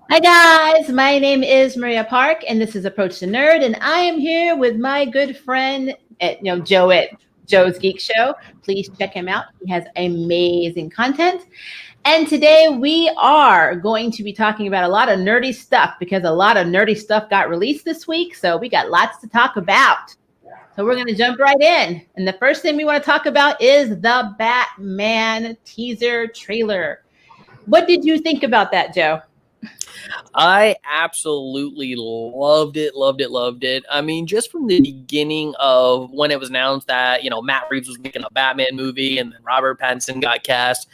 Hi guys, my name is Maria Park, and this is Approach the Nerd, and I am here with my good friend Joe at Joe's Geek Show. Please check him out; he has amazing content. And today we are going to be talking about a lot of nerdy stuff because a lot of nerdy stuff got released this week, so we got lots to talk about. So we're going to jump right in, and the first thing we want to talk about is the Batman teaser trailer. What did you think about that, Joe? I absolutely loved it. I mean, just from the beginning of when it was announced that, Matt Reeves was making a Batman movie and then Robert Pattinson got cast,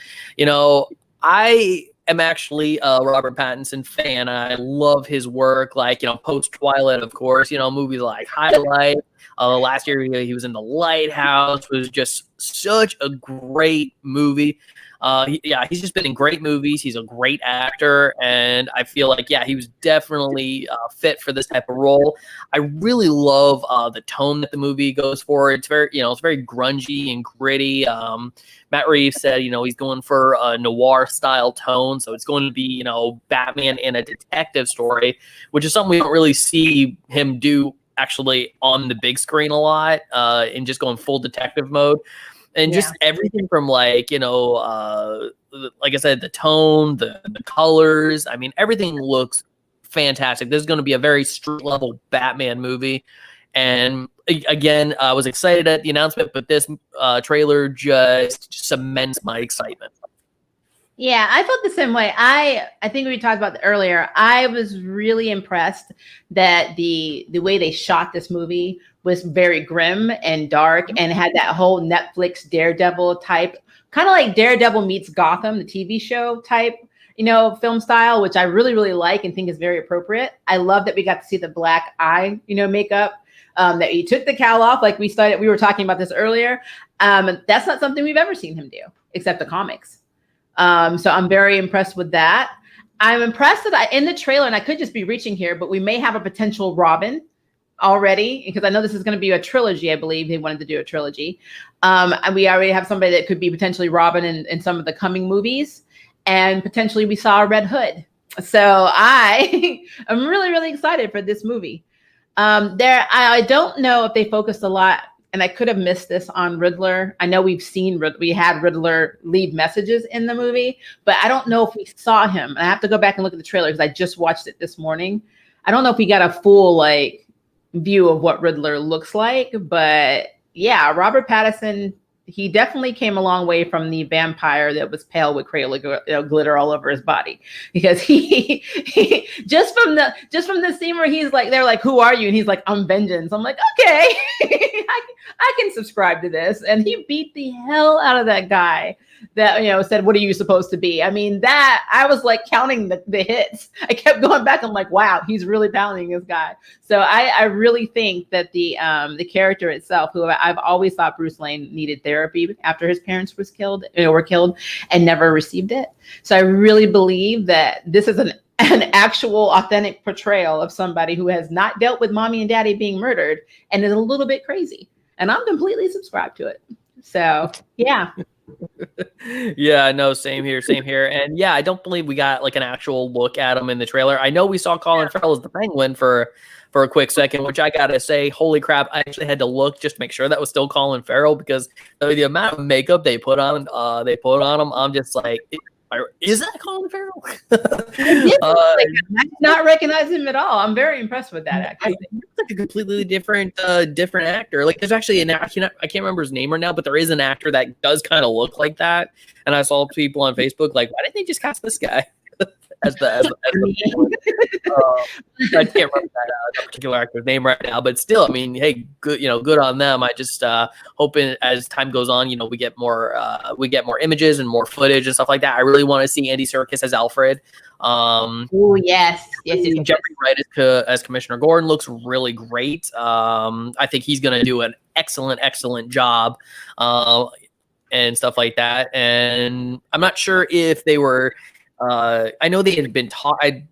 I am actually a Robert Pattinson fan. I love his work, like, post Twilight, of course, movies like Highlight. Last year he was in The Lighthouse, was just such a great movie. He's just been in great movies. He's a great actor, and I feel like, he was definitely fit for this type of role. I really love the tone that the movie goes for. It's very, it's very grungy and gritty. Matt Reeves said, he's going for a noir style tone, so it's going to be, Batman in a detective story, which is something we don't really see him do actually on the big screen a lot, and just going full detective mode. And just everything from like I said, the tone, the colors. I mean, everything looks fantastic. This is going to be a very street level Batman movie. And again, I was excited at the announcement, but this trailer just cements my excitement. Yeah, I felt the same way. I think we talked about it earlier. I was really impressed that the way they shot this movie was very grim and dark and had that whole Netflix Daredevil type, kind of like Daredevil meets Gotham, the TV show type, film style, which I really, really like and think is very appropriate. I love that we got to see the black eye, makeup, that he took the cowl off. Like we were talking about this earlier. That's not something we've ever seen him do, except the comics. So I'm very impressed with that. I'm impressed that in the trailer, and I could just be reaching here, but we may have a potential Robin already, because I know this is going to be a trilogy. I believe they wanted to do a trilogy. And we already have somebody that could be potentially Robin in some of the coming movies. And potentially we saw a Red Hood. So I am really, really excited for this movie. I don't know if they focused a lot, and I could have missed this on Riddler. I know we had Riddler leave messages in the movie, but I don't know if we saw him. And I have to go back and look at the trailer because I just watched it this morning. I don't know if we got a full view of what Riddler looks like, but yeah, Robert Pattinson, he definitely came a long way from the vampire that was pale with Crayola glitter all over his body, because he just from the scene where he's like, they're like, "Who are you?" and he's like, "I'm Vengeance." I'm like, okay, I can subscribe to this. And he beat the hell out of that guy that said, "What are you supposed to be?" I mean, that I was like counting the hits. I kept going back. I'm like, wow, he's really pounding this guy. So I really think that the character itself, who I've always thought Bruce Wayne needed therapy after his parents were killed and never received it. So I really believe that this is an actual authentic portrayal of somebody who has not dealt with mommy and daddy being murdered and is a little bit crazy. And I'm completely subscribed to it. So yeah. Yeah, no, same here. And yeah, I don't believe we got like an actual look at him in the trailer. I know we saw Colin Farrell as the Penguin for a quick second, which I gotta say, holy crap, I actually had to look just to make sure that was still Colin Farrell, because the amount of makeup they put on him, I'm just like, is that Colin Farrell? I did not recognize him at all. I'm very impressed with that actor. He's like a completely different actor. Like, there's actually an actor, I can't remember his name right now, but there is an actor that does kind of look like that. And I saw people on Facebook like, why didn't they just cast this guy as the I can't remember that particular actor's name right now, but still, I mean, hey, good, good on them. I just hoping as time goes on, we get more images and more footage and stuff like that. I really want to see Andy Serkis as Alfred. Oh yes. Jeffrey Wright as Commissioner Gordon looks really great. I think he's going to do an excellent job. And stuff like that. And I'm not sure if they were. I know they had been I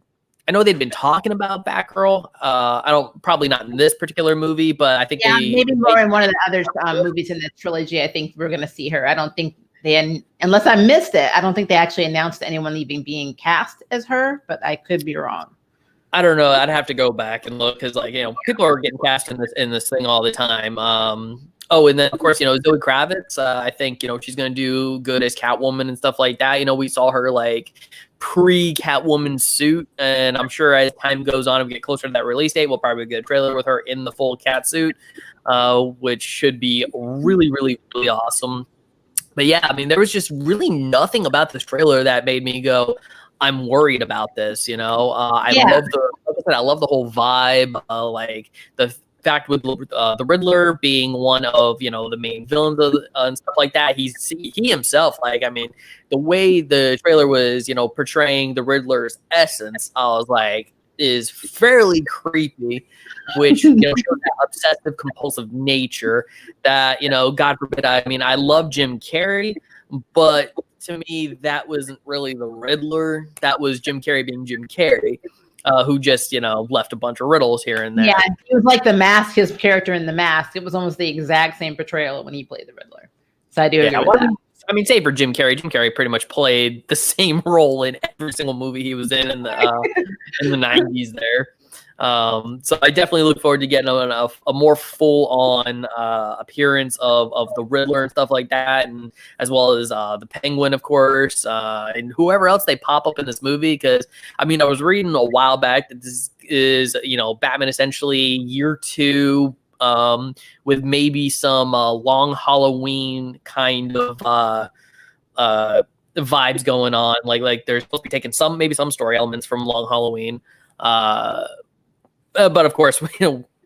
know they'd been talking about Batgirl. Probably not in this particular movie, but I think maybe more in one of the other movies in the trilogy. I think we're going to see her. I don't think unless I missed it, I don't think they actually announced anyone even being cast as her, but I could be wrong. I don't know. I'd have to go back and look because, like, people are getting cast in this thing all the time. Oh, and then of course, Zoe Kravitz. I think she's gonna do good as Catwoman and stuff like that. We saw her like pre-Catwoman suit, and I'm sure as time goes on and we get closer to that release date, we'll probably get a trailer with her in the full cat suit, which should be really, really, really awesome. But yeah, I mean, there was just really nothing about this trailer that made me go, I'm worried about this. I love the whole vibe, like the fact with the Riddler being one of the main villains and stuff like that. He himself, like, I mean, the way the trailer was portraying the Riddler's essence, I was like, is fairly creepy, which shows that obsessive compulsive nature that God forbid. I mean, I love Jim Carrey, but to me, that wasn't really the Riddler. That was Jim Carrey being Jim Carrey, who just, left a bunch of riddles here and there. Yeah, it was like The Mask, his character in The Mask. It was almost the exact same portrayal when he played the Riddler. So I do agree with that. I mean, save for Jim Carrey. Jim Carrey pretty much played the same role in every single movie he was in the 90s there. So I definitely look forward to getting a more full-on appearance of the Riddler and stuff like that, and as well as the Penguin, of course, and whoever else they pop up in this movie. Because I mean, I was reading a while back that this is Batman essentially year 2. With maybe some long Halloween kind of vibes going on, like they're supposed to be taking some story elements from Long Halloween, but of course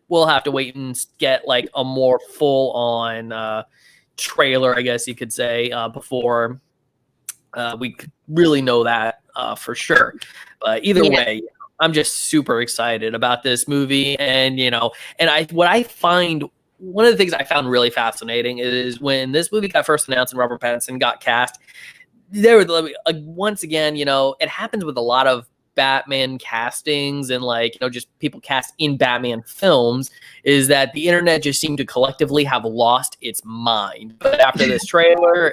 we'll have to wait and get like a more full on trailer, I guess you could say, before we could really know that for sure. But either way, I'm just super excited about this movie. And, what I find, one of the things I found really fascinating is when this movie got first announced and Robert Pattinson got cast, there were, once again, it happens with a lot of Batman castings and just people cast in Batman films, is that the internet just seemed to collectively have lost its mind. But after this trailer,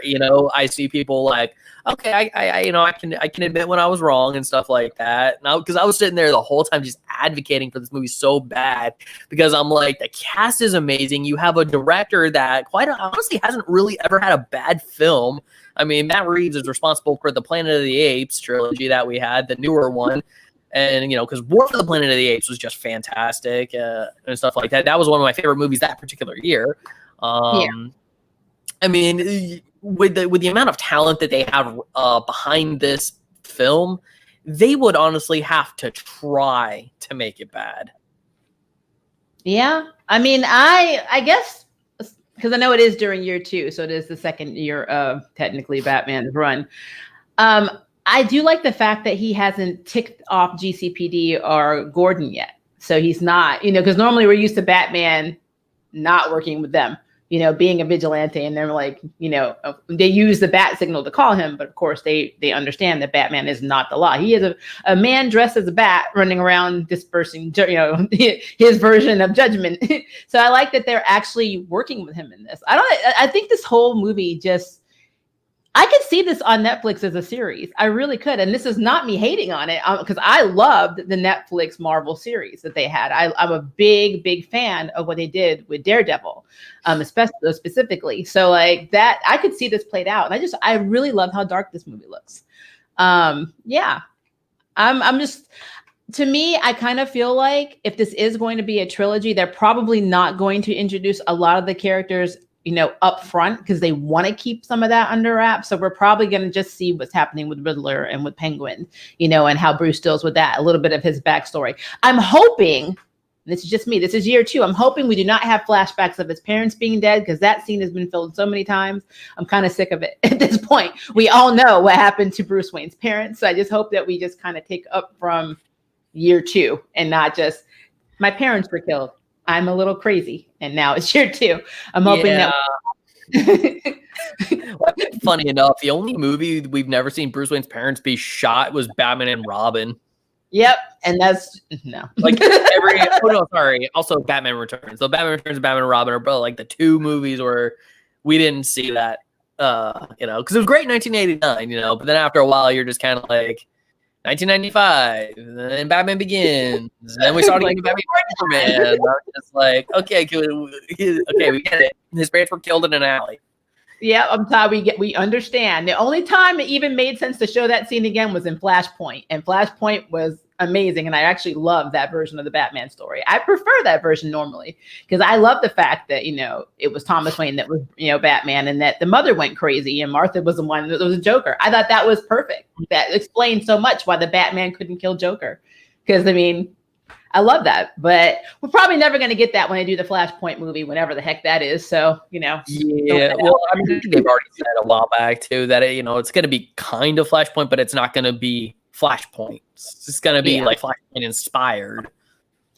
I see people like, okay, I can admit when I was wrong and stuff like that. Now, because I was sitting there the whole time just advocating for this movie so bad, because I'm like, the cast is amazing. You have a director that quite honestly hasn't really ever had a bad film. I mean, Matt Reeves is responsible for the Planet of the Apes trilogy that we had, the newer one. And, because War for the Planet of the Apes was just fantastic and stuff like that. That was one of my favorite movies that particular year. I mean, with the amount of talent that they have behind this film, they would honestly have to try to make it bad. Yeah. I mean, I guess, because I know it is during year 2, so it is the second year of technically Batman's run. I do like the fact that he hasn't ticked off GCPD or Gordon yet. So he's not, because normally we're used to Batman not working with them, being a vigilante, and they're like, they use the bat signal to call him, but of course they understand that Batman is not the law. He is a man dressed as a bat running around dispersing, his version of judgment. So I like that they're actually working with him in this. I think this whole movie I could see this on Netflix as a series. I really could. And this is not me hating on it, because I loved the Netflix Marvel series that they had. I'm a big, big fan of what they did with Daredevil, especially specifically. So like that, I could see this played out. And I really love how dark this movie looks. I'm just, to me, I kind of feel like if this is going to be a trilogy, they're probably not going to introduce a lot of the characters up front, because they want to keep some of that under wraps. So we're probably going to just see what's happening with Riddler and with Penguin, and how Bruce deals with that, a little bit of his backstory. I'm hoping, this is just me, this is year 2, I'm hoping we do not have flashbacks of his parents being dead, because that scene has been filled so many times. I'm kind of sick of it at this point. We all know what happened to Bruce Wayne's parents. So I just hope that we just kind of take up from year 2 and not just, my parents were killed, I'm a little crazy, and now it's year 2. I'm hoping that. Well, funny enough, the only movie we've never seen Bruce Wayne's parents be shot was Batman and Robin. Yep, and that's no. Like also Batman Returns. So Batman Returns and Batman and Robin are both like the 2 movies where we didn't see that. You know, because it was great in 1989, you know, but then after a while, you're just kind of like 1995, and then Batman Begins, and then we started getting Batman Superman. I was just like, okay, okay, we get it. His parents were killed in an alley. Yeah, I'm tired. We understand. The only time it even made sense to show that scene again was in Flashpoint, and Flashpoint was amazing. And I actually love that version of the Batman story. I prefer that version normally because I love the fact that it was Thomas Wayne that was Batman, and that the mother went crazy and Martha was the one that was a Joker. I thought that was perfect. That explained so much why the Batman couldn't kill Joker. Because I love that, but we're probably never going to get that when they do the Flashpoint movie, whenever the heck that is. So, Yeah, well, I mean, they've already said a while back too that it's going to be kind of Flashpoint, but it's not going to be Flashpoint. It's going to be like Flashpoint inspired.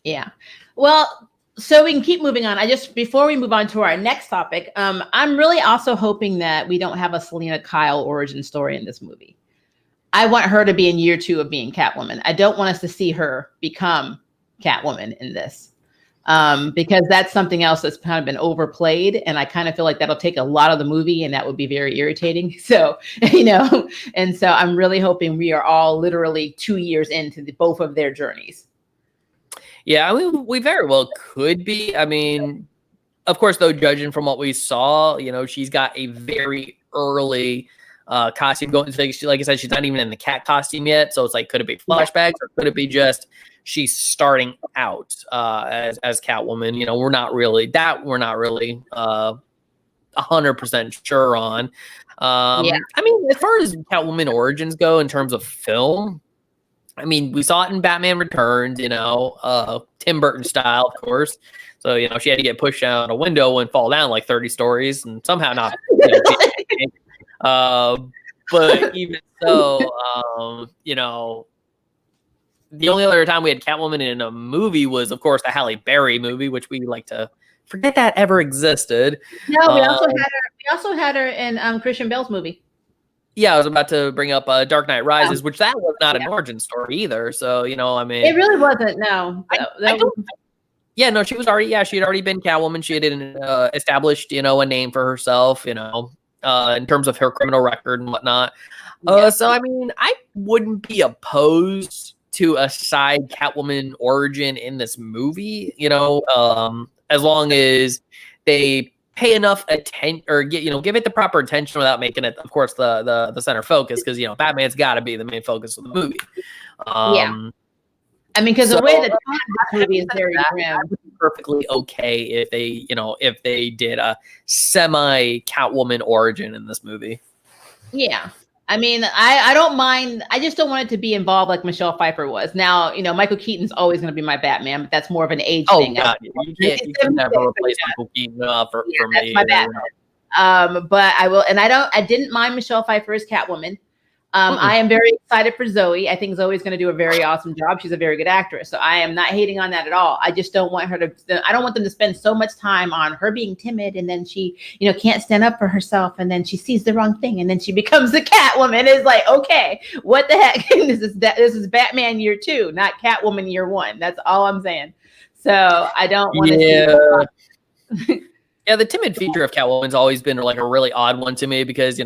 Yeah. Well, so we can keep moving on. Before we move on to our next topic, I'm really also hoping that we don't have a Selena Kyle origin story in this movie. I want her to be in year 2 of being Catwoman. I don't want us to see her become Catwoman in this, because that's something else that's kind of been overplayed, and I kind of feel like that'll take a lot of the movie, and that would be very irritating. So and so I'm really hoping we are all literally 2 years into both of their journeys. Yeah, I mean, we very well could be. I mean, of course, though, judging from what we saw, she's got a very early costume going. Like I said, she's not even in the cat costume yet, so it's like, could it be flashbacks, or could it be just she's starting out as Catwoman? We're not really 100% sure on. I mean, as far as Catwoman origins go in terms of film, I mean, we saw it in Batman Returns, Tim Burton style, of course. So, she had to get pushed out a window and fall down like 30 stories and somehow not. But even so, the only other time we had Catwoman in a movie was, of course, the Halle Berry movie, which we like to forget that ever existed. No, we also had her in Christian Bale's movie. Yeah, I was about to bring up Dark Knight Rises, which that was not an origin story either. So, I mean, it really wasn't. No, she was already. Yeah, she had already been Catwoman. She had established, a name for herself. In terms of her criminal record and whatnot. So, I mean, I wouldn't be opposed to a side Catwoman origin in this movie, as long as they pay enough attention or give it the proper attention without making it, of course, the center focus, because Batman's got to be the main focus of the movie. I mean, because the way that this movie is very grim. Would be perfectly okay if they did a semi Catwoman origin in this movie. Yeah. I mean, I don't mind. I just don't want it to be involved like Michelle Pfeiffer was. Now, Michael Keaton's always going to be my Batman, but that's more of an age thing. God, you can never replace Michael Keaton for me. That's my Batman. But I didn't mind Michelle Pfeiffer as Catwoman. I am very excited for Zoe. I think Zoe's going to do a very awesome job. She's a very good actress. So I am not hating on that at all. I just don't want I don't want them to spend so much time on her being timid, and then she, can't stand up for herself, and then she sees the wrong thing, and then she becomes the Catwoman. It's like, okay, what the heck? This is Batman year 2, not Catwoman year 1. That's all I'm saying. So I don't want to see. Yeah, the timid feature of Catwoman's always been like a really odd one to me, because,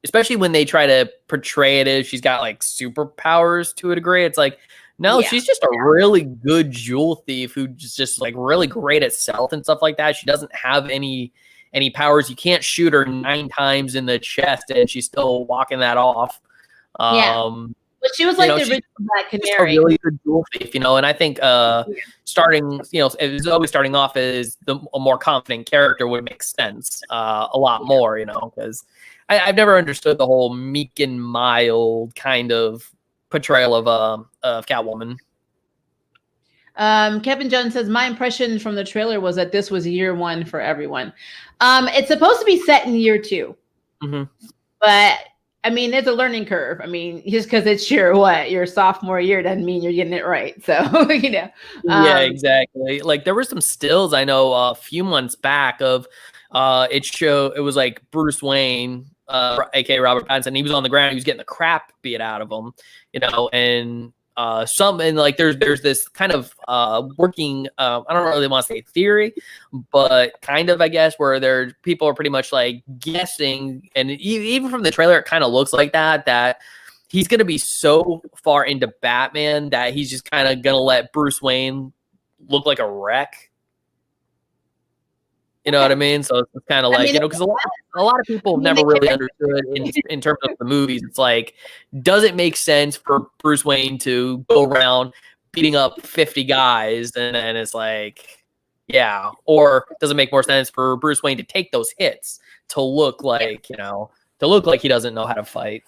especially when they try to portray it as she's got like superpowers to a degree. It's like, no, she's just a really good jewel thief who's just like really great at stealth and stuff like that. She doesn't have any powers. You can't shoot her 9 times in the chest and she's still walking that off. But she was like the original Black Canary. A really good jewel thief, and I think starting off as a more confident character would make sense a lot more, because I've never understood the whole meek and mild kind of portrayal of Catwoman. Kevin Jones says, my impression from the trailer was that this was year 1 for everyone. It's supposed to be set in year 2, but I mean, there's a learning curve. I mean, just because it's your sophomore year doesn't mean you're getting it right. So, yeah, exactly. Like there were some stills I know a few months back of it was like Bruce Wayne, aka Robert Pattinson. He was on the ground. He was getting the crap beat out of him, and some, and like there's this kind of working, I don't really want to say theory, but kind of, I guess, where people are pretty much like guessing, and even from the trailer it kind of looks like that he's going to be so far into Batman that he's just kind of going to let Bruce Wayne look like a wreck. You know what I mean? So it's kind of like, because a lot of people have never really understood in terms of the movies. It's like, does it make sense for Bruce Wayne to go around beating up 50 guys? And it's like, yeah. Or does it make more sense for Bruce Wayne to take those hits to look like, to look like he doesn't know how to fight?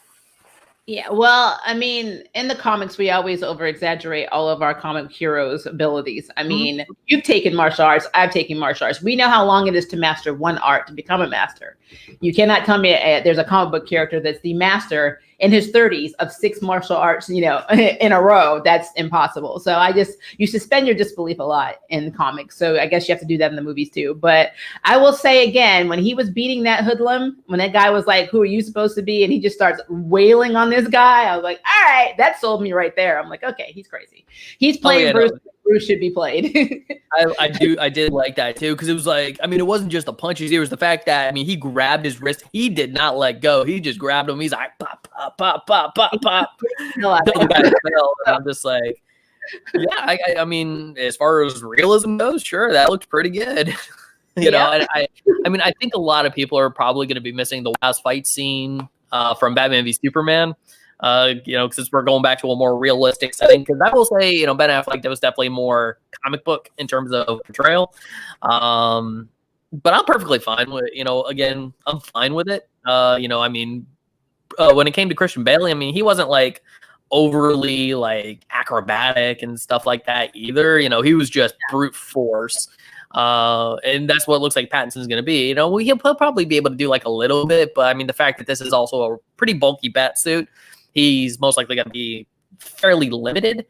Yeah, well, I mean, in the comics, we always over-exaggerate all of our comic heroes' abilities. I mean, you've taken martial arts, I've taken martial arts. We know how long it is to master one art to become a master. You cannot tell me there's a comic book character that's the master in his 30s of 6 martial arts, in a row. That's impossible. So you suspend your disbelief a lot in comics. So I guess you have to do that in the movies too. But I will say again, when he was beating that hoodlum, when that guy was like, "Who are you supposed to be?" and he just starts wailing on this guy, I was like, all right, that sold me right there. I'm like, okay, he's crazy. He's playing Bruce. No. Bruce should be played. I did like that too, because it was like, I mean, it wasn't just the punches. It was the fact that, I mean, he grabbed his wrist. He did not let go. He just grabbed him. He's like, pop, pop, pop, pop, pop, pop. I'm just like, yeah, I mean, as far as realism goes, sure, that looked preted good. you know, and I mean, I think a lot of people are probably going to be missing the last fight scene from Batman v Superman. Since we're going back to a more realistic setting, because I will say, Ben Affleck, that was definitely more comic book in terms of portrayal. But I'm perfectly fine with it. Again, I'm fine with it. I mean, when it came to Christian Bale, I mean, he wasn't like overly like acrobatic and stuff like that either. He was just brute force. And that's what it looks like Pattinson's going to be. He'll probably be able to do like a little bit, but I mean, the fact that this is also a pretty bulky bat suit, he's most likely going to be fairly limited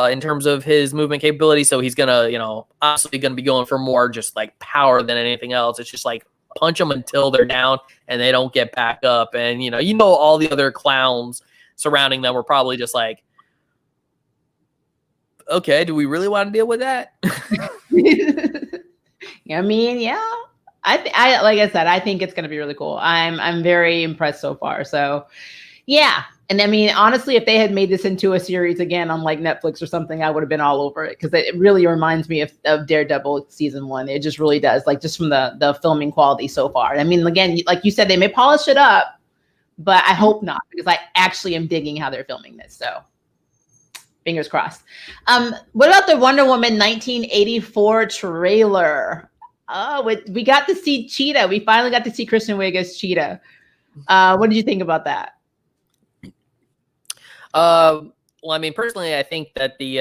in terms of his movement capability. So he's going to, obviously going to be going for more just like power than anything else. It's just like punch them until they're down and they don't get back up. And, all the other clowns surrounding them were probably just like, okay, do we really want to deal with that? I mean, yeah. I like I said, I think it's going to be really cool. I'm very impressed so far. So, yeah. And I mean, honestly, if they had made this into a series again on like Netflix or something, I would have been all over it, because it really reminds me of Daredevil season 1. It just really does, like just from the filming quality so far. I mean, again, like you said, they may polish it up, but I hope not, because I actually am digging how they're filming this. So fingers crossed. What about the Wonder Woman 1984 trailer? Oh, we got to see Cheetah. We finally got to see Kristen Wiig as Cheetah. What did you think about that? Well, I mean, personally, I think that the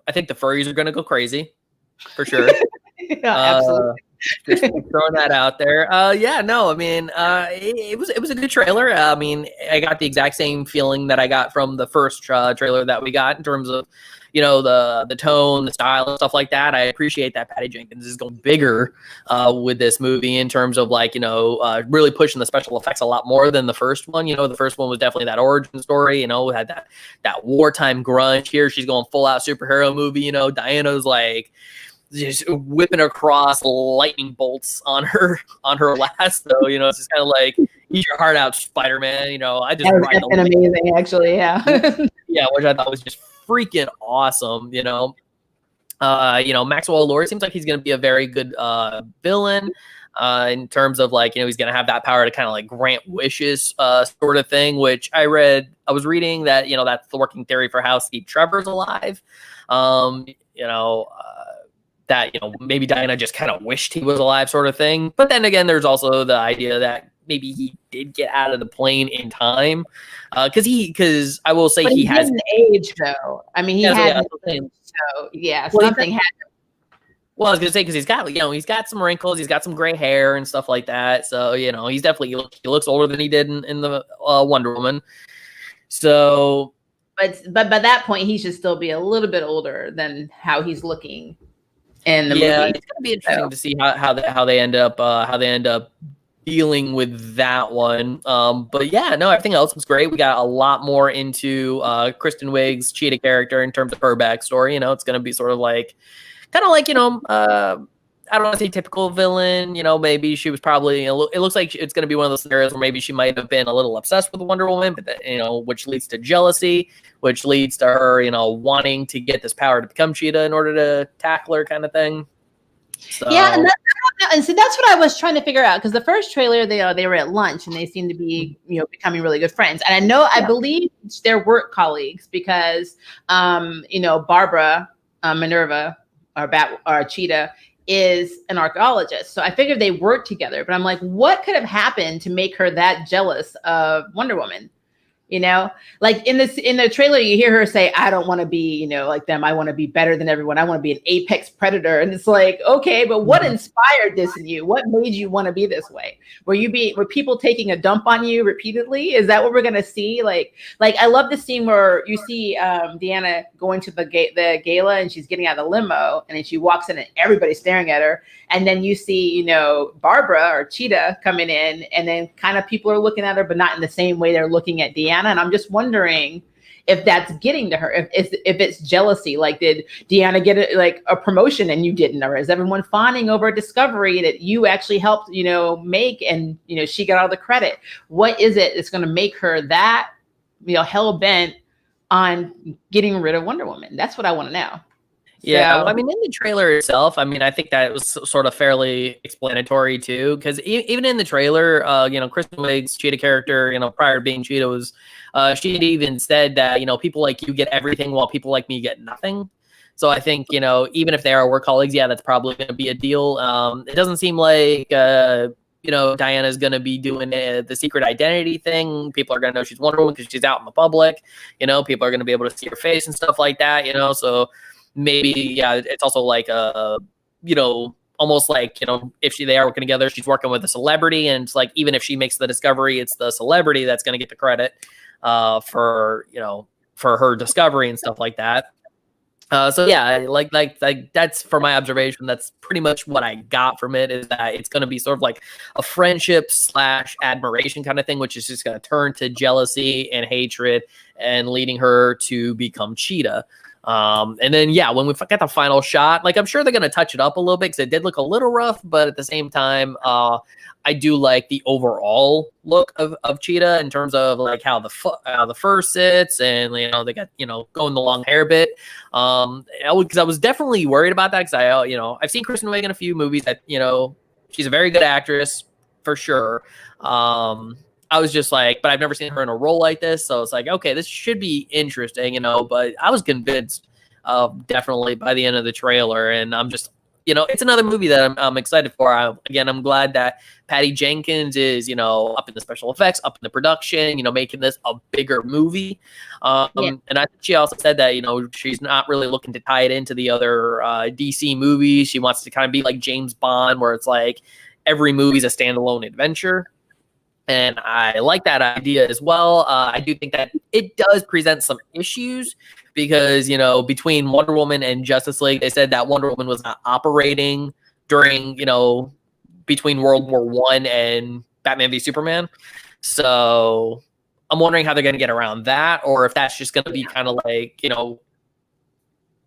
furries are going to go crazy for sure. Absolutely. Just throwing that out there. Yeah, no, I mean, it was a good trailer. I mean, I got the exact same feeling that I got from the first trailer that we got in terms of, the tone, the style, and stuff like that. I appreciate that Patty Jenkins is going bigger with this movie in terms of like, really pushing the special effects a lot more than the first one. The first one was definitely that origin story, had that wartime grunge. Here she's going full out superhero movie. Diana's like just whipping across lightning bolts on her last, though. It's just kind of like, eat your heart out, Spider-Man. I just that's been amazing, actually. Yeah. Yeah, which I thought was just freaking awesome. Maxwell Lord seems like he's going to be a very good villain in terms of like, he's going to have that power to kind of like grant wishes sort of thing, which I was reading that, that's the working theory for how Steve Trevor's alive. That, maybe Diana just kind of wished he was alive sort of thing. But then again, there's also the idea that maybe he did get out of the plane in time. Because I will say he has an age, though. I mean, he had so yeah, something happened. Well, I was gonna say, because he's got some wrinkles, he's got some gray hair and stuff like that. So he's definitely he looks older than he did in the Wonder Woman. So, but by that point, he should still be a little bit older than how he's looking in the movie. It's gonna be interesting to see how they end up dealing with that one. But yeah, no, everything else was great. We got a lot more into Kristen Wiig's Cheetah character in terms of her backstory. You know, it's going to be sort of like, kind of like, you know, I don't want to say typical villain. You know, maybe she was probably, it looks like it's going to be one of those scenarios where maybe she might have been a little obsessed with Wonder Woman, but that, you know, which leads to jealousy, which leads to her, you know, wanting to get this power to become Cheetah in order to tackle her, kind of thing. So yeah, and so that's what I was trying to figure out, because the first trailer they were at lunch and they seemed to be, you know, becoming really good friends, and I know I believe they're work colleagues because you know, Barbara Minerva or Cheetah is an archaeologist, so I figured they worked together. But I'm like, what could have happened to make her that jealous of Wonder Woman? You know, like in the trailer, you hear her say, I don't want to be, you know, like them. I want to be better than everyone. I want to be an apex predator. And it's like, okay, but what inspired this in you? What made you want to be this way? Were people taking a dump on you repeatedly? Is that what we're going to see? Like I love the scene where you see Deanna going to the gala and she's getting out of the limo, and then she walks in and everybody's staring at her. And then you see, you know, Barbara or Cheetah coming in, and then kind of people are looking at her, but not in the same way they're looking at Deanna. And I'm just wondering if that's getting to her, if it's jealousy. Like, did Deanna get a promotion and you didn't? Or is everyone fawning over a discovery that you actually helped, you know, make, and, you know, she got all the credit? What is it that's going to make her that, you know, hell bent on getting rid of Wonder Woman? That's what I want to know. Yeah, well, I mean, in the trailer itself, I mean, I think that was sort of fairly explanatory too, because even in the trailer, you know, Kristen Wiig's Cheetah character, you know, prior to being Cheetah, was she had even said that, you know, people like you get everything while people like me get nothing. So I think, you know, even if they are work colleagues, yeah, that's probably going to be a deal. It doesn't seem like you know, Diana's going to be doing the secret identity thing. People are going to know she's Wonder Woman because she's out in the public. You know, people are going to be able to see her face and stuff like that. You know, so. Maybe, yeah, it's also like you know, almost like, you know, if they are working together, she's working with a celebrity, and it's like, even if she makes the discovery, it's the celebrity that's going to get the credit for, you know, for her discovery and stuff like that. So yeah, like that's, for my observation, that's pretty much what I got from it, is that it's going to be sort of like a friendship / admiration kind of thing, which is just going to turn to jealousy and hatred and leading her to become Cheetah. And then, yeah, when we get the final shot, like, I'm sure they're going to touch it up a little bit because it did look a little rough, but at the same time, I do like the overall look of Cheetah in terms of like how the fur sits, and, you know, they got, you know, going the long hair bit. Because I was definitely worried about that, because you know, I've seen Kristen Wiig in a few movies that, you know, she's a very good actress for sure. I was just like, but I've never seen her in a role like this. So it's like, okay, this should be interesting, you know, but I was convinced definitely by the end of the trailer. And I'm just, you know, it's another movie that I'm excited for. I'm glad that Patty Jenkins is, you know, up in the special effects, up in the production, you know, making this a bigger movie. And I think she also said that, you know, she's not really looking to tie it into the other DC movies. She wants to kind of be like James Bond, where it's like every movie's a standalone adventure. And I like that idea as well. I do think that it does present some issues because, you know, between Wonder Woman and Justice League, they said that Wonder Woman was not operating during, you know, between World War I and Batman v Superman. So I'm wondering how they're going to get around that, or if that's just going to be kind of like, you know,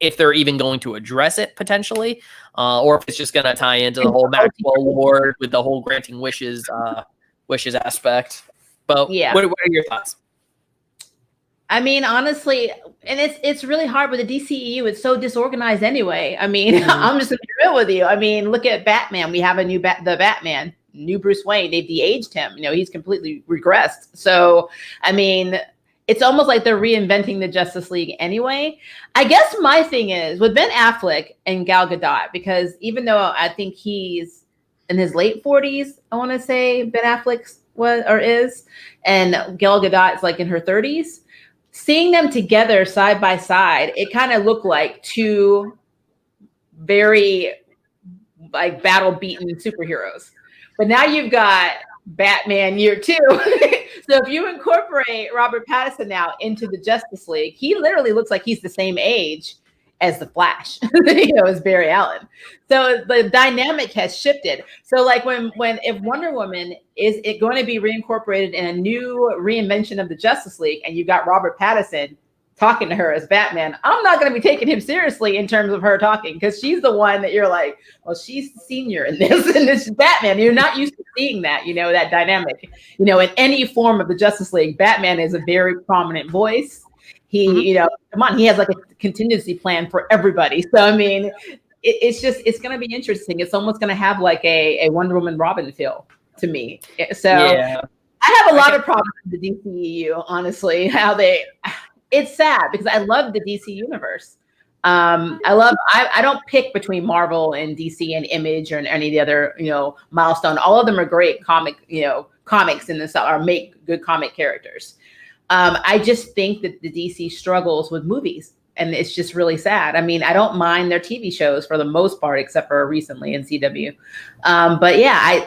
if they're even going to address it potentially, or if it's just going to tie into the whole Maxwell Award with the whole granting wishes aspect. But yeah, what are your thoughts? I mean, honestly, and it's really hard with the DCEU. It's so disorganized anyway. I mean, I'm just gonna be real with you. I mean, look at Batman. We have a new Batman, new Bruce Wayne. They've de-aged him. You know, he's completely regressed. So, I mean, it's almost like they're reinventing the Justice League anyway. I guess my thing is with Ben Affleck and Gal Gadot, because even though I think he's in his late 40s, I want to say Ben Affleck was or is, and Gal Gadot is like in her 30s. Seeing them together side by side, it kind of looked like two very like battle beaten superheroes. But now you've got Batman year 2. So if you incorporate Robert Pattinson now into the Justice League, he literally looks like he's the same age as the Flash, as Barry Allen. So the dynamic has shifted. So like when if Wonder Woman is it going to be reincorporated in a new reinvention of the Justice League, and you got Robert Pattinson talking to her as Batman, I'm not going to be taking him seriously in terms of her talking, because she's the one that you're like, well, she's the senior in this, and this is Batman. You're not used to seeing that, that dynamic, in any form of the Justice League. Batman is a very prominent voice. He, come on, he has like a contingency plan for everybody. So, I mean, it's going to be interesting. It's almost going to have like a Wonder Woman Robin feel to me. So yeah. I have a lot of problems with the DCEU, honestly, it's sad because I love the DC universe. I don't pick between Marvel and DC and Image or any of the other, Milestone. All of them are great comics in this, or make good comic characters. I just think that the DC struggles with movies, and it's just really sad. I mean, I don't mind their TV shows for the most part, except for recently in CW. But yeah,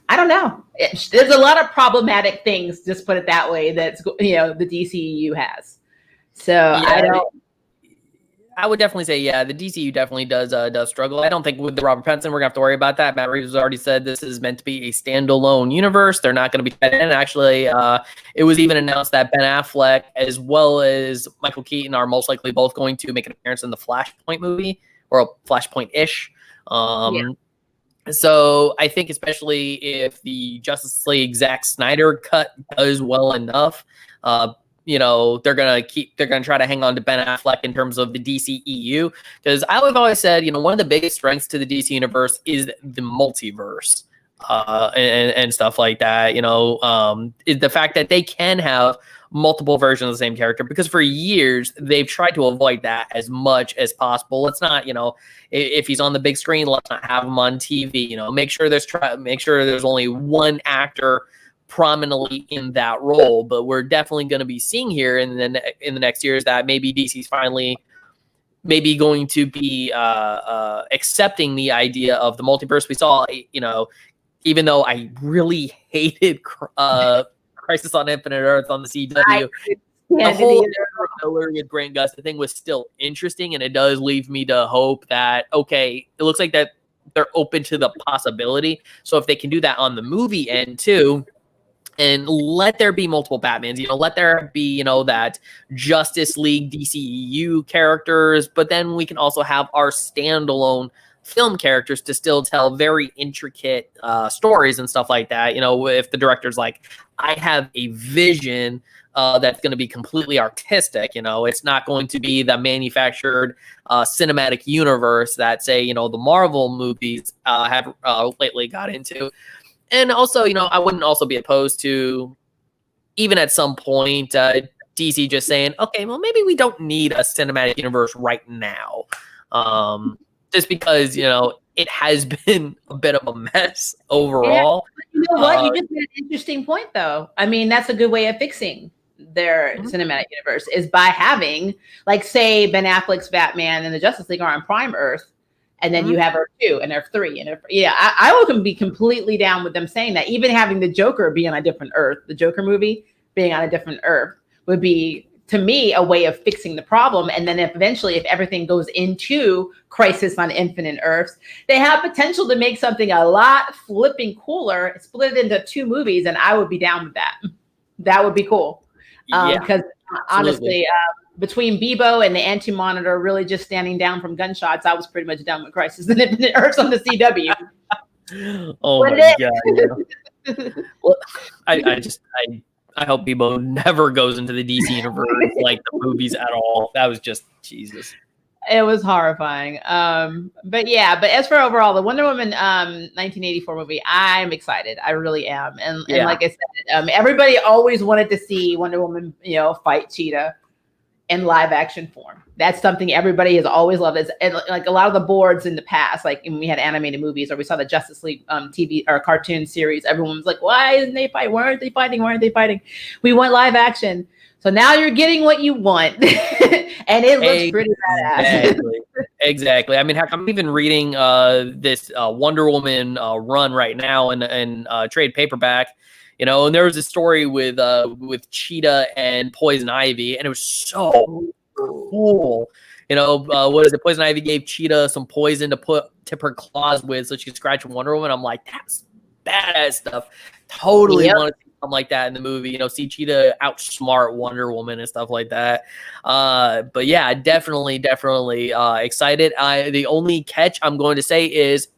I don't know. There's a lot of problematic things, just put it that way, that's, the DCEU has. So yeah, I would definitely say, yeah, the DCU definitely does struggle. I don't think with the Robert Pattinson we're gonna have to worry about that. Matt Reeves has already said this is meant to be a standalone universe. They're not going to be tied in. Actually, it was even announced that Ben Affleck as well as Michael Keaton are most likely both going to make an appearance in the Flashpoint movie, or Flashpoint-ish. So I think especially if the Justice League Zack Snyder cut does well enough, they're gonna try to hang on to Ben Affleck in terms of the DCEU, because I've always said, one of the biggest strengths to the DC universe is the multiverse, and stuff like that. Is the fact that they can have multiple versions of the same character, because for years they've tried to avoid that as much as possible. Let's not, if he's on the big screen, let's not have him on TV. Make sure there's only one actor prominently in that role. But we're definitely going to be seeing here in the next years that maybe DC's finally maybe going to be accepting the idea of the multiverse. We saw, even though I really hated Crisis on Infinite Earths on the CW, the whole filler with Grant Gustin thing was still interesting, and it does leave me to hope that, okay, it looks like that they're open to the possibility. So if they can do that on the movie end too, and let there be multiple Batmans, let there be, that Justice League DCEU characters, but then we can also have our standalone film characters to still tell very intricate stories and stuff like that. If the director's like, I have a vision that's going to be completely artistic, it's not going to be the manufactured cinematic universe that, say, the Marvel movies have lately got into. And also, I wouldn't also be opposed to, even at some point, DC just saying, okay, well, maybe we don't need a cinematic universe right now. Just because, it has been a bit of a mess overall. Yeah. You know what? You just made an interesting point, though. I mean, that's a good way of fixing their cinematic universe, is by having, like, say, Ben Affleck's Batman and the Justice League are on Prime Earth, and then you have Earth 2 and Earth 3. And I would be completely down with them saying that. Even having the Joker be on a different Earth, the Joker movie being on a different Earth, would be, to me, a way of fixing the problem. And then eventually, if everything goes into Crisis on Infinite Earths, they have potential to make something a lot flipping cooler, split it into 2 movies, and I would be down with that. That would be cool. Because honestly, between Bebo and the Anti-Monitor really just standing down from gunshots, I was pretty much done with Crisis on Infinite Earths on the CW. Oh my God. Yeah. Well, I hope Bebo never goes into the DC universe like the movies at all. That was just Jesus. It was horrifying. But as for overall, the Wonder Woman 1984 movie, I'm excited. I really am. And like I said, everybody always wanted to see Wonder Woman, fight Cheetah in live action form. That's something everybody has always loved. And like a lot of the boards in the past, like when we had animated movies or we saw the Justice League TV or cartoon series, everyone was like, why isn't they fighting? Why aren't they fighting? Why aren't they fighting? We want live action. So now you're getting what you want. And it looks pretty badass. Exactly. I mean, heck, I'm even reading this Wonder Woman run right now in trade paperback. And there was a story with Cheetah and Poison Ivy, and it was so cool. You know, what is it? Poison Ivy gave Cheetah some poison to tip her claws with so she could scratch Wonder Woman. I'm like, that's badass stuff. Totally want to see something like that in the movie. You know, see Cheetah outsmart Wonder Woman and stuff like that. But yeah, definitely excited. The only catch I'm going to say is,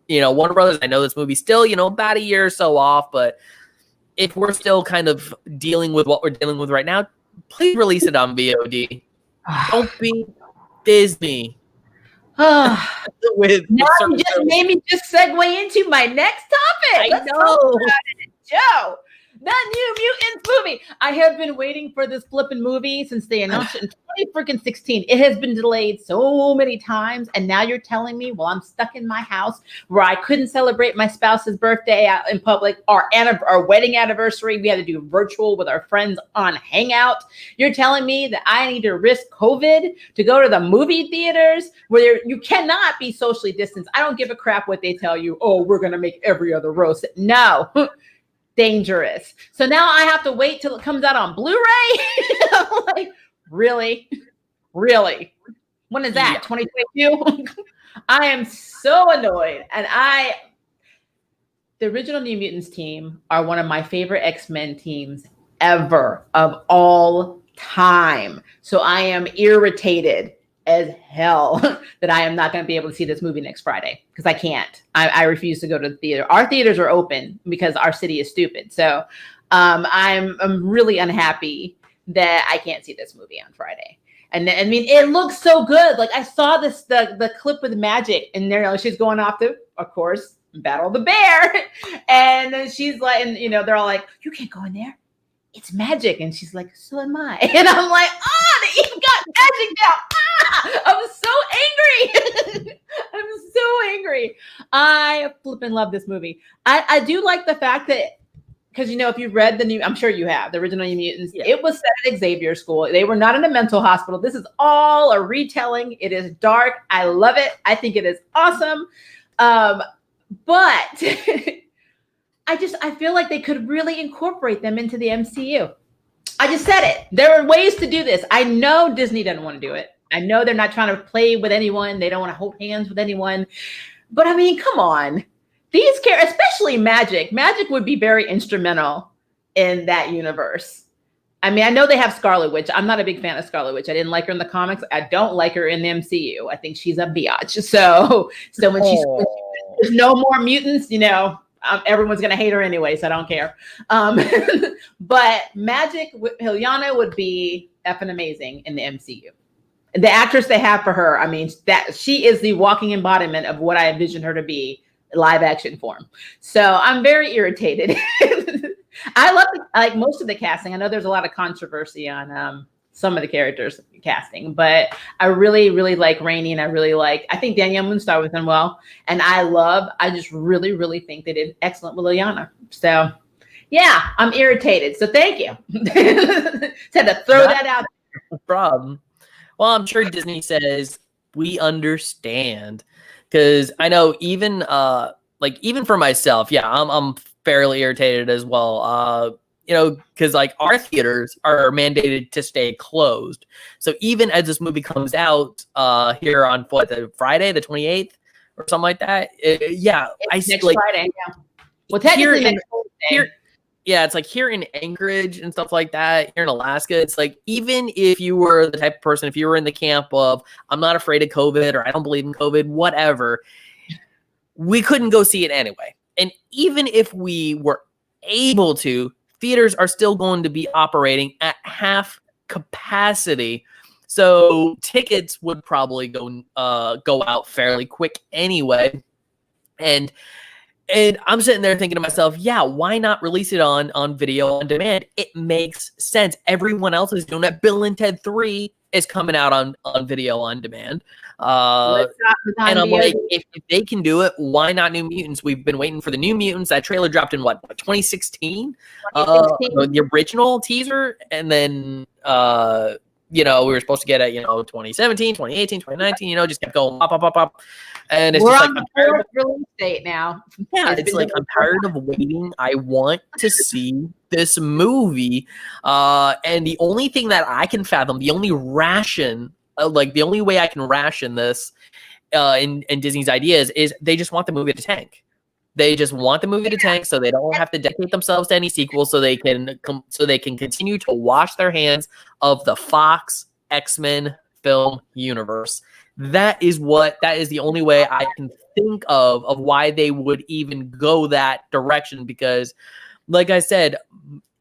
you know, Warner Brothers, I know this movie's still, you know, about a year or so off, but if we're still kind of dealing with what we're dealing with right now, please release it on VOD. Don't be Disney. Now you just made me just segue into my next topic. Let's talk about it, Joe. The New Mutants movie. I have been waiting for this flipping movie since they announced it in 2016. It has been delayed so many times, and now you're telling me, well, I'm stuck in my house where I couldn't celebrate my spouse's birthday out in public, our wedding anniversary. We had to do virtual with our friends on Hangout. You're telling me that I need to risk COVID to go to the movie theaters where you cannot be socially distanced. I don't give a crap what they tell you. Oh, we're going to make every other roast. No. Dangerous. So now I have to wait till it comes out on Blu-ray. I'm like, really? When is that? 2022? I am so annoyed. And the original New Mutants team are one of my favorite X-Men teams ever of all time. So I am irritated as hell that I am not going to be able to see this movie next Friday because I can't. I refuse to go to the theater. Our theaters are open because our city is stupid. So I'm really unhappy that I can't see this movie on Friday. And I mean, it looks so good. Like I saw the clip with Magic, and there, you know, she's going off to, of course, battle the bear, and then she's like, and you know, they're all like, "You can't go in there. It's magic," and she's like, "So am I." And I'm like, "Oh, they even got magic now." I'm so angry. I'm so angry. I flipping love this movie. I do like the fact that, because, you know, if you've read I'm sure you have, the original New Mutants, it was set at Xavier School. They were not in a mental hospital. This is all a retelling. It is dark. I love it. I think it is awesome. But I feel like they could really incorporate them into the MCU. I just said it. There are ways to do this. I know Disney doesn't want to do it. I know they're not trying to play with anyone. They don't want to hold hands with anyone. But I mean, come on. These characters, especially Magic. Magic would be very instrumental in that universe. I mean, I know they have Scarlet Witch. I'm not a big fan of Scarlet Witch. I didn't like her in the comics. I don't like her in the MCU. I think she's a biatch. So when there's no more mutants, you know, everyone's going to hate her anyway, so I don't care. But Magic, Ilyana would be effing amazing in the MCU. The actress they have for her, I mean, that she is the walking embodiment of what I envisioned her to be, live action form. So I'm very irritated. I love like most of the casting. I know there's a lot of controversy on some of the characters casting, but I really, really like Rainey, and I think Danielle Moonstar was done well. And I just really, really think they did excellent with Ilyana. So yeah, I'm irritated. So thank you. Had to throw that out. No problem. Well, I'm sure Disney says we understand, because I know even for myself, yeah, I'm fairly irritated as well. You know, because like our theaters are mandated to stay closed. So even as this movie comes out here on the Friday, the 28th or something like that, next Friday. Yeah. Well, technically next Thursday. Yeah, it's like here in Anchorage and stuff like that, here in Alaska, it's like even if you were the type of person, if you were in the camp of I'm not afraid of COVID or I don't believe in COVID, whatever, we couldn't go see it anyway. And even if we were able to, theaters are still going to be operating at half capacity. So tickets would probably go out fairly quick anyway. And I'm sitting there thinking to myself, yeah, why not release it on video on demand? It makes sense. Everyone else is doing it. Bill and Ted 3 is coming out on video on demand. And I'm like, if they can do it, why not New Mutants? We've been waiting for the New Mutants. That trailer dropped in 2016? The original teaser, and then we were supposed to get it, 2017, 2018, 2019, just kept going pop, pop, pop, pop. And it's We're just like, on the I'm tired fourth release date now. yeah, it's like I'm tired of waiting. I want to see this movie. And the only thing that I can fathom, the only the only way I can ration this in Disney's ideas is they just want the movie to tank. They just want the movie to tank so they don't have to dedicate themselves to any sequels, so they can continue to wash their hands of the Fox X-Men film universe. That is the only way I can think of why they would even go that direction, because like I said,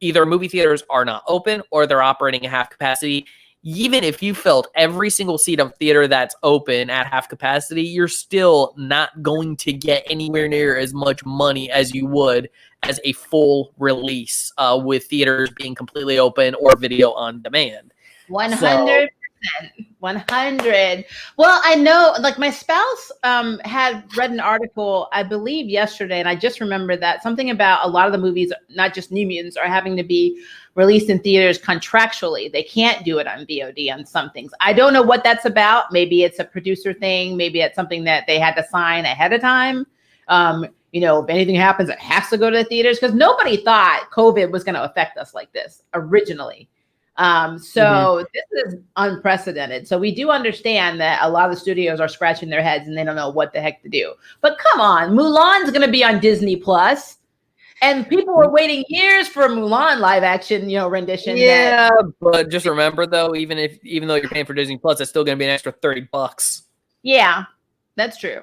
either movie theaters are not open or they're operating at half capacity. Even if you filled every single seat of theater that's open at half capacity, you're still not going to get anywhere near as much money as you would as a full release with theaters being completely open or video on demand. 100%. 100. Well, I know, like, my spouse had read an article, I believe yesterday, and I just remember that something about a lot of the movies, not just New Mutants, are having to be released in theaters contractually. They can't do it on VOD on some things. I don't know what that's about. Maybe it's a producer thing. Maybe it's something that they had to sign ahead of time. If anything happens, it has to go to the theaters, because nobody thought COVID was going to affect us like this originally. This is unprecedented. So we do understand that a lot of the studios are scratching their heads and they don't know what the heck to do. But come on, Mulan's going to be on Disney Plus, and people were waiting years for a Mulan live action, rendition. Yeah, but just remember though, even though you're paying for Disney Plus, it's still going to be an extra $30. Yeah, that's true.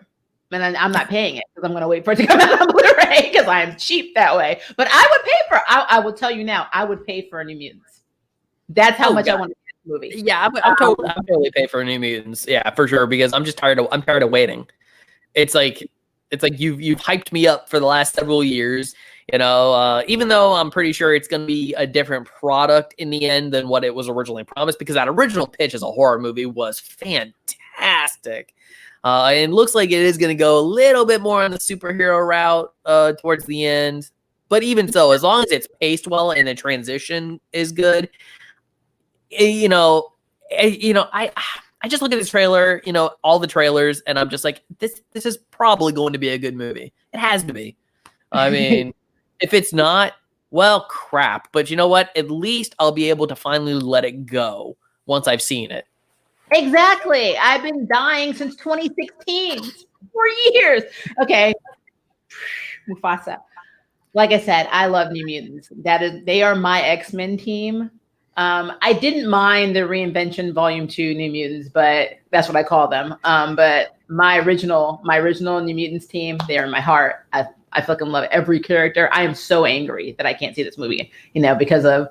And I'm not paying it because I'm going to wait for it to come out on Blu-ray because I'm cheap that way. But I would pay for. I will tell you now, I would pay for a New Mutants. That's how much I want to see this movie. Yeah, I'm totally pay for New Mutants. Yeah, for sure, because I'm tired of waiting. It's like you've hyped me up for the last several years. Even though I'm pretty sure it's going to be a different product in the end than what it was originally promised, because that original pitch as a horror movie was fantastic. And it looks like it is going to go a little bit more on the superhero route towards the end. But even so, as long as it's paced well and the transition is good, I just look at this trailer, all the trailers, and I'm just like, this is probably going to be a good movie. It has to be. I mean, if it's not, well, crap. But you know what? At least I'll be able to finally let it go once I've seen it. Exactly. I've been dying since 2016. 4 years. Okay. Mufasa. Like I said, I love New Mutants. They are my X-Men team. I didn't mind the Reinvention Volume 2 New Mutants, but that's what I call them. But my original New Mutants team, they're in my heart. I fucking love every character. I am so angry that I can't see this movie, because of,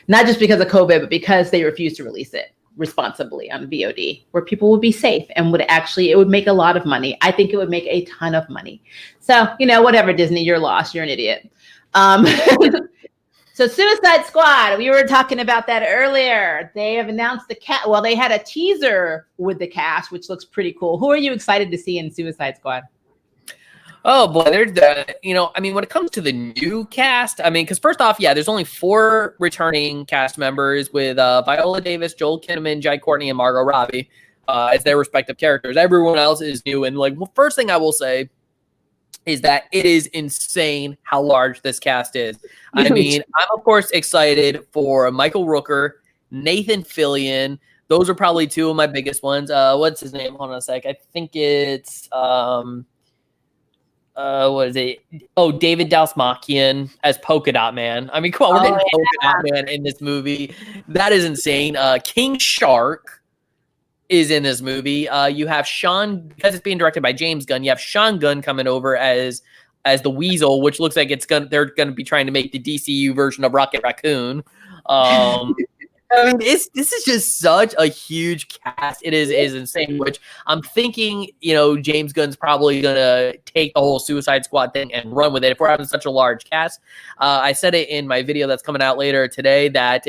not just because of COVID, but because they refuse to release it responsibly on VOD, where people would be safe and it would make a lot of money. I think it would make a ton of money. So, whatever, Disney, you're lost. You're an idiot. So Suicide Squad, we were talking about that earlier. They have announced the cast. Well, they had a teaser with the cast, which looks pretty cool. Who are you excited to see in Suicide Squad? Oh boy, when it comes to the new cast, because first off, yeah, there's only 4 returning cast members with Viola Davis, Joel Kinnaman, Jai Courtney, and Margot Robbie as their respective characters. Everyone else is new, and first thing I will say is that it is insane how large this cast is. I mean, I'm of course excited for Michael Rooker, Nathan Fillion. Those are probably 2 of my biggest ones. What's his name? Hold on a sec. I think it's what is it? Oh, David Dalsmakian as Polka Dot Man. I mean, come on, we're getting Polka Dot Man in this movie. That is insane. King Shark is in this movie. You have Sean, because it's being directed by James Gunn, you have Sean Gunn coming over as the Weasel, which looks like they're gonna be trying to make the DCU version of Rocket Raccoon. This is just such a huge cast. It is insane, which I'm thinking, James Gunn's probably going to take the whole Suicide Squad thing and run with it if we're having such a large cast. I said it in my video that's coming out later today that,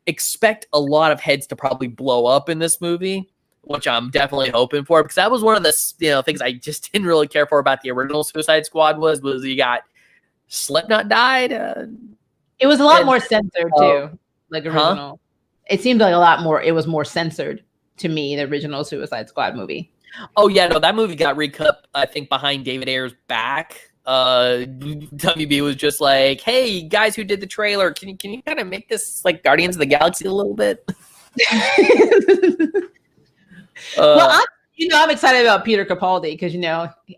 expect a lot of heads to probably blow up in this movie, which I'm definitely hoping for, because that was one of the, things I just didn't really care for about the original Suicide Squad was you got Slipknot died. It was a lot more censored too. Like original. it seemed like a lot more. It was more censored to me, the original Suicide Squad movie. Oh yeah, no, that movie got recut, I think, behind David Ayer's back. WB was just like, "Hey, guys who did the trailer, can you kind of make this like Guardians of the Galaxy a little bit?" Well, I'm excited about Peter Capaldi because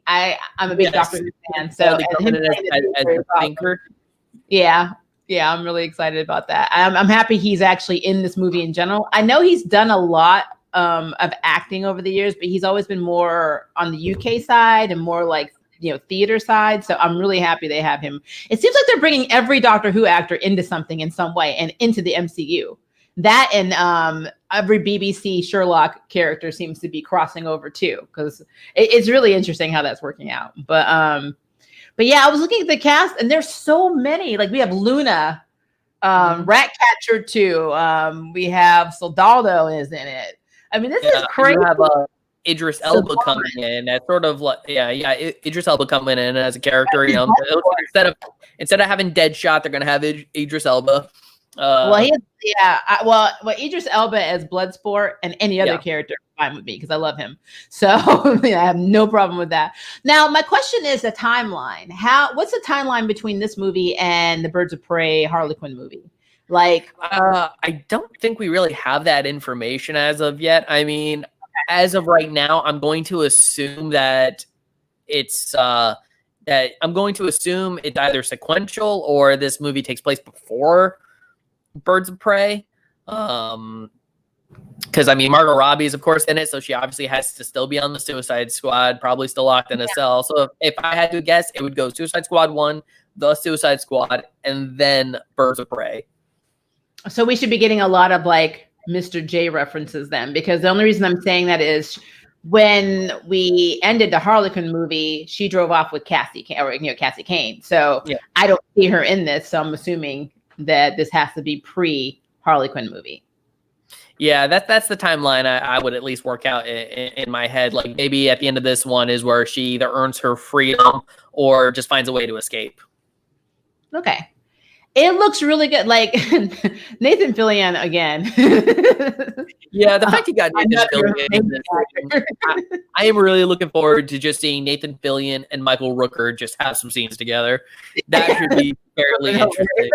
I'm a big Doctor Who fan. So as thinker. Yeah, I'm really excited about that. I'm happy he's actually in this movie in general. I know he's done a lot of acting over the years, but he's always been more on the UK side and more like theater side. So I'm really happy they have him. It seems like they're bringing every Doctor Who actor into something in some way and into the MCU. That and every BBC Sherlock character seems to be crossing over too, because it's really interesting how that's working out. But yeah, I was looking at the cast, and there's so many. Like we have Luna, Ratcatcher 2. We have Soldado is in it. I mean, this is crazy. You have Idris Elba coming in. That's sort of like Idris Elba coming in as a character. Instead of having Deadshot, they're gonna have Idris Elba. Idris Elba as Bloodsport and any other character fine with me because I love him. So I have no problem with that. Now, my question is the timeline. What's the timeline between this movie and the Birds of Prey Harley Quinn movie? Like, I don't think we really have that information as of yet. I mean, as of right now, I'm going to assume that it's either sequential or this movie takes place before Birds of Prey. Because I mean, Margot Robbie is of course in it, so she obviously has to still be on the Suicide Squad, probably still locked in a cell. So if I had to guess, it would go Suicide Squad 1, the Suicide Squad, and then Birds of Prey. So we should be getting a lot of like Mr. J references then, because the only reason I'm saying that is when we ended the Harley Quinn movie, she drove off with Cassie Kane. So I don't see her in this, so I'm assuming that this has to be pre-Harley Quinn movie. Yeah, that's the timeline I would at least work out in my head. Like maybe at the end of this one is where she either earns her freedom or just finds a way to escape. Okay. It looks really good. Like Nathan Fillion again. Yeah, the fact you got Nathan Fillion. I am really looking forward to just seeing Nathan Fillion and Michael Rooker just have some scenes together. That should be fairly interesting.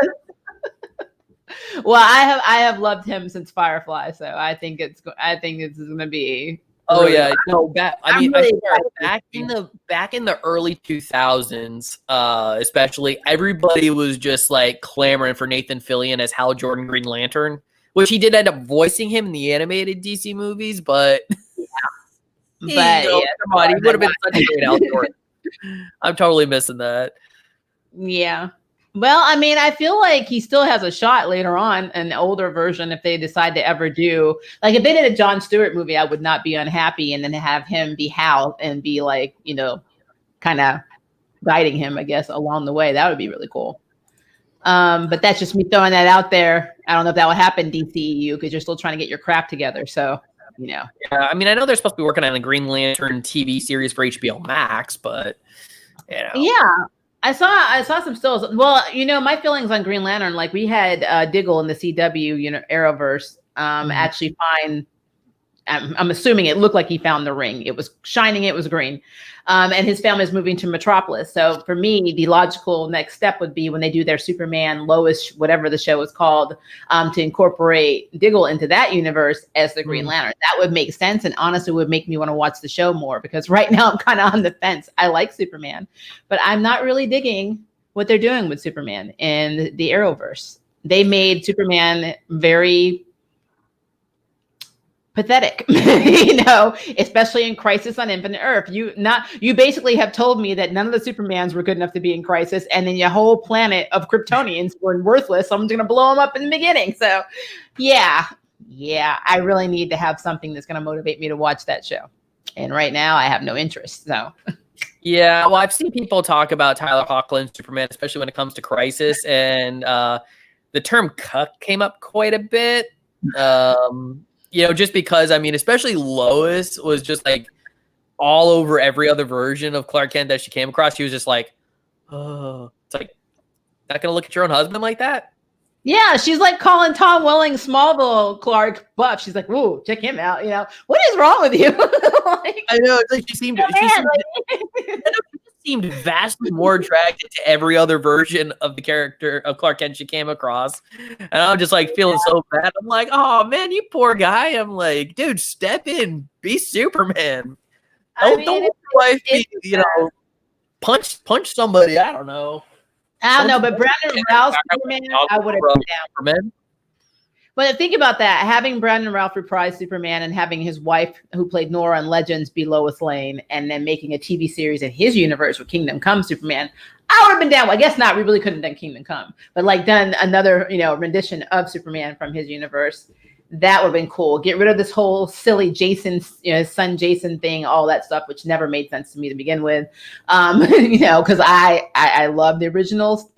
Well, I have loved him since Firefly, so I think it's going to be. Oh really back in the early 2000s, especially, everybody was just like clamoring for Nathan Fillion as Hal Jordan Green Lantern, which he did end up voicing him in the animated DC movies, but come on, he would have been such a great Hal Jordan. I'm totally missing that. Yeah. Well, I mean, I feel like he still has a shot later on, an older version, if they decide to ever do. Like, if they did a Jon Stewart movie, I would not be unhappy, and then have him be Hal and be like, kind of guiding him, I guess, along the way. That would be really cool. But that's just me throwing that out there. I don't know if that will happen, DCEU, because you're still trying to get your crap together. So, Yeah, I mean, I know they're supposed to be working on a Green Lantern TV series for HBO Max, but, Yeah. I saw some stills. Well, my feelings on Green Lantern, like we had Diggle in the CW, Arrowverse, actually find. I'm assuming it looked like he found the ring. It was shining. It was green, and his family is moving to Metropolis. So for me, the logical next step would be when they do their Superman, Lois, whatever the show is called, to incorporate Diggle into that universe as the Green Lantern. That would make sense, and honestly, would make me want to watch the show more, because right now I'm kind of on the fence. I like Superman, but I'm not really digging what they're doing with Superman in the Arrowverse. They made Superman very pathetic, especially in Crisis on Infinite Earth. You basically have told me that none of the Supermans were good enough to be in Crisis, and then your whole planet of Kryptonians were worthless. Someone's going to blow them up in the beginning. So, yeah, I really need to have something that's going to motivate me to watch that show. And right now, I have no interest. So, yeah, well, I've seen people talk about Tyler Hoechlin's Superman, especially when it comes to Crisis, and the term "cuck" came up quite a bit. Just because, I mean, especially Lois was just like all over every other version of Clark Kent that she came across. She was just like, oh, it's like, not going to look at your own husband like that? Yeah, she's like calling Tom Welling Smallville Clark buff. She's like, "Whoa, check him out." You know, what is wrong with you? Like, I know. It's like she seemed. She seemed vastly more attracted to every other version of the character of Clark Kent she came across. And I'm just like feeling so bad. I'm like, oh man, you poor guy. I'm like, dude, step in, be Superman. Don't let your wife be, you know, punch somebody. I don't know. I don't know, but Brandon Routh Superman, I would have been down. Superman. But think about that, having Brandon Routh reprise Superman and having his wife, who played Nora in Legends, be Lois Lane, and then making a TV series in his universe with Kingdom Come Superman, I would have been down. Well, I guess not. We really couldn't have done Kingdom Come, but like done another, you know, rendition of Superman from his universe. That would have been cool. Get rid of this whole silly Jason, you know, son Jason thing, all that stuff, which never made sense to me to begin with. You know, because I love the original,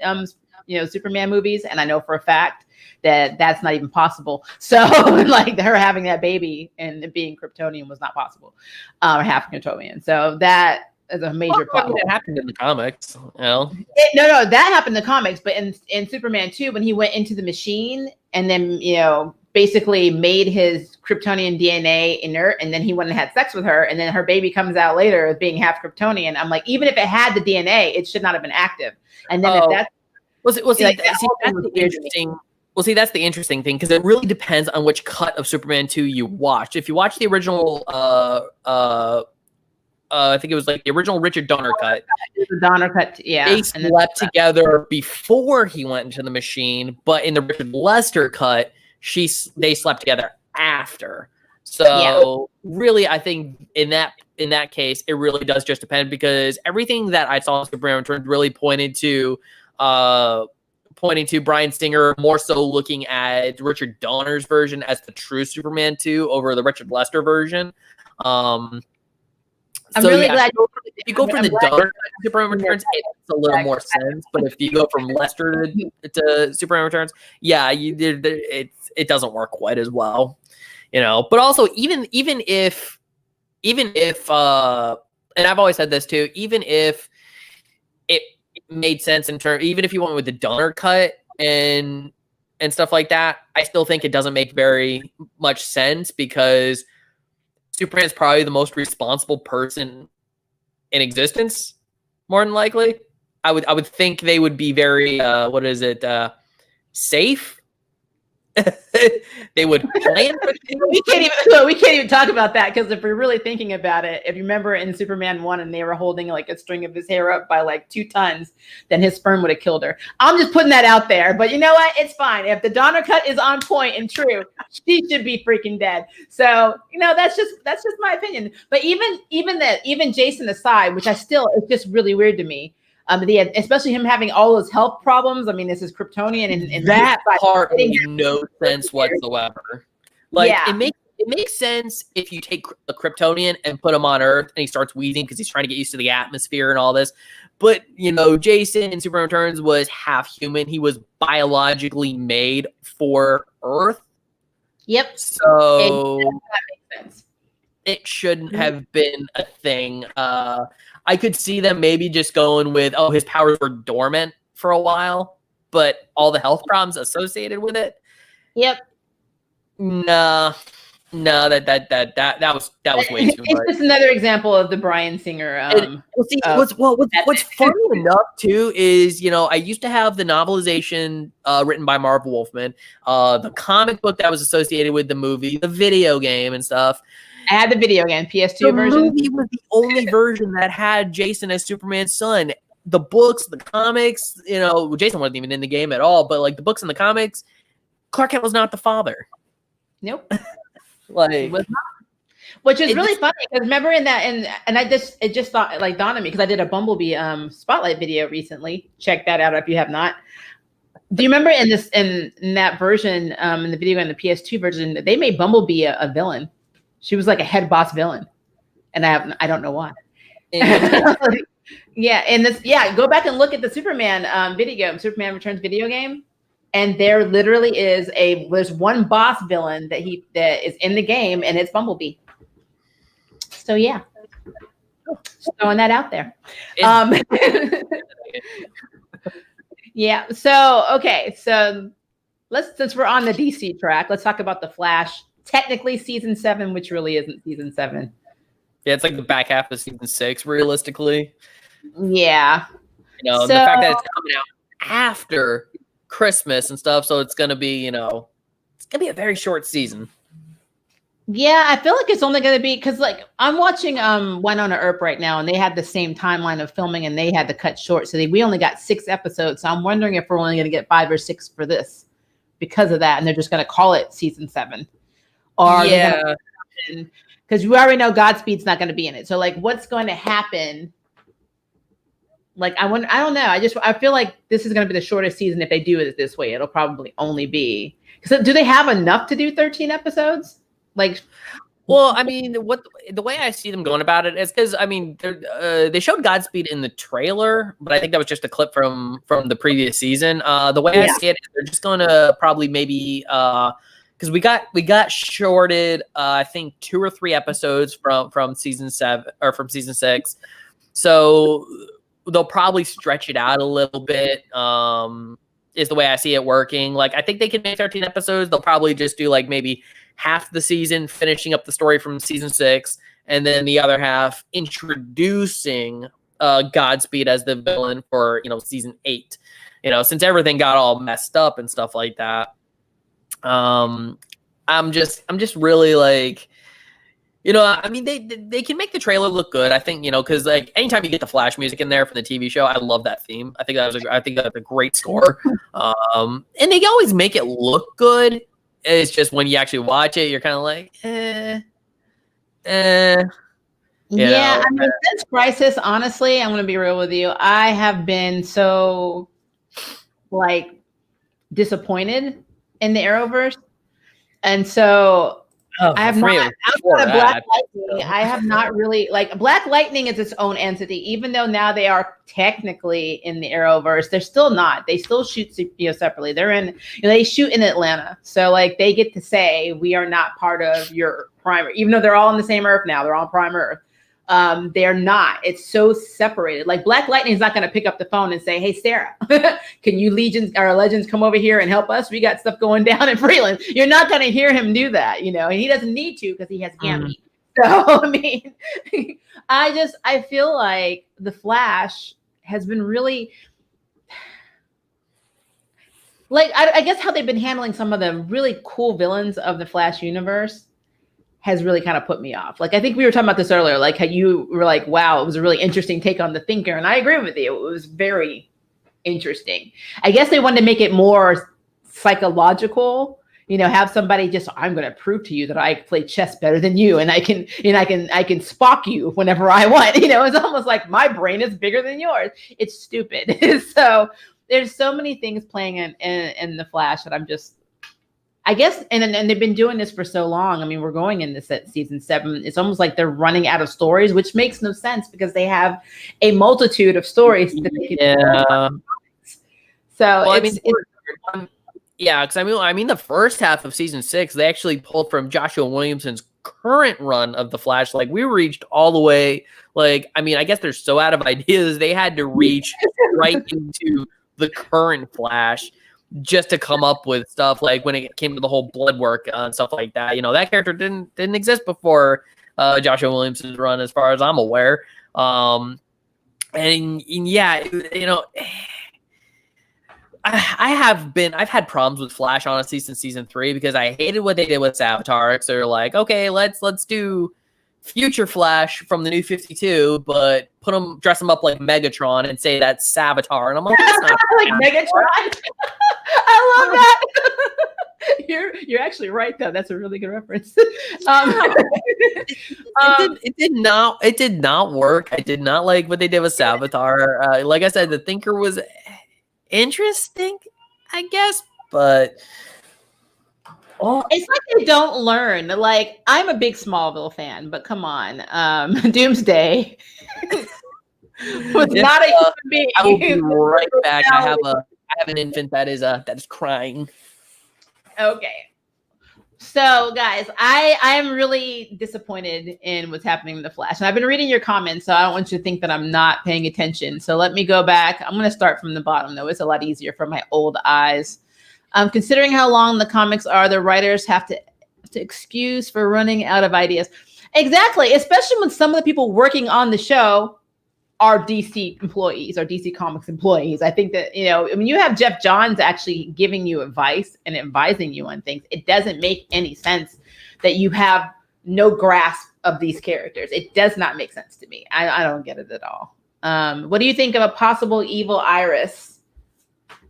you know, Superman movies, and I know for a fact that that's not even possible. So like her having that baby and being Kryptonian was not possible, or half Kryptonian. So that is a major plot. It happened in the comics, you know? No, that happened in the comics, but in Superman 2, when he went into the machine and then, you know, basically made his Kryptonian DNA inert, and then he went and had sex with her, and then her baby comes out later as being half Kryptonian. I'm like, even if it had the DNA, it should not have been active. And then if that's that's the interesting. Well, see, that's the interesting thing, because it really depends on which cut of Superman 2 you watch. If you watch the original, I think it was like the original Richard Donner cut. The Donner cut, yeah. They slept together before he went into the machine, but in the Richard Lester cut, they slept together after. So really, I think in that case, it really does just depend, because everything that I saw in Superman Returns really pointed to Bryan Singer more so looking at Richard Donner's version as the true Superman 2 over the Richard Lester version. I'm really glad if you go from the Donner Superman Returns, it makes a little more sense. But if you go from Lester to Superman Returns, yeah, it doesn't work quite as well, you know. But also, even if and I've always said this too, even if it made sense in terms, even if you went with the Donner cut and stuff like that, I still think it doesn't make very much sense, because Superman is probably the most responsible person in existence, more than likely. I would think they would be very safe. They would plan. we can't even talk about that, because if we're really thinking about it, if you remember in Superman 1 and they were holding like a string of his hair up by like 2 tons, then his sperm would have killed her. I'm just putting that out there, but you know what? It's fine. If the Donner cut is on point and true, she should be freaking dead. So, you know, that's just my opinion. But even Jason aside, which it's just really weird to me. Especially him having all those health problems. I mean, this is Kryptonian, and that part made no sense whatsoever. Like, it makes sense if you take a Kryptonian and put him on Earth and he starts wheezing because he's trying to get used to the atmosphere and all this. But, you know, Jason in Superman Returns was half human. He was biologically made for Earth. Yep. So that makes sense. It shouldn't have been a thing. I could see them maybe just going with, oh, his powers were dormant for a while, but all the health problems associated with it. Yep. No, that was way too much. It's just another example of the Bryan Singer. What's funny enough too is, you know, I used to have the novelization written by Marv Wolfman, the comic book that was associated with the movie, the video game and stuff. I had the video game, PS2 version. The movie was the only version that had Jason as Superman's son. The books, the comics, you know, Jason wasn't even in the game at all, but like the books and the comics, Clark Kent was not the father. Nope. Like, was not. Which is really funny, because remember in that, and it just thought, like, dawned on me, because I did a Bumblebee spotlight video recently. Check that out if you have not. Do you remember in that version, in the video game, the PS2 version, they made Bumblebee a villain? She was like a head boss villain, and I don't know why. Go back and look at the Superman video game, Superman Returns video game, and there literally is there's one boss villain that is in the game, and it's Bumblebee. So yeah, just throwing that out there. Yeah. So okay, so since we're on the DC track, let's talk about the Flash. Technically season 7, which really isn't season 7. Yeah, it's like the back half of season 6, realistically. Yeah. You know, So, the fact that it's coming out after Christmas and stuff, so it's gonna be, you know, it's gonna be a very short season. yeah, I feel like it's only going to be because, like, I'm watching Winona Earp right now, and they had the same timeline of filming, and they had to cut short, so we only got 6 episodes. So I'm wondering if we're only going to get 5 or 6 for this because of that, and they're just going to call it season 7, or Yeah, because we already know Godspeed's not going to be in it. So, like, what's going to happen? Like, I don't know. I feel like this is going to be the shortest season if they do it this way. It'll probably only be because do they have enough to do 13 episodes? Like, well, I mean, the way I see them going about it is because I mean they showed Godspeed in the trailer, but I think that was just a clip from the previous season. The way I see it, they're just going to probably maybe because we got shorted I think 2 or 3 episodes from season 7 or from season 6, so they'll probably stretch it out a little bit. Is the way I see it working. Like I think they can make 13 episodes. They'll probably just do like maybe half the season finishing up the story from season 6, and then the other half introducing Godspeed as the villain for, you know, season 8. You know, since everything got all messed up and stuff like that. I'm just really like, you know, I mean, they can make the trailer look good. I think, you know, because like anytime you get the Flash music in there from the TV show, I love that theme. I think that's a great score. And they always make it look good. It's just when you actually watch it, you're kind of like, yeah. know. I mean, since Crisis, honestly, I'm going to be real with you. I have been so like disappointed in the Arrowverse, and so I have not. Outside of Black Lightning, I have not really like Black Lightning is its own entity. Even though now they are technically in the Arrowverse, they're still not. They still shoot separately. They're in. You know, they shoot in Atlanta, so like they get to say we are not part of your Prime, even though they're all on the same Earth now. They're all on Prime Earth. They're not. It's so separated. Like Black Lightning is not going to pick up the phone and say, "Hey, Sarah, can you legends come over here and help us? We got stuff going down in Freeland." You're not going to hear him do that, you know. And he doesn't need to because he has Gammy. So I mean, I feel like the Flash has been really like I guess how they've been handling some of the really cool villains of the Flash universe has really kind of put me off. Like, I think we were talking about this earlier, like how you were like, wow, it was a really interesting take on the Thinker. And I agree with you. It was very interesting. I guess they wanted to make it more psychological, you know, have somebody just, I'm going to prove to you that I play chess better than you. And I can Spock you whenever I want. You know, it's almost like my brain is bigger than yours. It's stupid. So there's so many things playing in the Flash that I'm just, I guess, and they've been doing this for so long. I mean, we're going into season 7. It's almost like they're running out of stories, which makes no sense because they have a multitude of stories that they can tell. So well, because I mean, the first half of season 6, they actually pulled from Joshua Williamson's current run of the Flash. Like we reached all the way. Like, I mean, I guess they're so out of ideas they had to reach right into the current Flash just to come up with stuff like when it came to the whole blood work and stuff like that. You know, that character didn't exist before Joshua Williamson's run, as far as I'm aware. And yeah, you know, I've had problems with Flash, honestly, since season 3 because I hated what they did with Savitar. So they're like, okay, let's do future Flash from the New 52, but dress him up like Megatron and say that's Savitar. And I'm like, that's not like Megatron. I love that. You're actually right though. That's a really good reference. It did not work. I did not like what they did with Savitar. Like I said, the Thinker was interesting, I guess, but it's like they don't learn. Like, I'm a big Smallville fan, but come on, Doomsday was not a human being. I will be right back. I have an infant that is crying. Okay. So, guys, I'm really disappointed in what's happening in the Flash. And I've been reading your comments, so I don't want you to think that I'm not paying attention. So let me go back. I'm going to start from the bottom, though. It's a lot easier for my old eyes. Considering how long the comics are, the writers have to excuse for running out of ideas. Exactly, especially when some of the people working on the show are DC employees or DC Comics employees. I think that, when you have Jeff Johns actually giving you advice and advising you on things, it doesn't make any sense that you have no grasp of these characters. It does not make sense to me. I don't get it at all. What do you think of a possible evil Iris?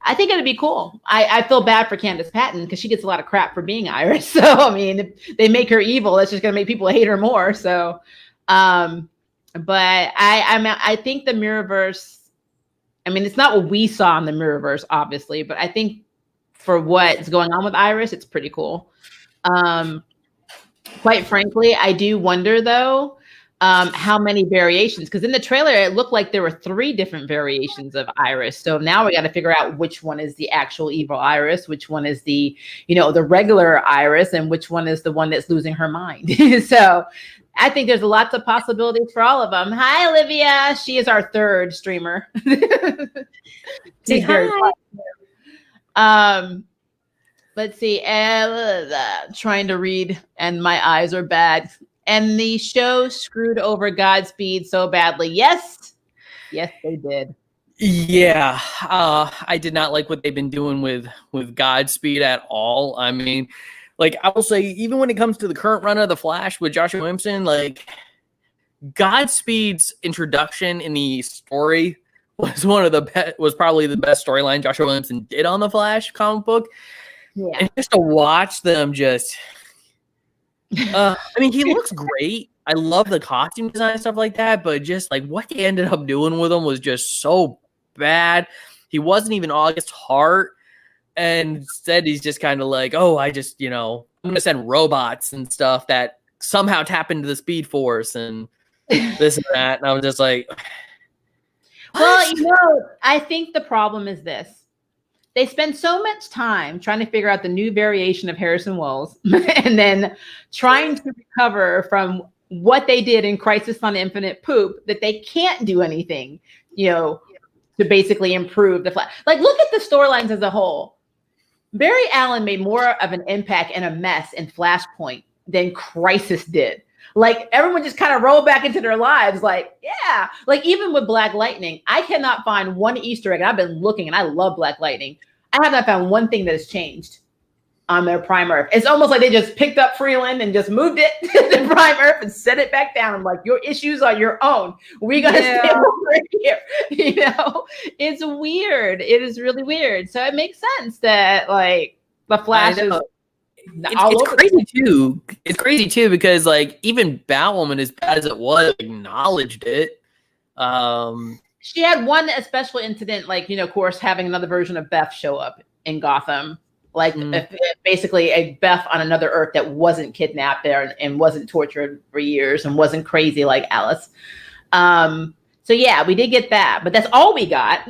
I think it'd be cool. I feel bad for Candace Patton because she gets a lot of crap for being Iris. So, I mean, if they make her evil, that's just going to make people hate her more. So, but I think the Mirrorverse, I mean, it's not what we saw in the Mirrorverse, obviously, but I think for what's going on with Iris, it's pretty cool. Quite frankly, I do wonder, though, how many variations, because in the trailer it looked like there were 3 different variations of Iris. So now we got to figure out which one is the actual evil Iris, which one is the the regular Iris, and which one is the one that's losing her mind. So I think there's lots of possibilities for all of them. Hi, Olivia. She is our 3rd streamer. Say hi. Let's see. Trying to read, and my eyes are bad. And the show screwed over Godspeed so badly. Yes, they did. Yeah, I did not like what they've been doing with Godspeed at all. I mean, like, I will say, even when it comes to the current run of The Flash with Joshua Williamson, like, Godspeed's introduction in the story was was probably the best storyline Joshua Williamson did on The Flash comic book. Yeah. And just to watch them just, I mean, he looks great. I love the costume design and stuff like that, but just like what they ended up doing with him was just so bad. He wasn't even August Hart. And instead, he's just kind of like, oh, I just, I'm going to send robots and stuff that somehow tap into the Speed Force and this and that. And I was just like, well, I think the problem is this. They spend so much time trying to figure out the new variation of Harrison Wells and then trying to recover from what they did in Crisis on Infinite Poop that they can't do anything, to basically improve the Flash. Like, look at the storylines as a whole. Barry Allen made more of an impact and a mess in Flashpoint than Crisis did. Like, everyone just kind of rolled back into their lives. Like, yeah. Like, even with Black Lightning, I cannot find one Easter egg. I've been looking, and I love Black Lightning. I have not found one thing that has changed on their Prime Earth. It's almost like they just picked up Freeland and just moved it to Prime Earth and set it back down. I'm like, your issues are your own. We're going to stay over here. It's weird. It is really weird. So it makes sense that, like, the Flash is... It's crazy too. It's crazy too because, like, even Batwoman, as bad as it was, acknowledged it. She had one special incident, like, of course, having another version of Beth show up in Gotham, like basically a Beth on another Earth that wasn't kidnapped there and wasn't tortured for years and wasn't crazy like Alice. So yeah, we did get that, but that's all we got.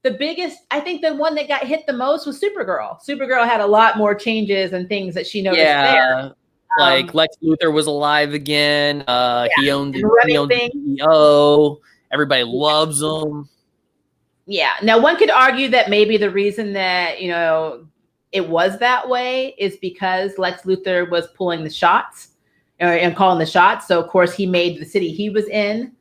The biggest, I think the one that got hit the most was Supergirl. Supergirl had a lot more changes and things that she noticed there. Like Lex Luthor was alive again. He owned the CEO. Everybody loves him. Yeah. Now, one could argue that maybe the reason that, it was that way is because Lex Luthor was pulling the shots and calling the shots. So, of course, he made the city he was in,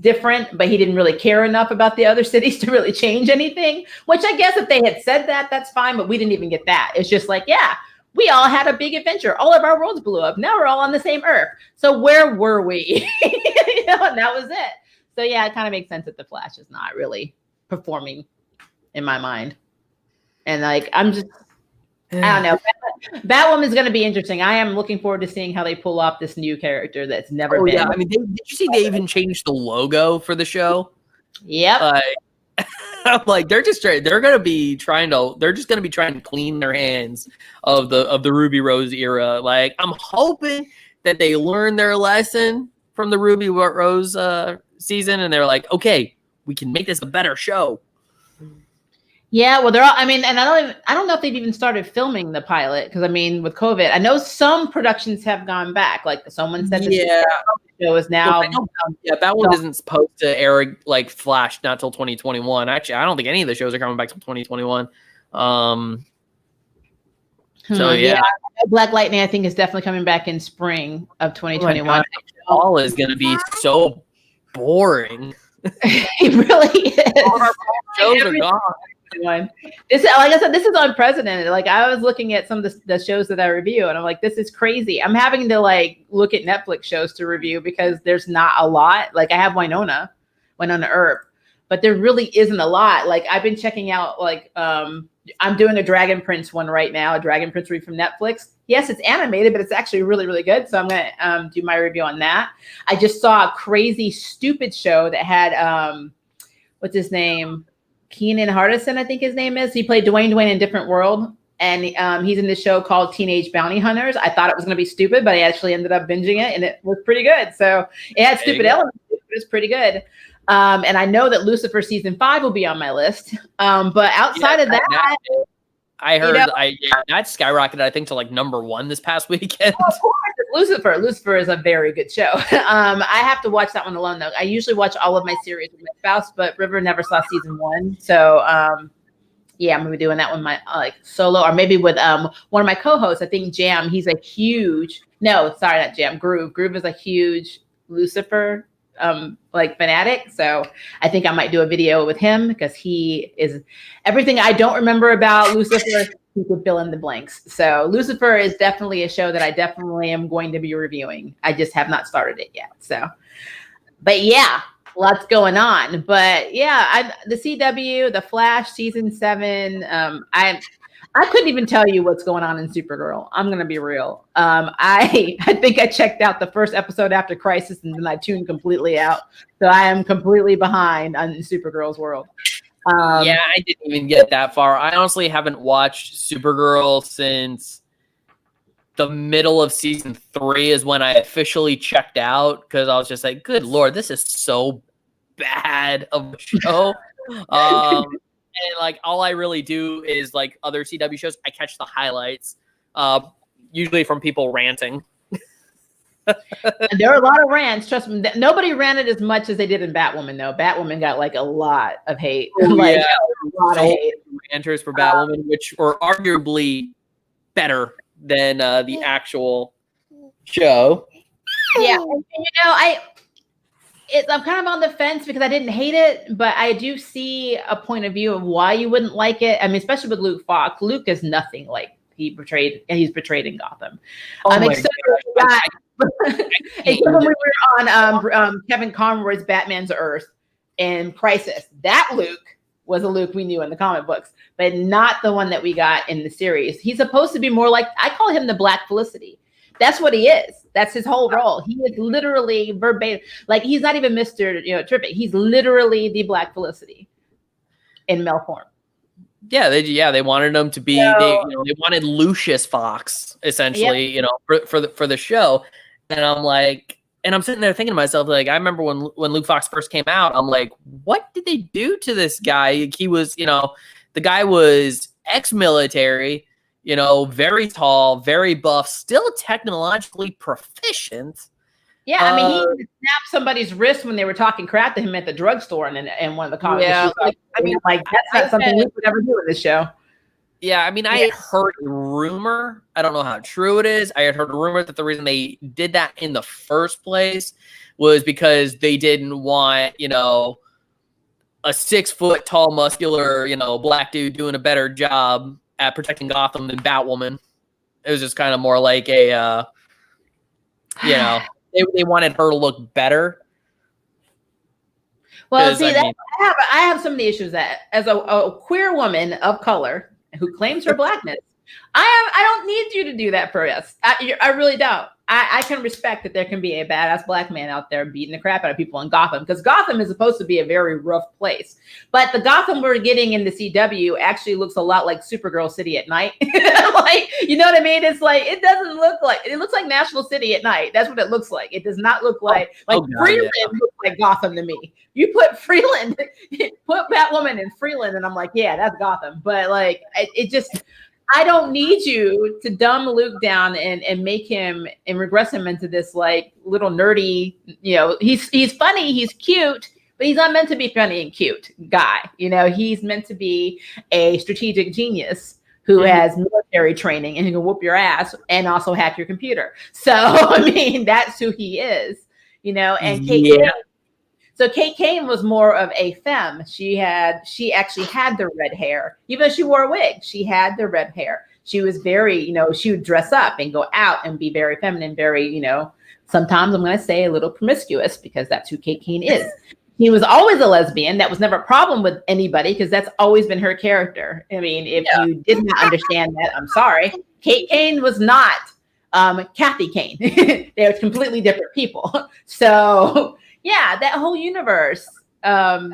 different, but he didn't really care enough about the other cities to really change anything, which I guess if they had said that, that's fine. But we didn't even get that. It's just like, yeah. We all had a big adventure. All of our worlds blew up. Now we're all on the same Earth. So where were we? And that was it. So yeah, it kind of makes sense that the Flash is not really performing in my mind. And like, I don't know. Batwoman is going to be interesting. I am looking forward to seeing how they pull off this new character that's never been. Yeah, I mean, did you see they even changed the logo for the show? Yep. I'm like, they're just going to be trying to clean their hands of the Ruby Rose era. Like, I'm hoping that they learn their lesson from the Ruby Rose season, and they're like, okay, we can make this a better show. Yeah, well, they're all. I mean, and I don't know if they've even started filming the pilot because I mean, with COVID, I know some productions have gone back. Like someone said, show is now. Batwoman isn't supposed to air like Flash not till 2021. Actually, I don't think any of the shows are coming back till 2021. So yeah, Black Lightning I think is definitely coming back in spring of 2021. All is going to be so boring. It really is. All our shows are gone. This, like I said, this is unprecedented. Like I was looking at some of the shows that I review, and I'm like, this is crazy. I'm having to like look at Netflix shows to review because there's not a lot. Like I have Winona Earp, but there really isn't a lot. Like I've been checking out like I'm doing a Dragon Prince one right now, a Dragon Prince review from Netflix. Yes, it's animated, but it's actually really, really good. So I'm gonna do my review on that. I just saw a crazy, stupid show that had what's his name? Keenan Hardison, I think his name is. He played Dwayne in Different World, and he's in this show called Teenage Bounty Hunters. I thought it was gonna be stupid, but I actually ended up binging it, and it was pretty good. So it had stupid elements, but it was pretty good. And I know that Lucifer season 5 will be on my list. But outside of that, I heard that skyrocketed, I think, to like #1 this past weekend. Of course, Lucifer is a very good show. I have to watch that one alone though. I usually watch all of my series with my spouse, but River never saw season 1. So yeah, I'm gonna be doing that one my like solo, or maybe with one of my co-hosts. I think Jam. He's a huge not Jam. Groove is a huge Lucifer like fanatic. So I think I might do a video with him because he is everything I don't remember about Lucifer. He could fill in the blanks. So Lucifer is definitely a show that I definitely am going to be reviewing. I just have not started it yet. So, but yeah, lots going on. But yeah, the CW, the Flash season 7. I couldn't even tell you what's going on in Supergirl. I'm gonna be real. I think I checked out the first episode after Crisis, and then I tuned completely out. So I am completely behind on Supergirl's world. Yeah, I didn't even get that far. I honestly haven't watched Supergirl since the middle of season 3 is when I officially checked out because I was just like, good Lord, this is so bad of a show. And like all I really do is like other CW shows, I catch the highlights, usually from people ranting. There are a lot of rants. Trust me, nobody ranted as much as they did in Batwoman, though. Batwoman got like a lot of hate. Like, yeah, a lot of hate. Ranters for Batwoman, which were arguably better than the actual show. Yeah, and, you know, I'm kind of on the fence because I didn't hate it, but I do see a point of view of why you wouldn't like it. I mean, especially with Luke Fox. Luke is nothing like he's portrayed in Gotham. Except when we were on Kevin Conroy's Batman's Earth in Crisis. That Luke was a Luke we knew in the comic books, but not the one that we got in the series. He's supposed to be more like, I call him the Black Felicity. That's what he is. That's his whole role. He is literally verbatim. Like, he's not even Mr. Trippett. He's literally the Black Felicity in male form. Yeah, they wanted him to be. They wanted Lucius Fox essentially. For the show. And I'm like, and I'm sitting there thinking to myself, like, I remember when Luke Fox first came out, I'm like, what did they do to this guy? He was, the guy was ex-military. Very tall, very buff, still technologically proficient. Yeah, I mean, he snapped somebody's wrist when they were talking crap to him at the drugstore in one of the comics. Yeah, that's not something we would ever do in this show. Yeah, I mean, I had heard a rumor. I don't know how true it is. I had heard a rumor that the reason they did that in the first place was because they didn't want, a 6 foot tall, muscular, black dude doing a better job at protecting Gotham than Batwoman. It was just kind of more like a, they wanted her to look better. Well, see, I have so many issues that as a queer woman of color who claims her blackness, I don't need you to do that for us. I really don't. I can respect that there can be a badass black man out there beating the crap out of people in Gotham, because Gotham is supposed to be a very rough place. But the Gotham we're getting in the CW actually looks a lot like Supergirl City at night. Like, you know what I mean? It's like, it doesn't look like, it looks like National City at night. That's what it looks like. It does not look like, Freeland looks like Gotham to me. You put Freeland, put Batwoman in Freeland, and I'm like, yeah, that's Gotham. But like, it just, I don't need you to dumb Luke down and make him and regress him into this like little nerdy, he's funny, he's cute, but he's not meant to be funny and cute guy. He's meant to be a strategic genius who has military training and who can whoop your ass and also hack your computer. So, I mean, that's who he is, and Kate Kane was more of a femme. She actually had the red hair. Even though she wore a wig, she had the red hair. She was very, she would dress up and go out and be very feminine, very, sometimes I'm going to say a little promiscuous because that's who Kate Kane is. She was always a lesbian. That was never a problem with anybody because that's always been her character. I mean, if you did not understand that, I'm sorry. Kate Kane was not Kathy Kane. They were completely different people. So, yeah, that whole universe. I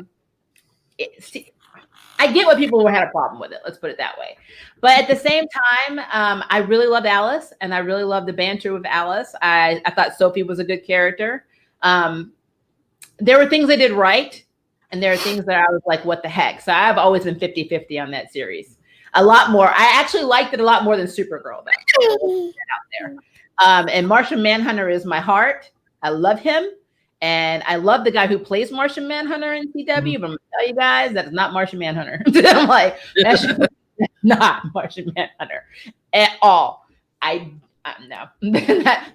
get what people had a problem with it. Let's put it that way. But at the same time, I really loved Alice, and I really loved the banter with Alice. I thought Sophie was a good character. There were things they did right, and there are things that I was like, what the heck? So I've always been 50-50 on that series. A lot more. I actually liked it a lot more than Supergirl, though. Out there. And Martian Manhunter is my heart. I love him. And I love the guy who plays Martian Manhunter in CW, but I'm going to tell you guys that is not Martian Manhunter. I'm like, that's not Martian Manhunter at all. No,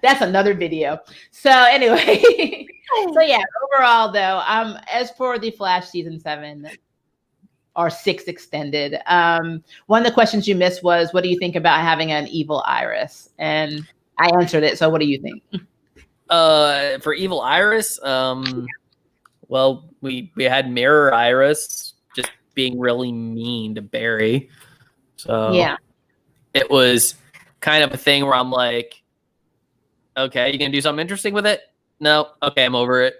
that's another video. So anyway, so yeah, overall though, as for the Flash season 7 or 6 extended, one of the questions you missed was, what do you think about having an evil Iris? And I answered it. So what do you think? For evil Iris, well, we had Mirror Iris just being really mean to Barry. So yeah, it was kind of a thing where I'm like, okay, you gonna do something interesting with it? No, okay, I'm over it.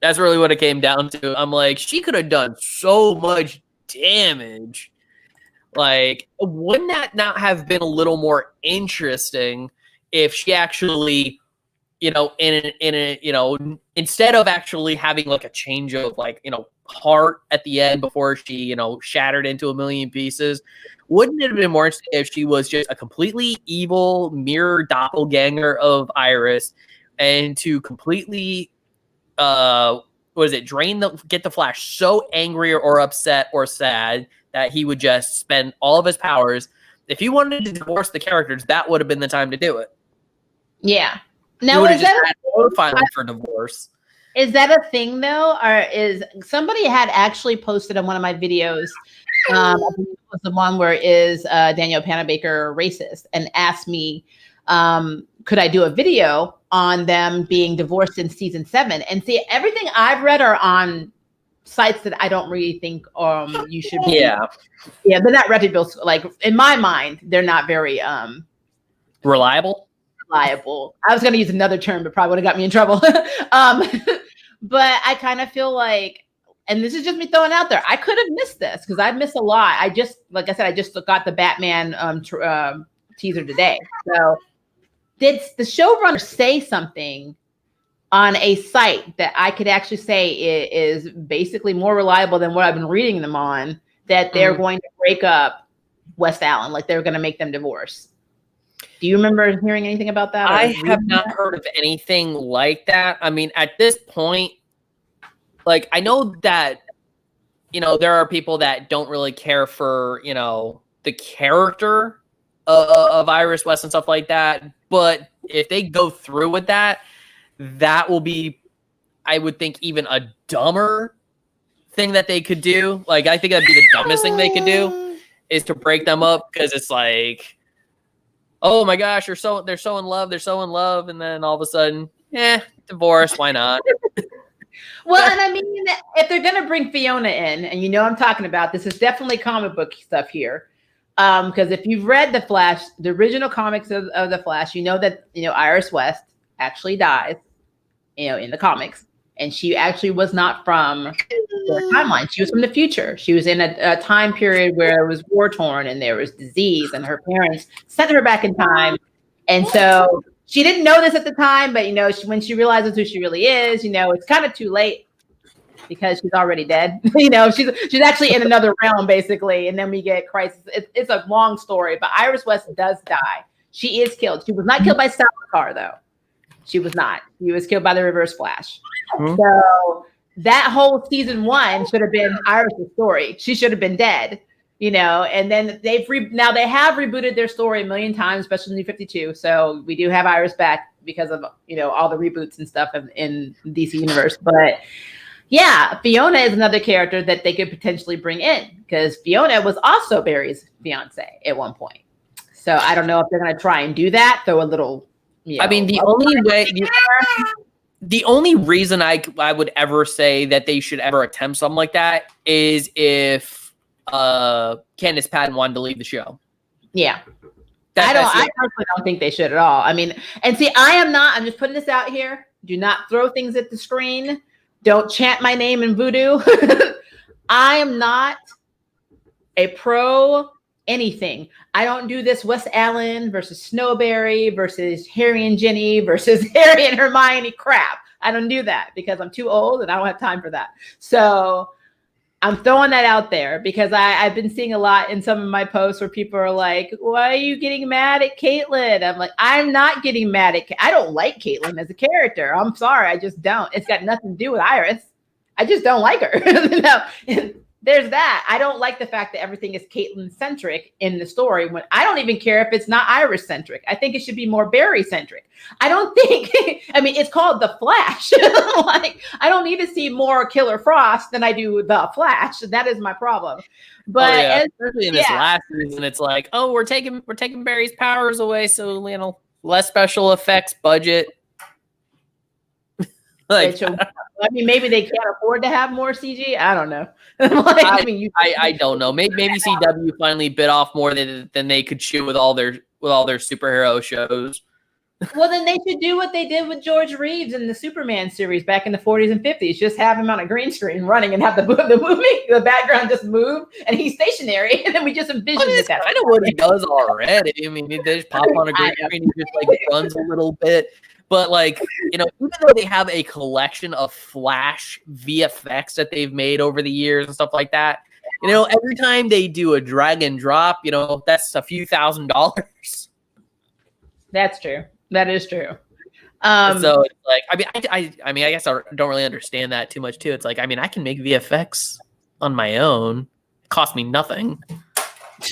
That's really what it came down to. I'm like, she could have done so much damage. Like, wouldn't that not have been a little more interesting if she actually, instead of actually having like a change of like, heart at the end before she, shattered into a million pieces, wouldn't it have been more interesting if she was just a completely evil mirror doppelganger of Iris and to completely, get the Flash so angry or upset or sad that he would just spend all of his powers. If he wanted to divorce the characters, that would have been the time to do it. Yeah. Now, is that filing for divorce? Is that a thing though, or is somebody had actually posted on one of my videos? I believe it was the one where is Danielle Panabaker racist, and asked me, could I do a video on them being divorced in season 7? And see, everything I've read are on sites that I don't really think you should be. Yeah, they're not reputable. Like in my mind, they're not very reliable. I was going to use another term, but probably would have got me in trouble. But I kind of feel like, and this is just me throwing out there, I could have missed this because I missed a lot. Like I said, I just got the Batman teaser today. So did the showrunner say something on a site that I could actually say is basically more reliable than what I've been reading them on, that they're going to break up West Allen, like they're going to make them divorce? Do you remember hearing anything about that? I have not heard of anything like that. I mean, at this point, like, I know that, there are people that don't really care for, the character of Iris West and stuff like that. But if they go through with that, that will be, I would think, even a dumber thing that they could do. Like, I think that'd be the dumbest thing they could do is to break them up, because it's like, oh my gosh, they're so in love, and then all of a sudden, divorce, why not? Well, and I mean, if they're gonna bring Fiona in, and I'm talking about, this is definitely comic book stuff here, because if you've read the Flash, the original comics of the Flash, that Iris West actually dies, in the comics, and she actually was not from the timeline. She was from the future. She was in a time period where it was war torn and there was disease, and her parents sent her back in time. And so she didn't know this at the time, but when she realizes who she really is, it's kind of too late, because she's already dead. You know, she's actually in another realm basically, and then we get Crisis. It's a long story, but Iris West does die. She is killed. She was not killed by Salazar though. She was not. She was killed by the Reverse Flash. So that whole season 1 should have been Iris' story. She should have been dead. You know, and then they have rebooted their story a million times, especially in New 52. So we do have Iris back because of, you know, all the reboots and stuff in DC Universe. But yeah, Fiona is another character that they could potentially bring in because Fiona was also Barry's fiance at one point. So I don't know if they're going to try and do that. Throw a little, you know, I mean, the only reason I would ever say that they should ever attempt something like that is if Candice Patton wanted to leave the show. Yeah. I personally don't think they should at all. I mean, and see, I'm just putting this out here. Do not throw things at the screen. Don't chant my name in voodoo. I am not a pro anything. I don't do this Wes Allen versus Snowberry versus Harry and Ginny versus Harry and Hermione crap. I don't do that because I'm too old and I don't have time for that. So I'm throwing that out there because I've been seeing a lot in some of my posts where people are like, why are you getting mad at Caitlin? I'm like, I'm not getting mad at I don't like Caitlin as a character. I'm sorry. I just don't. It's got nothing to do with Iris. I just don't like her. You know? There's that. I don't like the fact that everything is Caitlin centric in the story when I don't even care if it's not Iris centric. I think it should be more Barry centric. I don't think, I mean, it's called The Flash. Like, I don't need to see more Killer Frost than I do The Flash. That is my problem. But especially in this last season, it's like, oh, we're taking Barry's powers away, so you know, less special effects budget. Like, I mean, maybe they can't afford to have more CG. I don't know. Like, I don't know. Maybe CW finally bit off more than they could chew with all their superhero shows. Well, then they should do what they did with George Reeves in the Superman series back in the 40s and 50s. Just have him on a green screen running and have the background just move and he's stationary. And then we just envision that's kind of what he does already. I mean, they just pop on a green screen. He just like runs a little bit. But like, you know, even though they have a collection of Flash VFX that they've made over the years and stuff like that, you know, every time they do a drag and drop, you know, that's a few $1,000s. That's true. That is true. So it's like, I mean, I guess I don't really understand that too much too. It's like, I mean, I can make VFX on my own. It costs me nothing.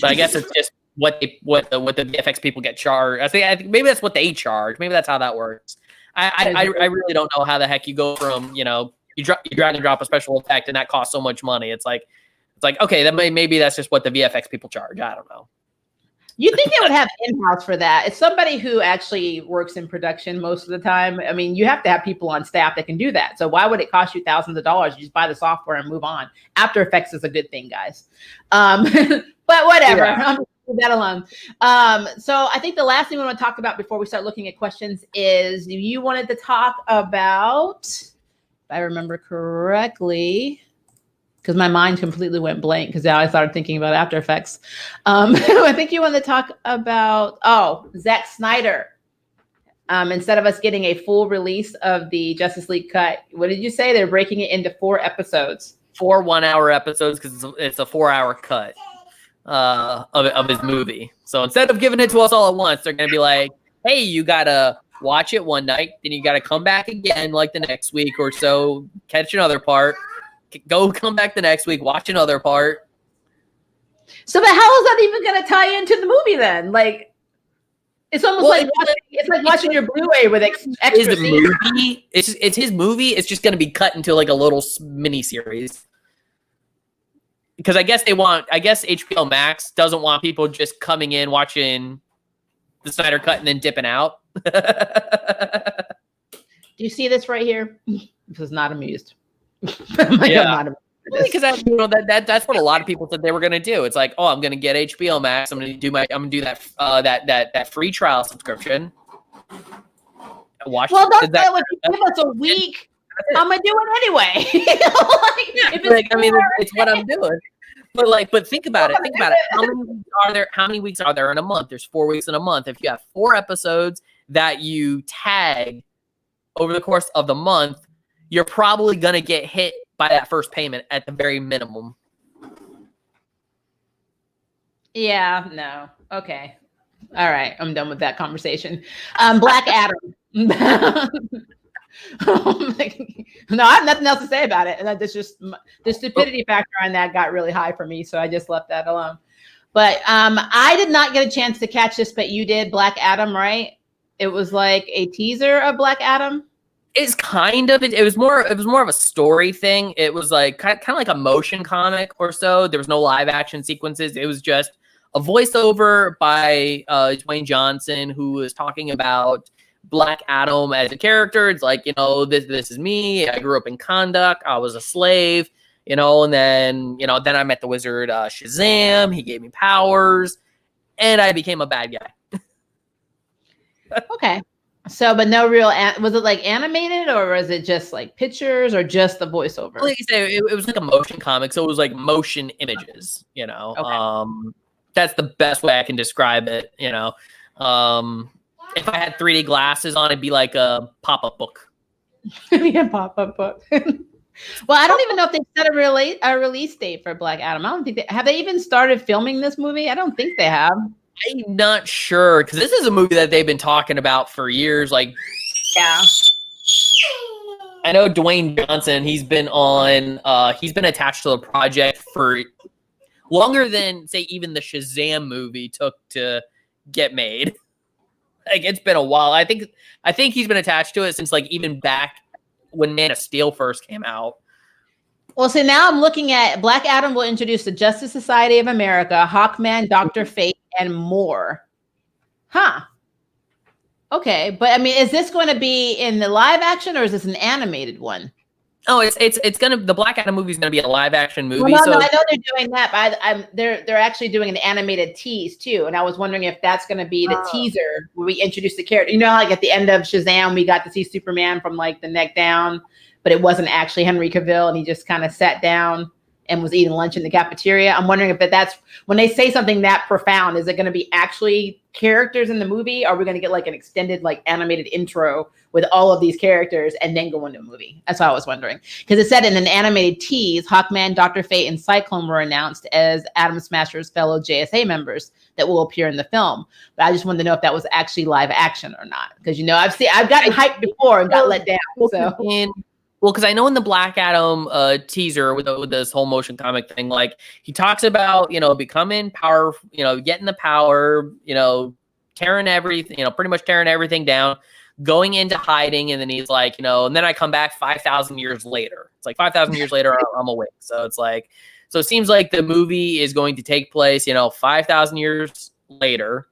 But I guess it's just what the VFX people get charged. I think maybe that's what they charge. Maybe that's how that works. I really don't know how the heck you go from, you know, you drag and drop a special effect and that costs so much money. It's like okay, then maybe that's just what the VFX people charge. I don't know. You think they would have in-house for that? It's somebody who actually works in production most of the time. I mean, you have to have people on staff that can do that. So why would it cost you thousands of dollars? You just buy the software and move on. After Effects is a good thing, guys. But whatever. Yeah. I'm just leave that alone. So I think the last thing we want to talk about before we start looking at questions is you wanted to talk about, if I remember correctly, because my mind completely went blank because now I started thinking about After Effects. I think you want to talk about, Zack Snyder. Instead of us getting a full release of the Justice League cut, what did you say? They're breaking it into 4 episodes. 4 1-hour episodes because it's a 4-hour cut of his movie. So instead of giving it to us all at once, they're going to be like, hey, you got to watch it one night, then you got to come back again like the next week or so, catch another part. Come back the next week, watch another part. So, but how is that even going to tie into the movie then? Like, it's almost like watching your Blu-ray with extra scenes. It's his movie. It's just going to be cut into like a little mini series. Because I guess HBO Max doesn't want people just coming in watching the Snyder cut and then dipping out. Do you see this right here? This is not amused. Yeah, because that's what a lot of people said they were going to do. It's like, oh, I'm going to get HBO Max. I'm going to do that free trial subscription. Watch. Well, that's why if you give us a week, I'm going to do it anyway. It's what I'm doing. But think about it. Think about it. How many weeks are there in a month? There's 4 weeks in a month. If you have 4 episodes that you tag over the course of the month, you're probably going to get hit by that first payment at the very minimum. Yeah, no. Okay. All right. I'm done with that conversation. Black Adam. No, I have nothing else to say about it. And that's just the stupidity factor on that got really high for me. So I just left that alone. But I did not get a chance to catch this, but you did. Black Adam, right? It was like a teaser of Black Adam. It's kind of it was more of a story thing. It was like kind of like a motion comic or so. There was no live action sequences. It was just a voiceover by Dwayne Johnson, who was talking about Black Adam as a character. It's like, this is me. I grew up in Conduct. I was a slave, and then I met the wizard Shazam. He gave me powers, and I became a bad guy. Okay. So, but no real, was it like animated or was it just like pictures or just the voiceover? Like you say, it was like a motion comic. So it was like motion images, Okay. That's the best way I can describe it, If I had 3D glasses on, it'd be like a pop-up book. Yeah, pop-up book. Well, I don't even know if they set a release date for Black Adam. I don't think have they even started filming this movie? I don't think they have. I'm not sure, because this is a movie that they've been talking about for years. Like, yeah, I know Dwayne Johnson. He's been attached to the project for longer than, say, even the Shazam movie took to get made. Like, it's been a while. I think he's been attached to it since like even back when Man of Steel first came out. Well, so now I'm looking at Black Adam will introduce the Justice Society of America, Hawkman, Dr. Fate, and more. Huh. Okay, but I mean, is this going to be in the live action or is this an animated one? Oh, the Black Adam movie is gonna be a live action movie. Well, no, I know they're doing that, but they're actually doing an animated tease too, and I was wondering if that's going to be the teaser where we introduce the character. Like at the end of Shazam, we got to see Superman from like the neck down, but it wasn't actually Henry Cavill, and he just kind of sat down and was eating lunch in the cafeteria. I'm wondering if that's when they say something that profound, is it going to be actually characters in the movie? Or are we going to get like an extended, like animated intro with all of these characters and then go into a movie? That's what I was wondering. Because it said in an animated tease, Hawkman, Dr. Fate, and Cyclone were announced as Atom Smasher's fellow JSA members that will appear in the film. But I just wanted to know if that was actually live action or not. Because, I've gotten hyped before and got let down. So. Well, because I know in the Black Adam teaser with this whole motion comic thing, like he talks about, becoming power, getting the power, tearing everything, pretty much tearing everything down, going into hiding. And then he's like, and then I come back 5,000 years later. It's like 5,000 years later, I'm awake. So it's like, so it seems like the movie is going to take place, 5,000 years later.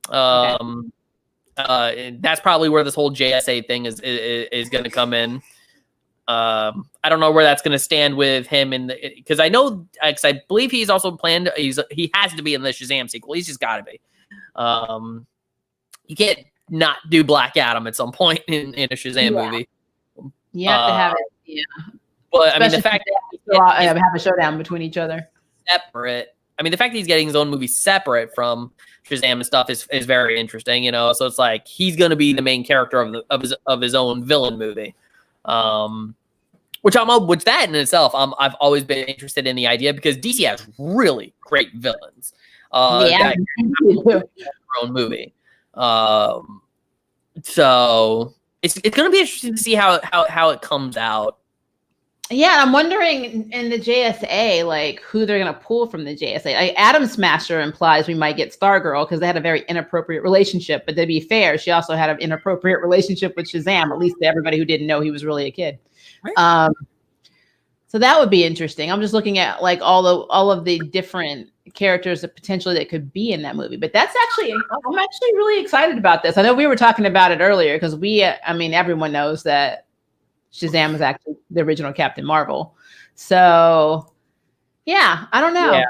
Okay. That's probably where this whole JSA thing is going to come in. I don't know where that's going to stand with him because I know, because I believe he's also planned. He has to be in the Shazam sequel. He's just got to be. You can't not do Black Adam at some point in a Shazam movie. You have to have it. Yeah. But I mean, the fact that have a showdown between each other separate. I mean, the fact that he's getting his own movie separate from Shazam and stuff is very interesting. So it's like he's going to be the main character of his own villain movie. Which that in itself, I've always been interested in the idea because DC has really great villains. That their own movie. So it's going to be interesting to see how it comes out. Yeah, I'm wondering in the JSA, like who they're going to pull from the JSA. Like, Atom Smasher implies we might get Stargirl because they had a very inappropriate relationship. But to be fair, she also had an inappropriate relationship with Shazam, at least to everybody who didn't know he was really a kid. Right. So that would be interesting. I'm just looking at like all of the different characters that potentially that could be in that movie. But I'm actually really excited about this. I know we were talking about it earlier because everyone knows that Shazam is actually the original Captain Marvel. So yeah, I don't know. Yeah.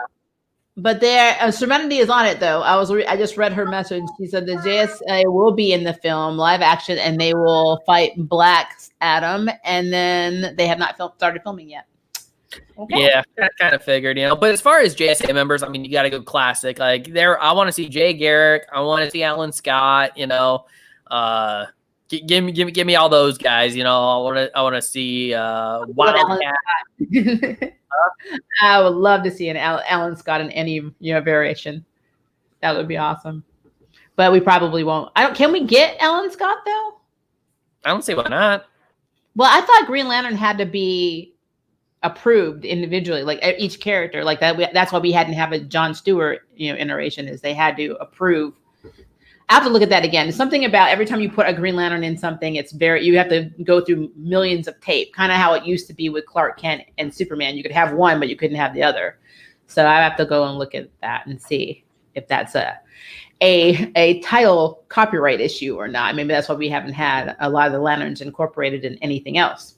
But Serenity is on it though. I just read her message. She said the JSA will be in the film live action and they will fight Black Adam, and then they have not started filming yet. Okay. Yeah, I kind of figured, But as far as JSA members, I mean, you got to go classic. Like I want to see Jay Garrick. I want to see Alan Scott. Give me all those guys. You know, I want to see Wildcat. I would love to see an Alan Scott in any variation. That would be awesome. But we probably won't. Can we get Alan Scott though? I don't see why not. Well, I thought Green Lantern had to be approved individually, like each character, like that. That's why we hadn't have a Jon Stewart, iteration, is they had to approve. I have to look at that again. It's something about every time you put a Green Lantern in something, you have to go through millions of tape, kind of how it used to be with Clark Kent and Superman. You could have one, but you couldn't have the other. So I have to go and look at that and see if that's a title copyright issue or not. Maybe that's why we haven't had a lot of the lanterns incorporated in anything else.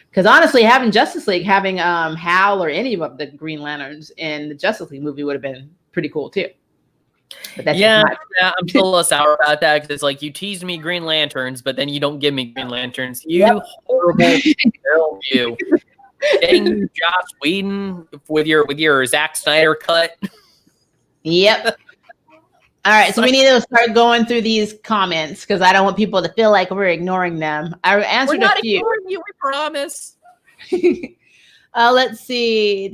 Because honestly, having Justice League, having Hal or any of the Green Lanterns in the Justice League movie would have been pretty cool too. But that's I'm still a little sour about that because it's like you teased me Green Lanterns, but then you don't give me Green Lanterns. You horrible girl, you. Getting Joss Whedon with your Zack Snyder cut. Yep. All right, so we need to start going through these comments because I don't want people to feel like we're ignoring them. I answered a few. Ignoring you, we promise. Let's see.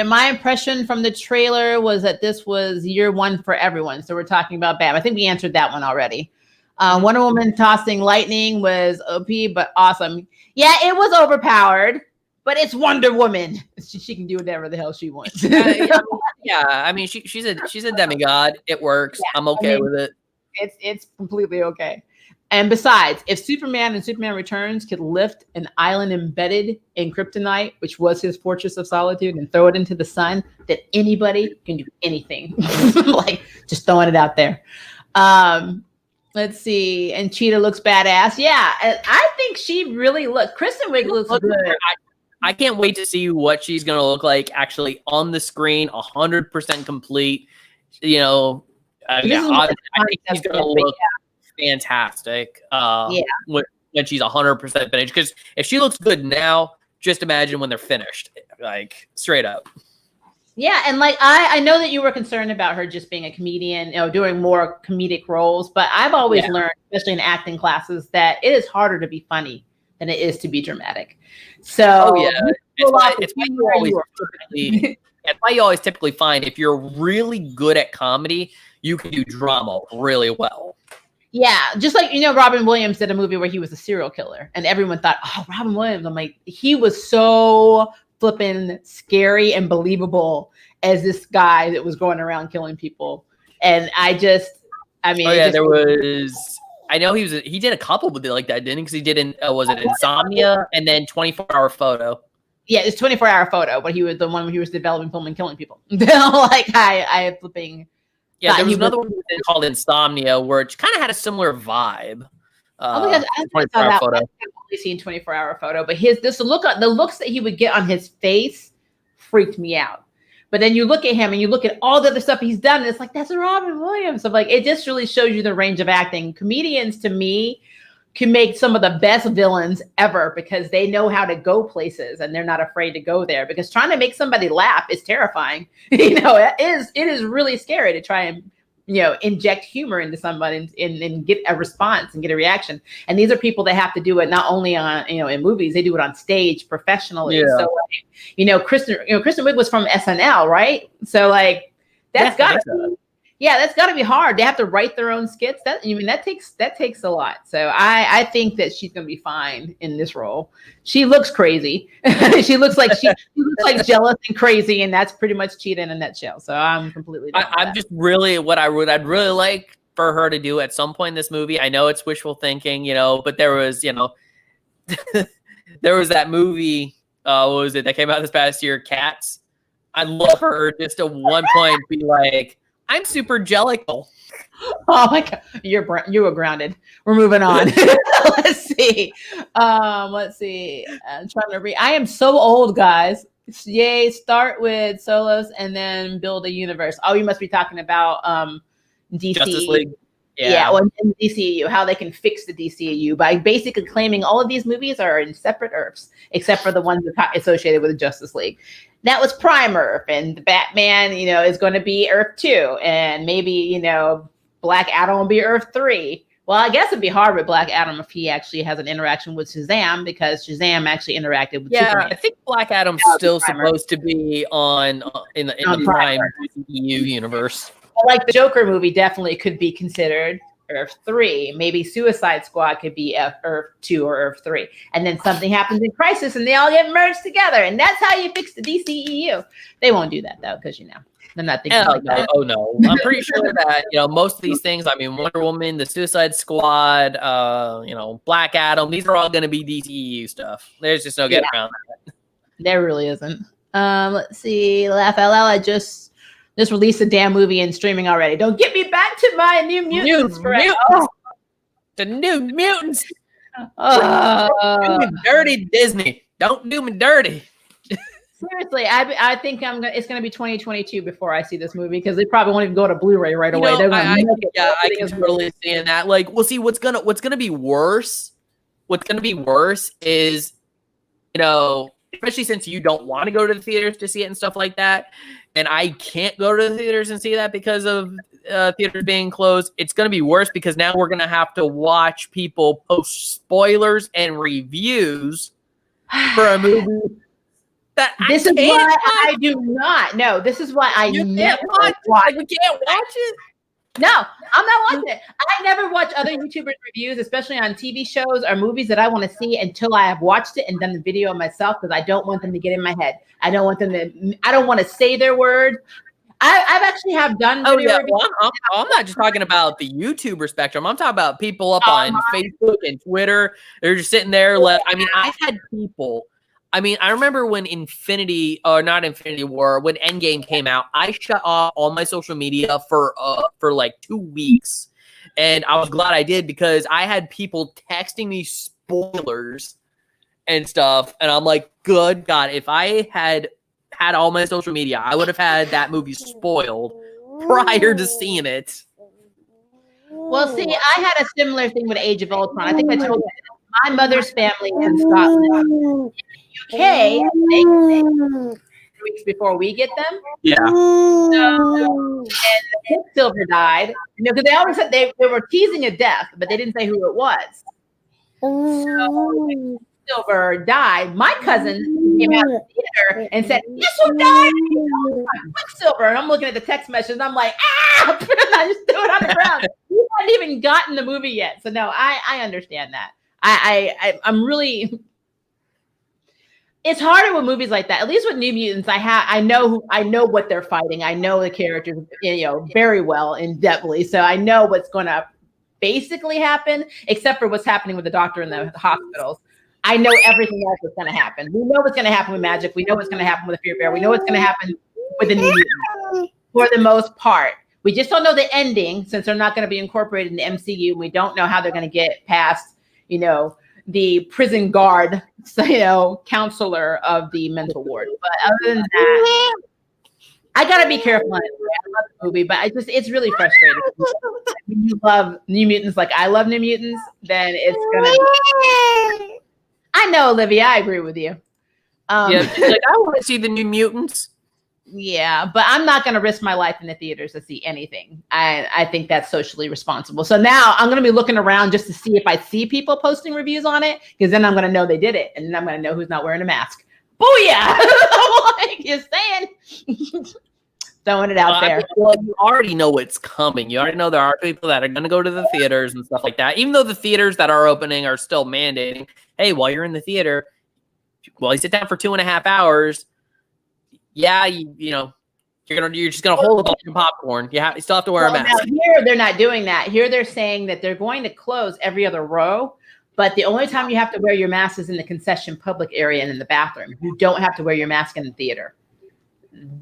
My impression from the trailer was that this was year one for everyone. So we're talking about Bam. I think we answered that one already. Wonder Woman tossing lightning was OP, but awesome. Yeah, it was overpowered, but it's Wonder Woman. She can do whatever the hell she wants. I mean, she's a demigod. It works. Yeah, I'm okay with it. It's completely okay. And besides, if Superman and Superman Returns could lift an island embedded in kryptonite, which was his fortress of solitude, and throw it into the sun, then anybody can do anything. Like, just throwing it out there. Let's see. And Cheetah looks badass. Yeah, I think she really looks. Kristen Wiig looks good. I can't wait to see what she's going to look like actually on the screen, 100% complete. I think she's going to look fantastic when she's 100% finished. Because if she looks good now, just imagine when they're finished, like straight up. Yeah, and like I know that you were concerned about her just being a comedian, doing more comedic roles, but I've always learned, especially in acting classes, that it is harder to be funny than it is to be dramatic. So it's why you always typically find if you're really good at comedy, you can do drama really well. Yeah, just like Robin Williams did a movie where he was a serial killer, and everyone thought, "Oh, Robin Williams." I'm like, he was so flippin' scary and believable as this guy that was going around killing people, and I know he did a couple with it like that, didn't he? Because he did was it Insomnia and then 24-Hour Photo? Yeah, it's 24-Hour Photo, but he was the one where he was developing film and killing people. Like I flipping. Yeah, there was another one called Insomnia where it kind of had a similar vibe. I saw that. I've only seen 24-Hour Photo, but the looks that he would get on his face freaked me out. But then you look at him and you look at all the other stuff he's done, and it's like, that's Robin Williams. So like, it just really shows you the range of acting. Comedians, to me, can make some of the best villains ever because they know how to go places and they're not afraid to go there. Because trying to make somebody laugh is terrifying. It is really scary to try and inject humor into somebody and get a response and get a reaction. And these are people that have to do it not only on in movies, they do it on stage professionally. Yeah. So Kristen Wiig was from SNL, right? So like that's gotta be hard. They have to write their own skits. That takes a lot. So I think that she's gonna be fine in this role. She looks crazy. she looks like jealous and crazy, and that's pretty much Cheetah in a nutshell. So I'm completely. I'm just really I'd really like for her to do at some point in this movie. I know it's wishful thinking, but there was there was that movie. What was it that came out this past year? Cats. I'd love her just at one point be like, I'm super jellical. Oh my God. You were grounded. We're moving on. Let's see. I'm trying to read. I am so old, guys. Yay. Start with solos and then build a universe. Oh, you must be talking about DC. Justice League. Yeah, well, in the DCEU, how they can fix the DCEU by basically claiming all of these movies are in separate Earths, except for the ones associated with the Justice League. That was Prime Earth, and the Batman, is going to be Earth 2, and maybe, Black Adam will be Earth 3. Well, I guess it'd be hard with Black Adam if he actually has an interaction with Shazam, because Shazam actually interacted with Superman. I think Black Adam's still supposed to be in the Prime DCEU universe. Like the Joker movie definitely could be considered Earth 3. Maybe Suicide Squad could be Earth 2 or Earth 3. And then something happens in Crisis and they all get merged together. And that's how you fix the DCEU. They won't do that though, because they're not thinking like that. Oh no. I'm pretty sure that, most of these things, I mean, Wonder Woman, the Suicide Squad, Black Adam, these are all going to be DCEU stuff. There's just no getting around that. There really isn't. Let's see. Laugh Out Loud. I just released a damn movie and streaming already. Don't get me back to my New Mutants. The New Mutants. Do me dirty, Disney. Don't do me dirty. Seriously, I think it's going to be 2022 before I see this movie, because they probably won't even go to Blu-ray right away. I can totally see that. Like, we'll see what's gonna be worse. What's gonna be worse is, especially since you don't want to go to the theaters to see it and stuff like that, and I can't go to the theaters and see that because of theaters being closed. It's going to be worse because now we're going to have to watch people post spoilers and reviews for a movie that this is why I do not. No, this is why I never watch. We can't watch it. No, I'm not watching it. I never watch other YouTubers' reviews, especially on TV shows or movies that I want to see, until I have watched it and done the video myself, because I don't want them to get in my head. I don't want to say their words. I've actually done video reviews. Well, I'm not just talking about the YouTuber spectrum. I'm talking about people up on Facebook and Twitter. They're just sitting there. I had people. I remember when when Endgame came out, I shut off all my social media for like 2 weeks. And I was glad I did, because I had people texting me spoilers and stuff. And I'm like, good God, if I had all my social media, I would have had that movie spoiled prior to seeing it. Well, see, I had a similar thing with Age of Ultron. I think I told you, my mother's family in Scotland, UK, they 3 weeks before we get them. Yeah. So, and Quicksilver died. Because they always said they were teasing a death, but they didn't say who it was. So Quicksilver died. My cousin came out of the theater and said, "Guess who died? Quicksilver." And I'm looking at the text message and I'm like, "Ah!" And I just threw it on the ground. We hadn't even gotten the movie yet. So no, I understand that. I'm really. It's harder with movies like that. At least with New Mutants, I know what they're fighting. I know the characters, very well, in depthly. So I know what's going to basically happen, except for what's happening with the Doctor in the hospitals. I know everything else that's going to happen. We know what's going to happen with Magic. We know what's going to happen with the Fear Bear. We know what's going to happen with the New Mutants for the most part. We just don't know the ending, since they're not going to be incorporated in the MCU. We don't know how they're going to get past, the prison guard, counselor of the mental ward. But other than that, I gotta be careful on it. I love the movie, but it's really frustrating. When you love New Mutants like I love New Mutants, then it's gonna be. I know, Olivia, I agree with you. I want to see the New Mutants. Yeah, but I'm not going to risk my life in the theaters to see anything. I think that's socially responsible. So now I'm going to be looking around just to see if I see people posting reviews on it, because then I'm going to know they did it, and then I'm going to know who's not wearing a mask. Booyah! Like you're saying. Throwing it out there. Well, you already know what's coming. You already know there are people that are going to go to the theaters and stuff like that. Even though the theaters that are opening are still mandating, hey, while you're in the theater, while you sit down for 2.5 hours, yeah, you're just gonna hold a bunch of popcorn. You still have to wear a mask. Now here they're not doing that. Here they're saying that they're going to close every other row, but the only time you have to wear your mask is in the concession public area and in the bathroom. You don't have to wear your mask in the theater.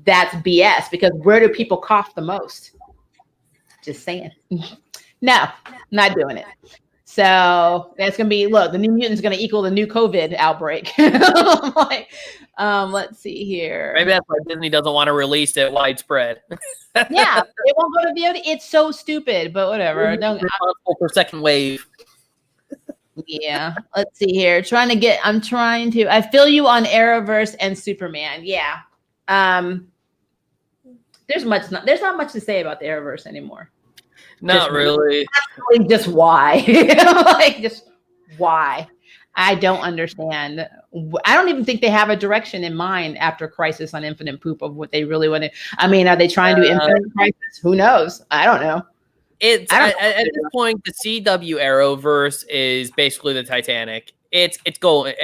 That's BS, because where do people cough the most? Just saying. No, not doing it. So that's going to be, look, the New Mutants is going to equal the new COVID outbreak. Let's see here. Maybe that's why Disney doesn't want to release it widespread. Yeah, it won't go to VOD. It's so stupid, but whatever. Responsible for second wave. Yeah, let's see here. I feel you on Arrowverse and Superman. Yeah. There's not much to say about the Arrowverse anymore. Not really. Just why? Like, just why? I don't understand. I don't even think they have a direction in mind after Crisis on Infinite Poop of what they really want to. I mean, are they trying to do Infinite Crisis? Who knows? I don't know. It's at this point, the CW Arrowverse is basically the Titanic. It's going,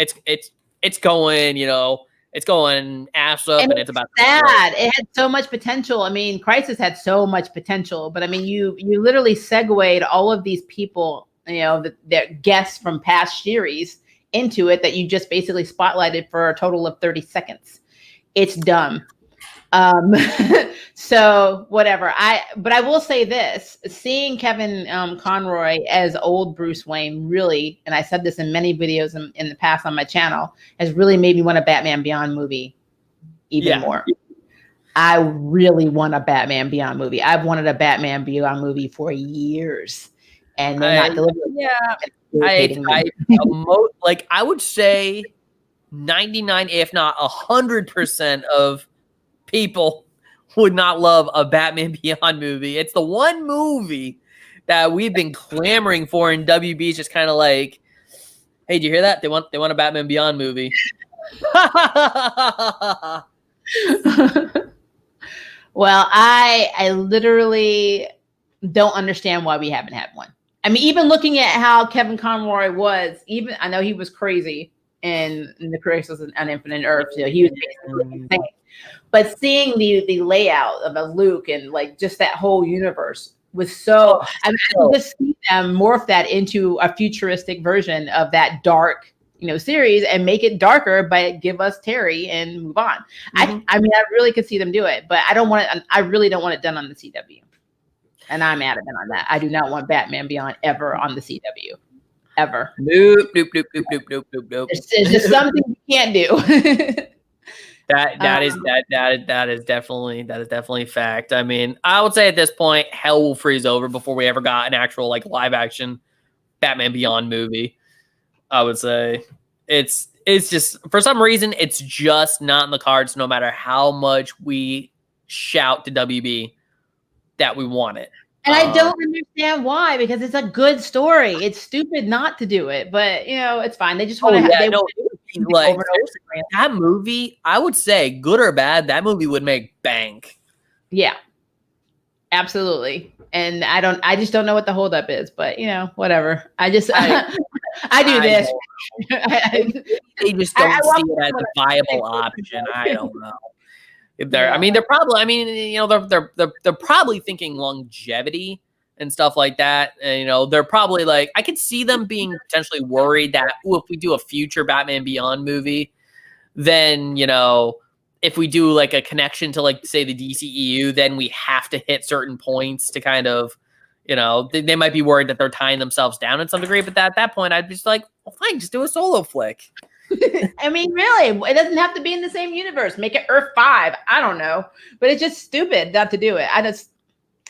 you know, it's going ass up, and it's about sad. It had so much potential. I mean, Crisis had so much potential, but I mean, you literally segued all of these people, you know, the guests from past series into it that you just basically spotlighted for a total of 30 seconds. It's dumb. So whatever. But I will say this: seeing Kevin Conroy as old Bruce Wayne really, and I said this in many videos in the past on my channel, has really made me want a Batman Beyond movie even more. I really want a Batman Beyond movie. I've wanted a Batman Beyond movie for years, and they're not delivering. Like I would say 99, if not 100% of people would not love a Batman Beyond movie. It's the one movie that we've been clamoring for, and WB's just kind of like, hey, did you hear that? They want a Batman Beyond movie. Well, I literally don't understand why we haven't had one. I mean, even looking at how Kevin Conroy was, even I know he was crazy in the Crisis on Infinite Earths. You know, he was basically insane. But seeing the layout of a Luke and like just that whole universe was so. I can just see them morph that into a futuristic version of that dark, you know, series and make it darker, but give us Terry and move on. Mm-hmm. I mean, I really could see them do it, but I don't want it. I really don't want it done on the CW, and I'm adamant on that. I do not want Batman Beyond ever on the CW, ever. Nope. It's just something you can't do. That is definitely fact. I mean, I would say at this point, hell will freeze over before we ever got an actual like live action Batman Beyond movie. I would say it's just for some reason it's just not in the cards. No matter how much we shout to WB that we want it, and I don't understand why, because it's a good story. It's stupid not to do it, but you know it's fine. They just want to. Like that movie, I would say, good or bad, that movie would make bank. Yeah, absolutely. And I just don't know what the holdup is, but you know, whatever. I do this. They just don't see it as a viable option. I don't know. I mean, they're probably. I mean, you know, they're probably thinking longevity and stuff like that. And, you know, they're probably like, I could see them being potentially worried that if we do a future Batman Beyond movie, then, you know, if we do like a connection to like, say the DCEU, then we have to hit certain points to kind of, you know, they might be worried that they're tying themselves down in some degree. But at that point, I'd be just like, well, fine, just do a solo flick. I mean, really, it doesn't have to be in the same universe. Make it Earth 5. I don't know, but it's just stupid not to do it.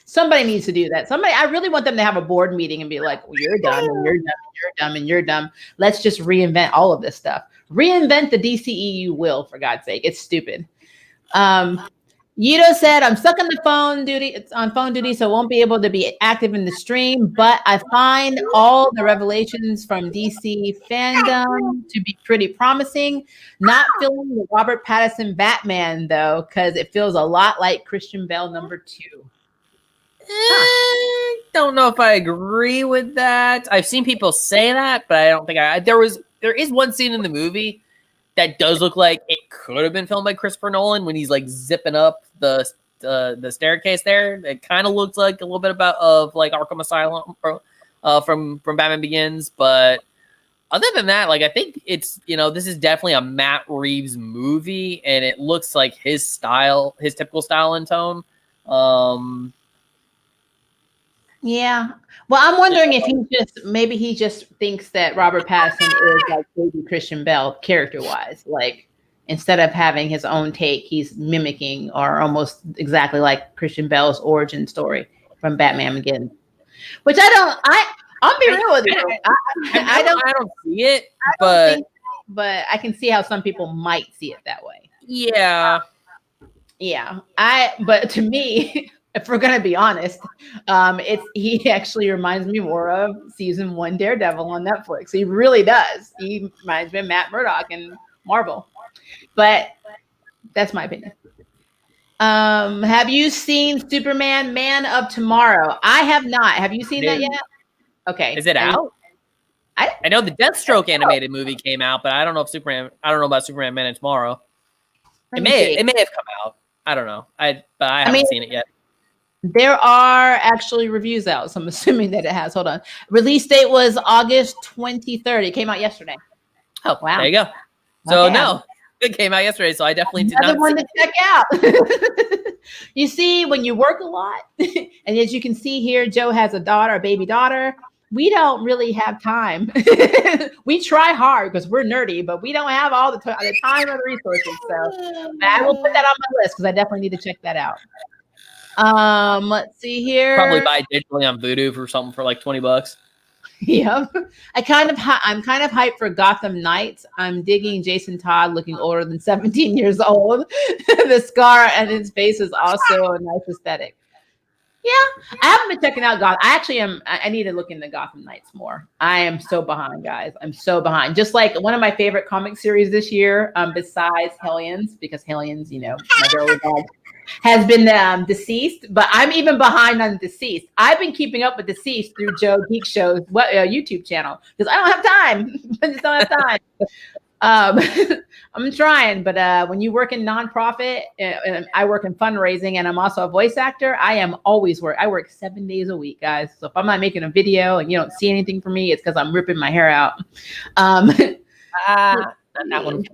Somebody needs to do that. I really want them to have a board meeting and be like, well, you're dumb and you're dumb and you're dumb and you're dumb. Let's just reinvent all of this stuff. Reinvent the DCEU will, for God's sake. It's stupid. Yudo said, I'm stuck on the phone duty. It's on phone duty, so I won't be able to be active in the stream, but I find all the revelations from DC fandom to be pretty promising. Not feeling the Robert Pattinson Batman, though, because it feels a lot like Christian Bale #2. Don't know if I agree with that. I've seen people say that, but I don't think there is one scene in the movie that does look like it could have been filmed by Christopher Nolan when he's like zipping up the staircase there. It kind of looks like a little bit of like Arkham Asylum from Batman Begins, but other than that, like I think it's, you know, this is definitely a Matt Reeves movie, and it looks like his style, his typical style and tone. Yeah. Well, I'm wondering if maybe he just thinks that Robert Pattinson is like baby Christian Bale character-wise. Like instead of having his own take, he's mimicking or almost exactly like Christian Bale's origin story from Batman Begins. Which I'll be real with you. I don't see it, but I can see how some people might see it that way. Yeah. Yeah. But to me, if we're gonna be honest, he actually reminds me more of season 1 Daredevil on Netflix. He really does. He reminds me of Matt Murdock and Marvel. But that's my opinion. Have you seen Superman Man of Tomorrow? I have not. Have you seen that yet? Okay. Is it out? I know the Deathstroke animated movie came out, but I don't know if I don't know about Superman Man of Tomorrow. It may have come out. I don't know. I haven't seen it yet. There are actually reviews out, so I'm assuming that it has. Hold on. Release date was August 23rd. It came out yesterday. Oh, wow. There you go. So, no, it came out yesterday, so I definitely did not. Another one to check out. You see, when you work a lot, and as you can see here, Joe has a baby daughter. We don't really have time. We try hard because we're nerdy, but we don't have all the time or the resources. So I will put that on my list because I definitely need to check that out. Let's see here. Probably buy digitally on Vudu for something for like $20. Yeah, I'm kind of hyped for Gotham Knights. I'm digging Jason Todd looking older than 17 years old. The scar and his face is also a nice aesthetic. Yeah, I haven't been checking out Gotham. I actually am. I need to look into Gotham Knights more. I am so behind, guys. I'm so behind. Just like one of my favorite comic series this year, besides Hellions, because Hellions, you know, my girl dog, has been deceased. But I'm even behind on Deceased. I've been keeping up with Deceased through Joe Geek Show's YouTube channel because I don't have time. I just don't have time. I'm trying, but when you work in nonprofit, and I work in fundraising, and I'm also a voice actor, I am always I work 7 days a week, guys. So if I'm not making a video and you don't see anything from me, it's because I'm ripping my hair out. That one.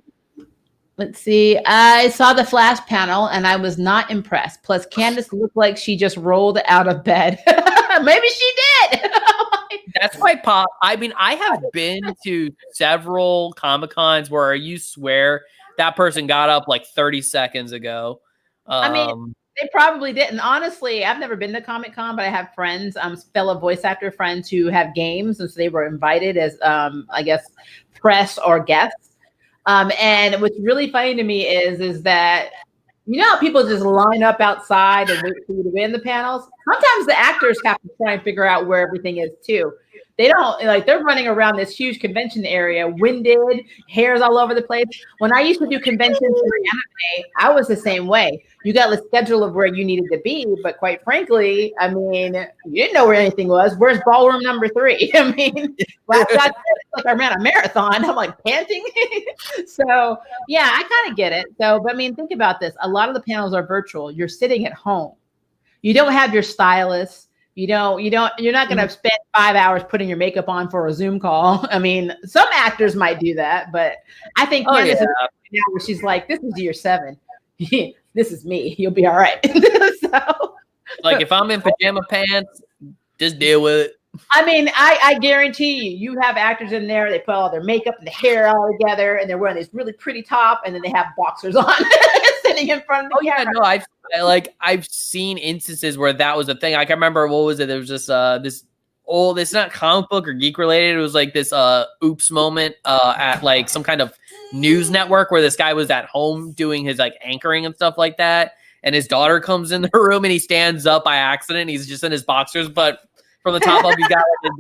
Let's see. I saw the Flash panel and I was not impressed. Plus, Candace looked like she just rolled out of bed. Maybe she did. That's quite pop. I mean, I have been to several Comic-Cons where you swear that person got up like 30 seconds ago. I mean, they probably didn't. Honestly, I've never been to Comic-Con, but I have friends, fellow voice actor friends who have games, and so they were invited as, I guess, press or guests. And what's really funny to me is that, you know, how people just line up outside and wait for you to be in the panels. Sometimes the actors have to try and figure out where everything is too. They don't, like, they're running around this huge convention area, winded, hairs all over the place. When I used to do conventions for anime, I was the same way. You got the schedule of where you needed to be, but quite frankly, I mean, you didn't know where anything was. Where's ballroom number 3? I mean, like I ran a marathon. I'm like panting. So yeah, I kind of get it. So, but I mean, think about this. A lot of the panels are virtual. You're sitting at home. You don't have your stylist. You're not going to spend 5 hours putting your makeup on for a Zoom call. I mean, some actors might do that, but I think Candace is now where she's like, this is year 7. This is me. You'll be all right. So, like if I'm in pajama pants, just deal with it. I mean, I guarantee you have actors in there. They put all their makeup and the hair all together, and they're wearing this really pretty top, and then they have boxers on, sitting in front of the camera. Yeah, no, I've seen instances where that was a thing. I can remember, what was it? There was just it's not comic book or geek related. It was like this oops moment at like some kind of news network where this guy was at home doing his like anchoring and stuff like that, and his daughter comes in the room and he stands up by accident. He's just in his boxers, but from the top up,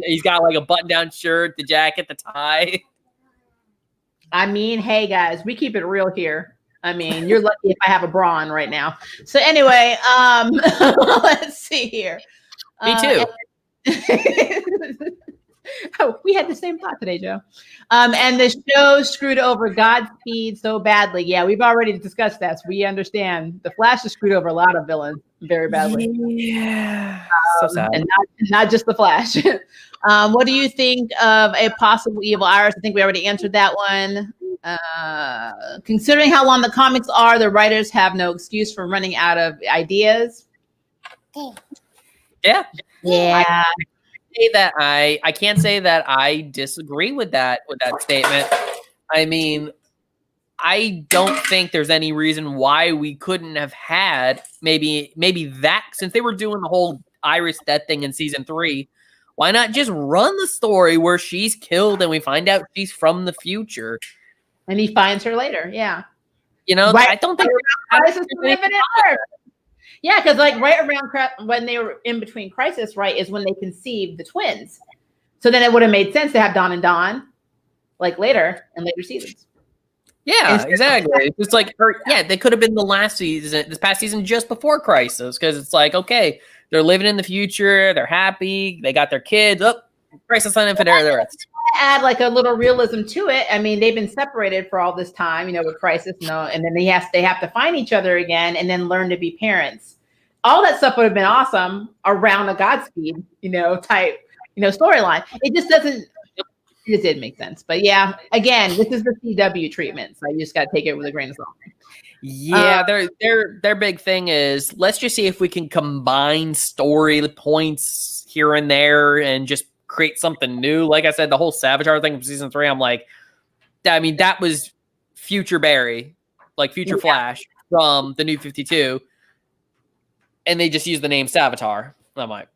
he's got like a button-down shirt, the jacket, the tie. I mean, hey guys, we keep it real here. I mean, you're lucky if I have a bra on right now. So anyway, let's see here. Me too. Oh, we had the same thought today, Joe. And the show screwed over Godspeed so badly. Yeah, we've already discussed that. So we understand. The Flash has screwed over a lot of villains very badly. Yeah. So sad. And not just the Flash. What do you think of a possible evil Iris? I think we already answered that one. Considering how long the comics are, the writers have no excuse for running out of ideas. Yeah. Yeah. I can't say that I disagree with that statement. I mean, I don't think there's any reason why we couldn't have had maybe that, since they were doing the whole Iris death thing in season 3. Why not just run the story where she's killed and we find out she's from the future, and he finds her later? Yeah, you know, right. I don't think Yeah, because like right around when they were in between Crisis, right, is when they conceived the twins. So then it would have made sense to have Dawn and Dawn like later in later seasons. Yeah, exactly. It's like, they could have been the last season, this past season, just before Crisis, because it's like, okay, they're living in the future, they're happy, they got their kids. Oh, Crisis on Infinite Earths. Add like a little realism to it. I mean, they've been separated for all this time, with Crisis, and then they have to find each other again, and then learn to be parents. All that stuff would have been awesome around a Godspeed, type, storyline. It just doesn't. It did make sense, but yeah, again, this is the CW treatment, so you just got to take it with a grain of salt. Yeah, their big thing is let's just see if we can combine story points here and there and just create something new. Like I said, the whole Savitar thing from season 3, I'm like, I mean, that was future Barry, like future Flash from the New 52, and they just used the name Savitar. I'm like,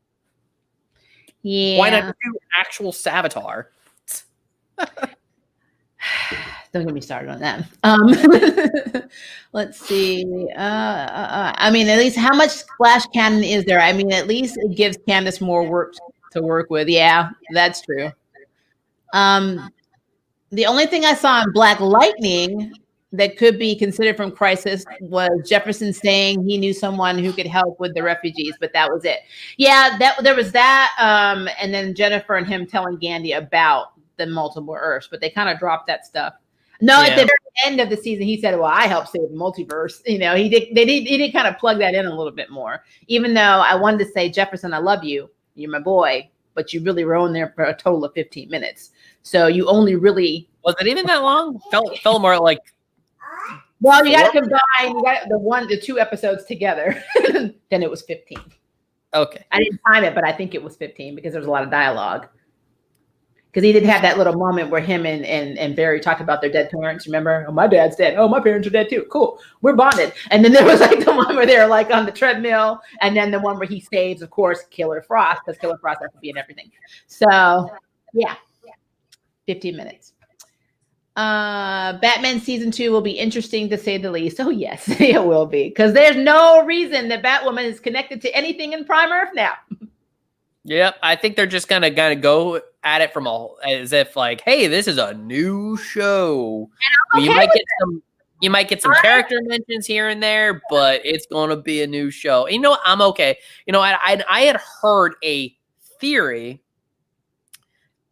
yeah, why not do actual Savitar? Don't get me started on that. Let's see. I mean, at least how much Flash canon is there? I mean, at least it gives Candace more work to work with. Yeah, that's true. The only thing I saw in Black Lightning that could be considered from Crisis was Jefferson saying he knew someone who could help with the refugees, but that was it. Yeah, there was that, and then Jennifer and him telling Gandhi about the multiple Earths, but they kind of dropped that stuff. No, at the very end of the season, he said, "Well, I helped save the multiverse." He did. He did kind of plug that in a little bit more. Even though I wanted to say, Jefferson, I love you. You're my boy, but you really were on there for a total of 15 minutes. So you only really was it even that long? Felt more like. Well, you got to combine. You got the 2 episodes together. Then it was 15. Okay. I didn't time it, but I think it was 15 because there was a lot of dialogue. Because he did have that little moment where him and Barry talked about their dead parents. Remember? Oh, my dad's dead. Oh, my parents are dead too. Cool. We're bonded. And then there was like the one where they're like on the treadmill. And then the one where he saves, of course, Killer Frost, because Killer Frost has to be in everything. So, yeah. 15 minutes. Batman season 2 will be interesting to say the least. Oh, yes, it will be. Because there's no reason that Batwoman is connected to anything in Prime Earth now. Yep, I think they're just gonna go at it from as if like, hey, this is a new show. Okay, you might get some character mentions here and there, but it's gonna be a new show. And I'm okay. I had heard a theory,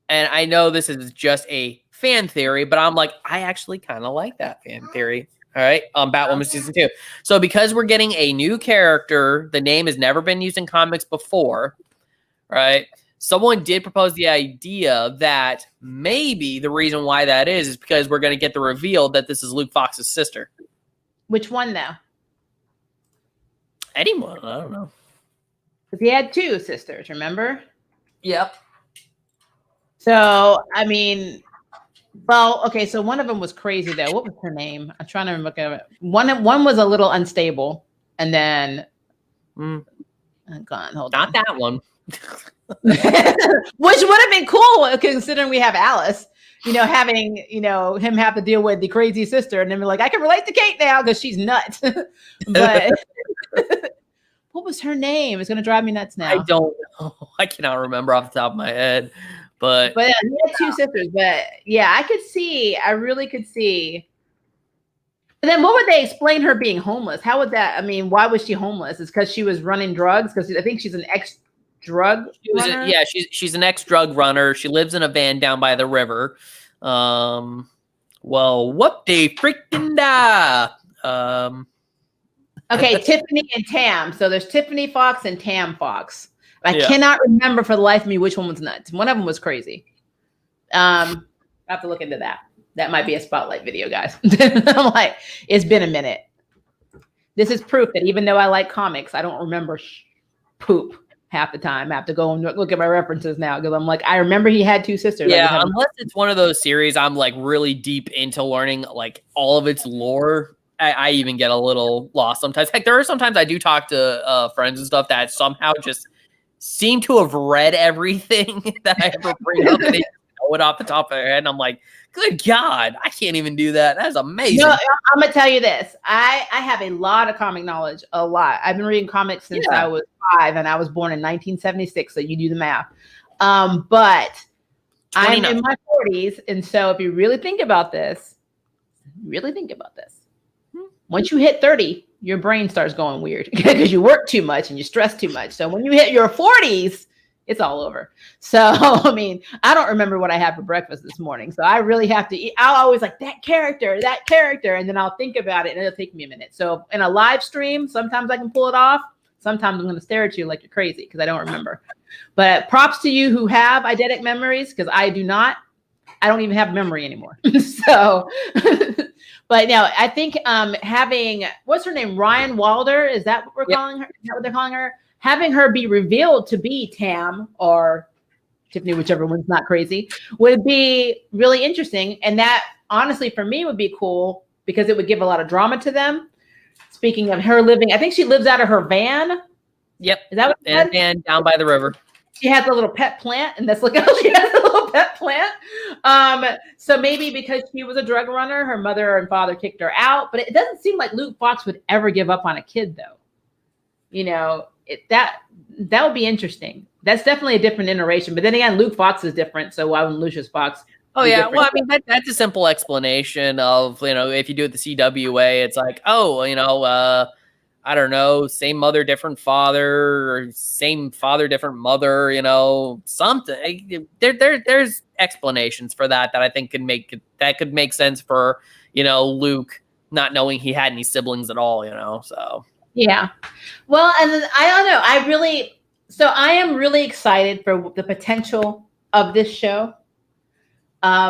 and I know this is just a fan theory, but I'm like, I actually kind of like that fan theory. All right, Batwoman season 2. So because we're getting a new character, the name has never been used in comics before. Right. Someone did propose the idea that maybe the reason why that is because we're going to get the reveal that this is Luke Fox's sister. Which one, though? Anyone. I don't know. Because he had 2 sisters, remember? Yep. So, I mean, well, okay. So one of them was crazy, though. What was her name? I'm trying to remember. One was a little unstable. And then, hold on. Not that one. Which would have been cool considering we have Alice, having, him have to deal with the crazy sister and then be like, I can relate to Kate now because she's nuts. But what was her name? It's going to drive me nuts now. I don't know. I cannot remember off the top of my head. But he had 2 sisters. But yeah, I really could see. And then what would they explain her being homeless? How would that, why was she homeless? It's because she was running drugs? Because I think she's an ex-drug runner? She's an ex-drug runner. She lives in a van down by the river. Well, what they freaking da? Okay, Tiffany and Tam. So there's Tiffany Fox and Tam Fox. I cannot remember for the life of me which one was nuts. One of them was crazy. I have to look into that. That might be a spotlight video, guys. I'm like, it's been a minute. This is proof that even though I like comics, I don't remember poop half the time. I have to go and look at my references now because I'm like, I remember he had 2 sisters. Yeah, unless it's one of those series I'm like really deep into learning like all of its lore. I even get a little lost sometimes. Heck, there are sometimes I do talk to friends and stuff that somehow just seem to have read everything that I ever bring up. And know it off the top of their head. And I'm like, good God, I can't even do that. That's amazing. No, I'm gonna tell you this. I have a lot of comic knowledge, a lot. I've been reading comics since I was 5, and I was born in 1976. So you do the math. But 29. I'm in my 40s, and so if you really think about this, once you hit 30, your brain starts going weird because you work too much and you stress too much. So when you hit your 40s, it's all over. So, I mean, I don't remember what I had for breakfast this morning. So I really have to eat. I'll always like that character. And then I'll think about it and it'll take me a minute. So in a live stream, sometimes I can pull it off. Sometimes I'm going to stare at you like you're crazy because I don't remember. But props to you who have eidetic memories, because I do not. I don't even have memory anymore. So, but no, I think having, what's her name? Ryan Wilder. Is that what we're calling her? Is that what they're calling her? Having her be revealed to be Tam or Tiffany, whichever one's not crazy, would be really interesting. And that honestly for me would be cool because it would give a lot of drama to them. Speaking of her living, I think she lives out of her van. Yep. Is that what it said? And down by the river. She has a little pet plant, and that's look how she has a little pet plant. So maybe because she was a drug runner, her mother and father kicked her out. But it doesn't seem like Luke Fox would ever give up on a kid, though. You know, that would be interesting. That's definitely a different iteration. But then again, Luke Fox is different, so why wouldn't Lucius Fox? Oh yeah, well, I mean that's a simple explanation of, you know, if you do it the CWA, it's like, oh, you know, I don't know, same mother, different father, or same father, different mother, you know, something. There's explanations for that I think could make sense for, you know, Luke not knowing he had any siblings at all, you know, so. Yeah. Well, and then, I don't know. I am really excited for the potential of this show.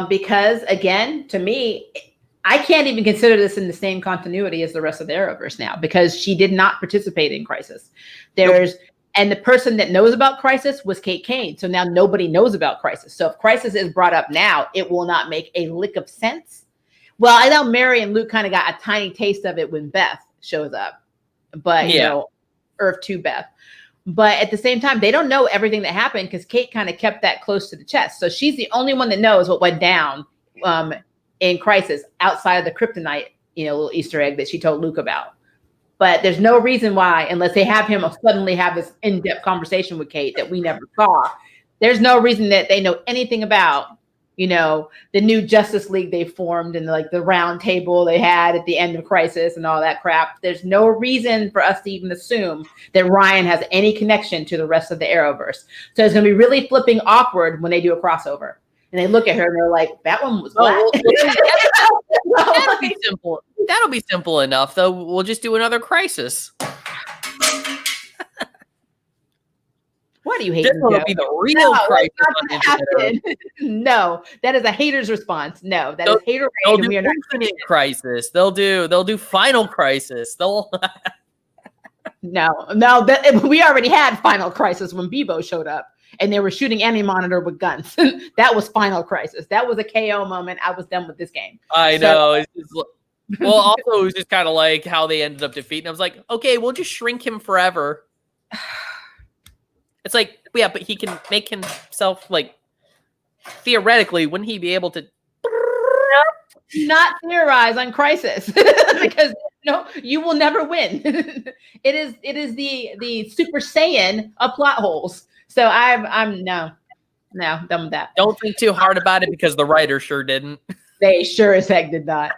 Because again, to me, I can't even consider this in the same continuity as the rest of the Arrowverse now, because she did not participate in Crisis. And the person that knows about Crisis was Kate Kane. So now nobody knows about Crisis. So if Crisis is brought up now, it will not make a lick of sense. Well, I know Mary and Luke kind of got a tiny taste of it when Beth shows up, but you know, Earth 2 Beth. But at the same time, they don't know everything that happened because Kate kind of kept that close to the chest. So she's the only one that knows what went down in Crisis outside of the kryptonite, you know, little Easter egg that she told Luke about. But there's no reason why, unless they have him suddenly have this in-depth conversation with Kate that we never saw. There's no reason that they know anything about, you know, the new Justice League they formed and like the round table they had at the end of Crisis and all that crap. There's no reason for us to even assume that Ryan has any connection to the rest of the Arrowverse. So it's going to be really flipping awkward when they do a crossover. And they look at her and they're like, that one was black. That'll be simple. That'll be simple enough, though. We'll just do another Crisis. Why do you hate this me? Will be the real Crisis. No, that is a hater's response. No, that is hater rage. They'll do Infinite Crisis. They'll do Final Crisis. They'll no. We already had Final Crisis when Bebo showed up. And they were shooting Anti-Monitor with guns. That was Final Crisis. That was a KO moment. I was done with this game. I know. It's just, well, also, it was just kind of like how they ended up defeating. I was like, okay, we'll just shrink him forever. It's like, yeah, but he can make himself, like, theoretically, wouldn't he be able to? Not theorize on Crisis. Because you will never win. It is the Super Saiyan of plot holes. So I'm no, done with that. Don't think too hard about it because the writer sure didn't. They sure as heck did not.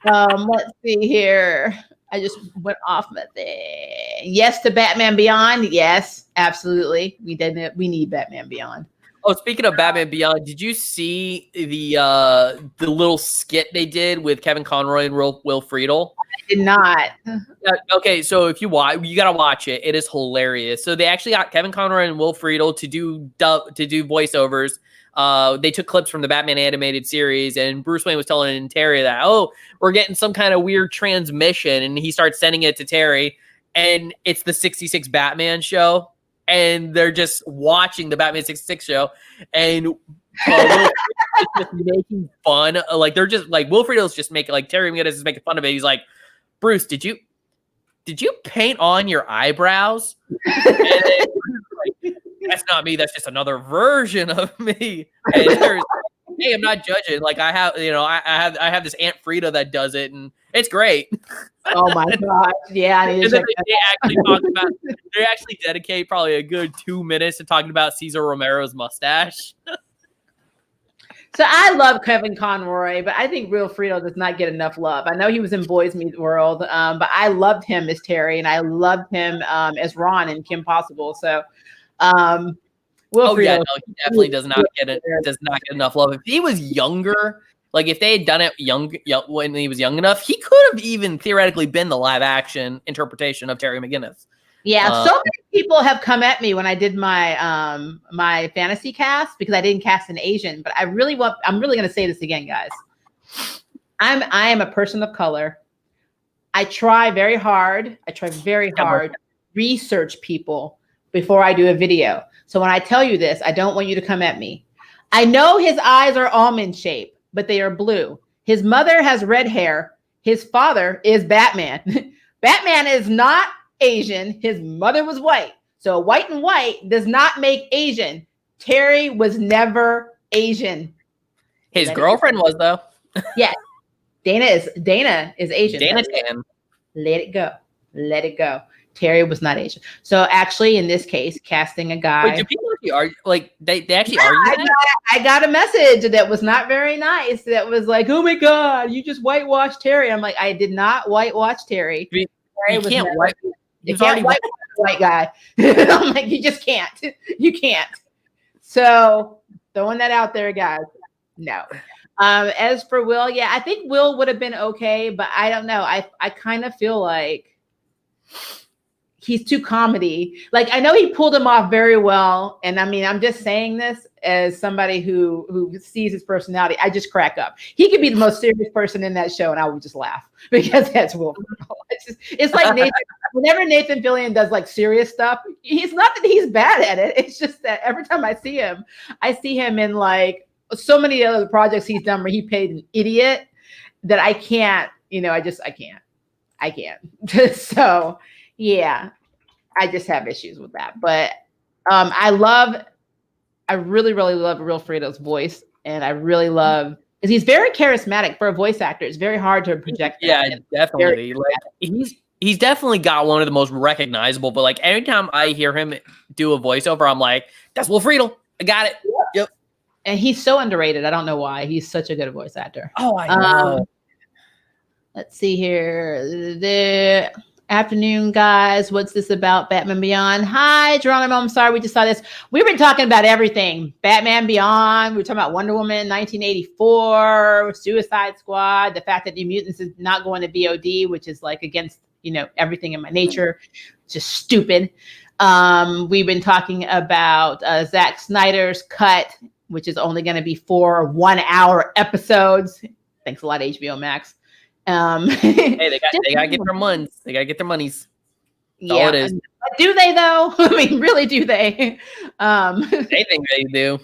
Let's see here. I just went off my thing. Yes to Batman Beyond. Yes, absolutely. We need Batman Beyond. Oh, speaking of Batman Beyond, did you see the little skit they did with Kevin Conroy and Will Friedle? I did not. Okay, so if you watch, you gotta watch it. It is hilarious. So they actually got Kevin Conroy and Will Friedle to do voiceovers. They took clips from the Batman animated series, and Bruce Wayne was telling Terry that, oh, we're getting some kind of weird transmission, and he starts sending it to Terry, and it's the 66 Batman show. And they're just watching the Batman 66 show, and Will just making fun. Like they're just like Will Friedle's just making like Terry McGinnis is making fun of it. He's like, Bruce, did you paint on your eyebrows? And then, like, that's not me. That's just another version of me. And hey, I'm not judging. Like I have, I have this Aunt Frida that does it, and it's great. Oh my god! Yeah, I need to check that. They actually dedicate probably a good 2 minutes to talking about Cesar Romero's mustache. So I love Kevin Conroy, but I think Real Frito does not get enough love. I know he was in Boys Meet World, but I loved him as Terry, and I loved him as Ron in Kim Possible. So, Will Frito, no, he definitely does not get enough love. If he was younger, like if they had done it young when he was young enough, he could have even theoretically been the live action interpretation of Terry McGinnis. Yeah, so many people have come at me when I did my my fantasy cast because I didn't cast an Asian, but I'm really going to say this again, guys. I am a person of color. I try very hard. To research people before I do a video. So when I tell you this, I don't want you to come at me. I know his eyes are almond shaped, but they are blue. His mother has red hair. His father is Batman. Batman is not Asian. His mother was white. So white and white does not make Asian. Terry was never Asian. His girlfriend was, though. Yes. Dana is Asian. Dana Tan. Let it go. Let it go. Terry was not Asian. So actually, in this case, casting a guy. Wait, do people actually argue? Like they actually argue that? I got a message that was not very nice. That was like, "Oh my god, you just whitewashed Terry." I'm like, I did not whitewash Terry. You can't white. You can't whitewash a white guy. I'm like, you just can't. You can't. So throwing that out there, guys. No. As for Will, yeah, I think Will would have been okay, but I don't know. I kind of feel like he's too comedy. Like I know he pulled him off very well, and I mean, I'm just saying this as somebody who sees his personality. I just crack up. He could be the most serious person in that show, and I would just laugh because that's Will. It's like Nathan. Whenever Nathan Fillion does like serious stuff, he's not that he's bad at it. It's just that every time I see him in like so many other projects he's done where he played an idiot that I can't. I can't. So. Yeah, I just have issues with that. But I really, really love Real Frito's voice. And I really love, because he's very charismatic for a voice actor. It's very hard to project. Yeah, definitely. Like he's definitely got one of the most recognizable, but like every time I hear him do a voiceover, I'm like, that's Will Friedle. I got it. Yep. And he's so underrated. I don't know why. He's such a good voice actor. Oh, I know. Let's see here. Afternoon, guys. What's this about? Batman Beyond. Hi, Geronimo. I'm sorry we just saw this. We've been talking about everything. Batman Beyond. We were talking about Wonder Woman 1984, Suicide Squad, the fact that New Mutants is not going to VOD, which is like against, everything in my nature. Just stupid. We've been talking about Zack Snyder's cut, which is only going to be 4 1-hour episodes. Thanks a lot, HBO Max. Hey, they gotta get their monies. They gotta get their monies. That's all it is. Do they though? I mean, really, do they? They think they do.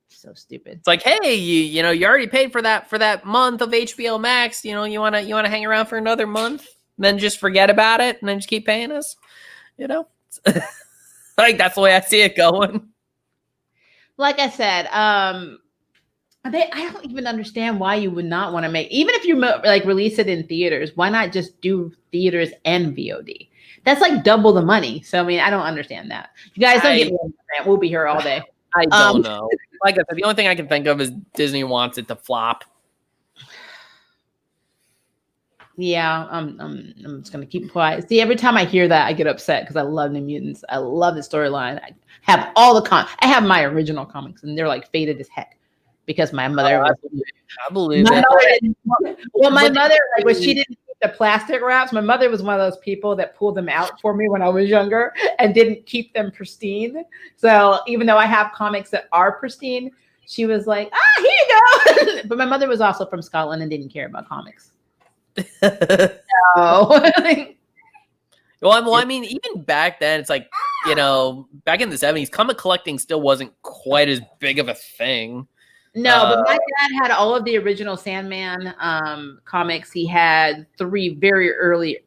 So stupid. It's like, hey, you already paid for that month of HBO Max. You wanna hang around for another month, and then just forget about it, and then just keep paying us. Like that's the way I see it going. Like I said, I don't even understand why you would not want to make, even if you like release it in theaters, why not just do theaters and VOD? That's like double the money. So, I mean, I don't understand that. You guys don't get me on that. We'll be here all day. I don't know. Like I said, the only thing I can think of is Disney wants it to flop. Yeah, I'm just going to keep quiet. See, every time I hear that, I get upset because I love New Mutants. I love the storyline. I have all the I have my original comics, and they're like faded as heck. Because my mother I believe it. Well, my mother, like when she didn't keep the plastic wraps, my mother was one of those people that pulled them out for me when I was younger and didn't keep them pristine. So even though I have comics that are pristine, she was like, here you go. But my mother was also from Scotland and didn't care about comics. So. Well, I mean, even back then, it's like, back in the 70s, comic collecting still wasn't quite as big of a thing. No, but my dad had all of the original Sandman comics. He had 3 very early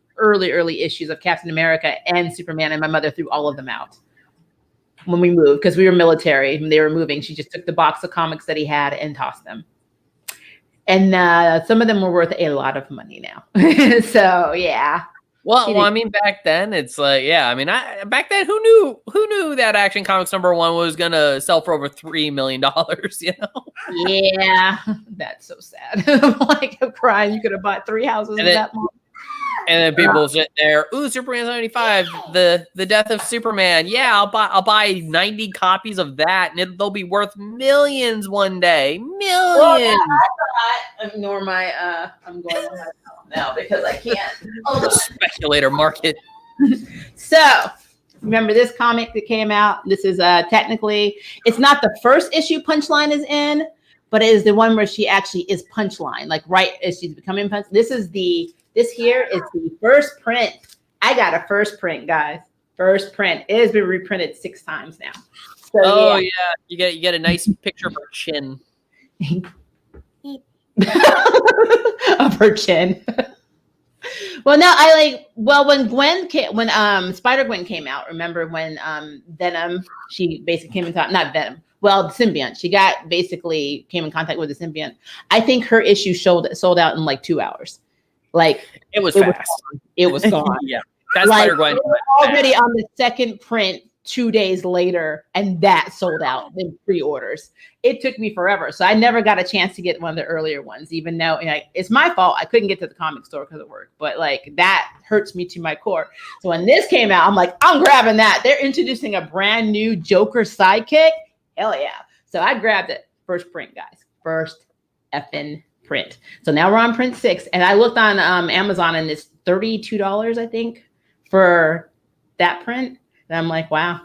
issues of Captain America and Superman, and my mother threw all of them out. when we moved because we were military and they were moving. She just took the box of comics that he had and tossed them. And some of them were worth a lot of money now. So yeah. Well, I mean, back then it's like, yeah. I mean, back then, who knew that Action Comics #1 was gonna sell for over $3 million? You know? Yeah, that's so sad. Like I'm crying. You could have bought 3 houses in that month. And then people sit there, ooh, Superman 75, the death of Superman. Yeah, I'll buy 90 copies of that, and they'll be worth millions one day. Millions. Well, yeah, I ignore my I'm going to have now because I can't. The speculator market. So remember this comic that came out? This is technically, it's not the first issue Punchline is in, but it is the one where she actually is Punchline, like right as she's becoming Punch. This here is the first print. I got a first print, guys. First print. It has been reprinted 6 times now. So, yeah. You get a nice picture of her chin. Of her chin. Well, no, when Spider-Gwen came out, remember when Venom, she basically came in not Venom. Well, the symbiont. She basically came in contact with the symbiont. I think her issue sold out in like 2 hours. Like it was fast. It was gone. Yeah, that's like, Spider-Gwen. Already on the second print 2 days later, and that sold out in pre-orders. It took me forever, so I never got a chance to get one of the earlier ones. Even though it's my fault, I couldn't get to the comic store because of work. But like that hurts me to my core. So when this came out, I'm like, I'm grabbing that. They're introducing a brand new Joker sidekick. Hell yeah! So I grabbed it. First print, guys. First effing print. So now we're on print 6, and I looked on Amazon, and it's $32, I think, for that print. And I'm like, wow.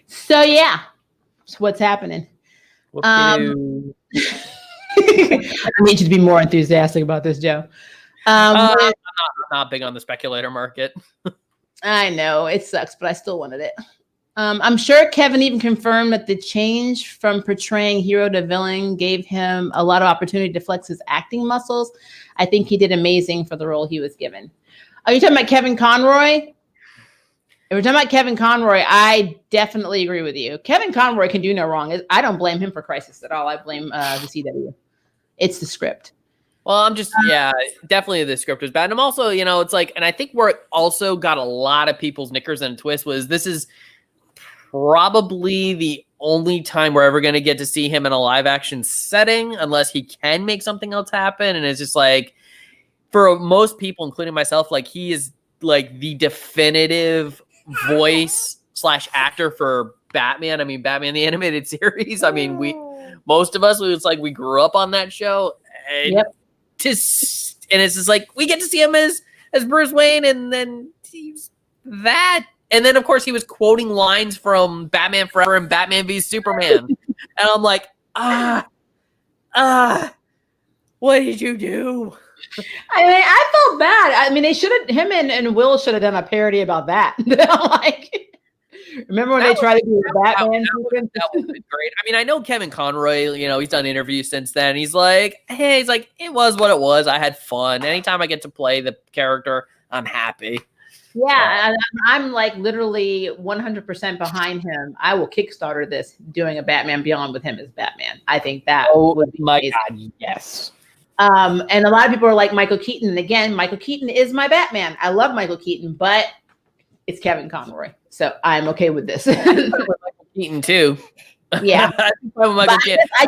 So yeah, so what's happening? I need you to be more enthusiastic about this, Joe. I'm not big on the speculator market. I know it sucks, but I still wanted it. I'm sure Kevin even confirmed that the change from portraying hero to villain gave him a lot of opportunity to flex his acting muscles. I think he did amazing for the role he was given. Are you talking about Kevin Conroy? If we're talking about Kevin Conroy, I definitely agree with you. Kevin Conroy can do no wrong. I don't blame him for Crisis at all. I blame the CW. It's the script. Well, I'm just, definitely the script was bad. And I'm also, it's like, and I think where it also got a lot of people's knickers in a twist was this is probably the only time we're ever going to get to see him in a live action setting unless he can make something else happen. And it's just like, for most people, including myself, like he is like the definitive voice / actor for Batman. I mean, Batman the Animated Series. I mean, most of us, it's like we grew up on that show. And yep. And it's just like we get to see him as Bruce Wayne, and then he's that. And then, of course, he was quoting lines from Batman Forever and Batman v Superman. And I'm like, what did you do? I mean, I felt bad. I mean, they should have, him and Will should have done a parody about that. Like, remember when they tried to do Batman? That would be great. I mean, I know Kevin Conroy, he's done interviews since then. He's like, it was what it was. I had fun. Anytime I get to play the character, I'm happy. Yeah, I'm like literally 100% behind him. I will Kickstarter this, doing a Batman Beyond with him as Batman. I think that would be my amazing. God, yes. And a lot of people are like Michael Keaton. And again, Michael Keaton is my Batman. I love Michael Keaton, but it's Kevin Conroy. So I'm okay with this. Michael Keaton too. Yeah. Michael Keaton. I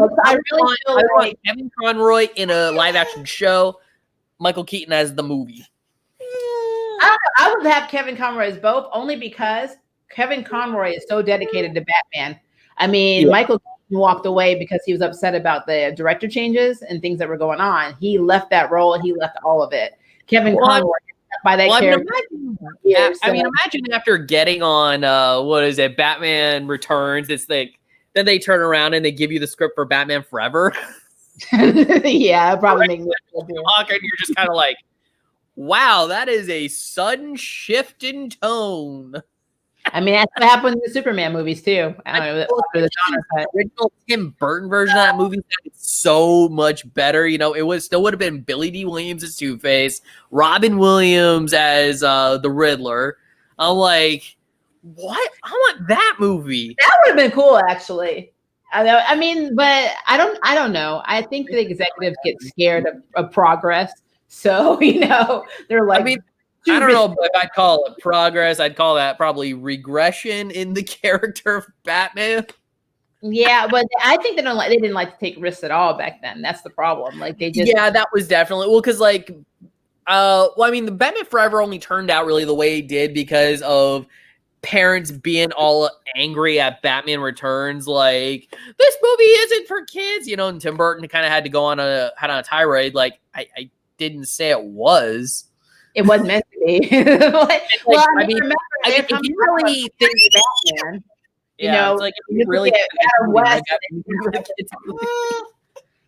really feel like Kevin Conroy in a live action show, Michael Keaton as the movie. I would have Kevin Conroy as both, only because Kevin Conroy is so dedicated to Batman. I mean, Michael Keaton walked away because he was upset about the director changes and things that were going on. He left that role. He left all of it. Kevin Conroy by that character. Imagine after getting on Batman Returns. It's like then they turn around and they give you the script for Batman Forever. Yeah, probably make me and you're just kind of like, wow, that is a sudden shift in tone. I mean, that's what happened in the Superman movies too. The original Tim Burton version of that movie sounded so much better. It still would have been Billy D. Williams as Two-Face, Robin Williams as the Riddler. I'm like, What? I want that movie. That would have been cool, actually. I mean, but I don't know. I think the executives get scared of progress, so they're like. I mean, I don't know if I'd call it progress. I'd call that probably regression in the character of Batman. Yeah, but I think they didn't like to take risks at all back then. That's the problem. Like they just. Yeah, that was definitely because I mean, the Batman Forever only turned out really the way it did because of parents being all angry at Batman Returns, like this movie isn't for kids, and Tim Burton kind of had to go on a tirade. Like I didn't say it was. It wasn't meant to be. I mean, if you really think Batman, like if you really Adam West,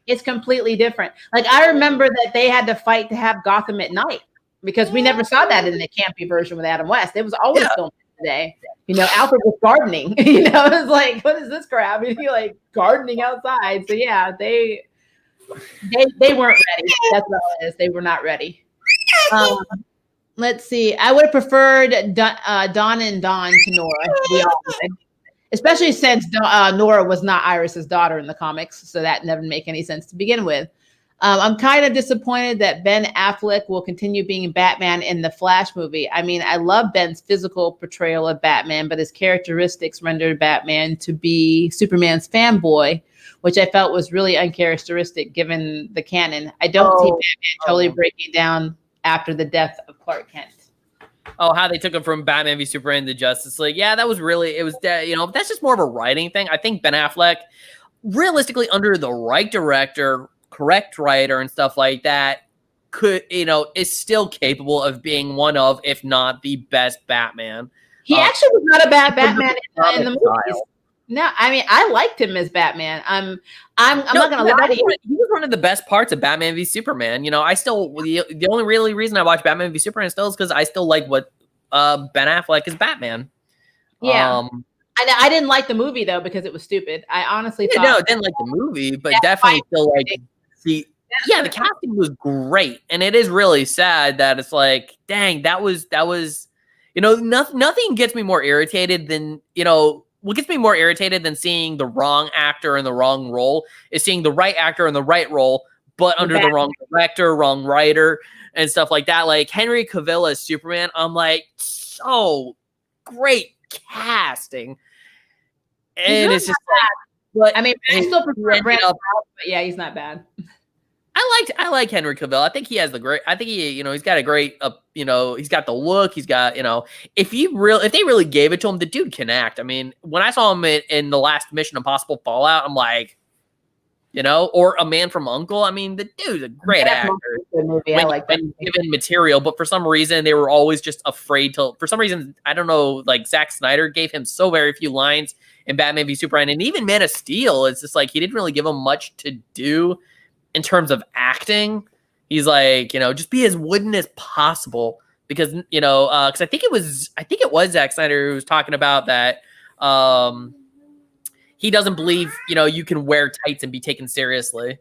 it's completely different. Like I remember that they had to fight to have Gotham at night because we never saw that in the campy version with Adam West. It was always filmed today. Alfred was gardening. It was like, what is this crap? Like gardening outside. So yeah, they weren't ready. That's what it is. They were not ready. Let's see. I would have preferred Dawn and Dawn to Nora. We all did. Especially since Nora was not Iris's daughter in the comics, so that never make any sense to begin with. I'm kind of disappointed that Ben Affleck will continue being Batman in the Flash movie. I mean, I love Ben's physical portrayal of Batman, but his characteristics rendered Batman to be Superman's fanboy, which I felt was really uncharacteristic given the canon. I don't see Batman totally breaking down after the death of Clark Kent. Oh, how they took him from Batman v Superman to Justice League. Yeah, that was really, that's just more of a writing thing. I think Ben Affleck, realistically, under the right director, correct writer and stuff like that, is still capable of being one of, if not the best Batman. He actually was not a bad Batman in the movies. No, I mean, I liked him as Batman. I'm not gonna lie to you. He was one of the best parts of Batman v Superman. I still the only really reason I watch Batman v Superman still is because I still like what Ben Affleck is Batman. Yeah. I didn't like the movie though because it was stupid. I honestly thought I didn't like the movie, but definitely still like the casting was great, and it is really sad that it's like, dang, that was nothing gets me more irritated than what gets me more irritated than seeing the wrong actor in the wrong role is seeing the right actor in the right role, but under the wrong director, wrong writer, and stuff like that. Like Henry Cavill as Superman, I'm like, so great casting. And it's just like, I mean, I still prefer Brad, but yeah, he's not bad. I like Henry Cavill. I think he has he's got a great, he's got the look. He's got, if they really gave it to him, the dude can act. I mean, when I saw him in the last Mission Impossible Fallout, I'm like, or A Man from U.N.C.L.E. I mean, the dude's a great actor. I like that. Given material, but for some reason they were always just afraid to. For some reason, I don't know. Like Zack Snyder gave him so very few lines in Batman v Superman, and even Man of Steel. It's just like he didn't really give him much to do. In terms of acting, he's like, just be as wooden as possible because, because I think it was Zack Snyder who was talking about that. He doesn't believe, you can wear tights and be taken seriously.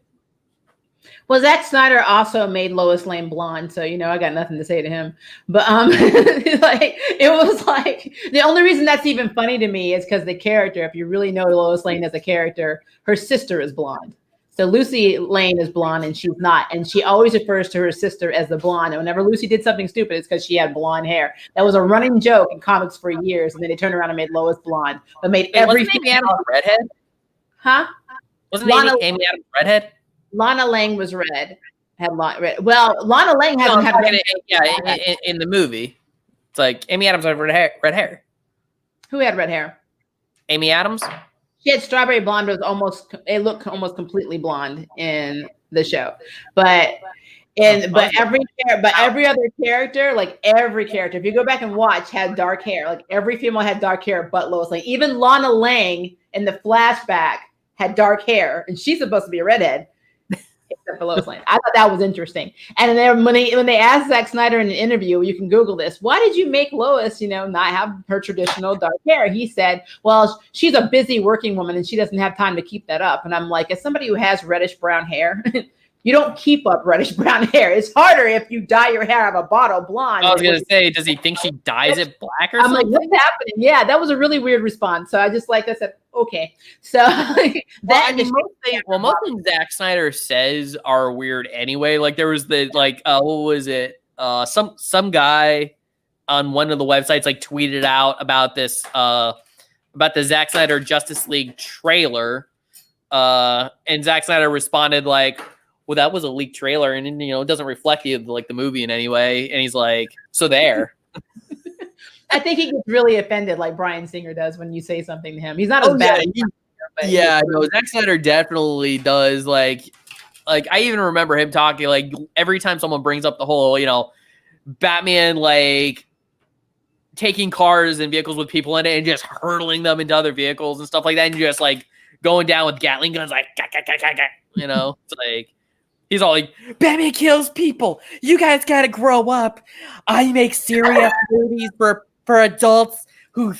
Well, Zack Snyder also made Lois Lane blonde, so I got nothing to say to him. But it was like the only reason that's even funny to me is because the character. If you really know Lois Lane as a character, her sister is blonde. So Lucy Lane is blonde and she's not. And she always refers to her sister as the blonde. And whenever Lucy did something stupid, it's because she had blonde hair. That was a running joke in comics for years. And then they turned around and made Lois blonde. But made everything. Amy Adams redhead? Huh? Wasn't Amy Adams redhead? Lana Lang was red. Had red. Well, Lana Lang hasn't had red hair. In the movie. It's like Amy Adams had red hair. Who had red hair? Amy Adams? She had strawberry blonde. It looked almost completely blonde in the show, but every other character, like every character, if you go back and watch, had dark hair. Like every female had dark hair, but Lois Lane. Even Lana Lang in the flashback had dark hair, and she's supposed to be a redhead. Except for Lois Lane. I thought that was interesting. And then when they asked Zack Snyder in an interview, you can Google this. Why did you make Lois, not have her traditional dark hair? He said, well, she's a busy working woman and she doesn't have time to keep that up. And I'm like, as somebody who has reddish brown hair, You don't keep up reddish brown hair. It's harder if you dye your hair out of a bottle blonde. I was gonna say, does he think she dyes it black or I'm something? like, what's happening? Yeah, that was a really weird response. So I said, okay. So most things Zack Snyder says are weird anyway. Like there was the what was it? Some guy on one of the websites like tweeted out about this about the Zack Snyder Justice League trailer, and Zack Snyder responded like, well, that was a leaked trailer, and it doesn't reflect the movie in any way. And he's like, so there. I think he gets really offended, like Bryan Singer does, when you say something to him. He's not as bad. No, Zack Snyder definitely does. Like I even remember him talking like every time someone brings up the whole, Batman like taking cars and vehicles with people in it and just hurtling them into other vehicles and stuff like that, and just like going down with Gatling guns, like it's like. He's all like, Batman kills people. You guys got to grow up. I make serious movies for adults who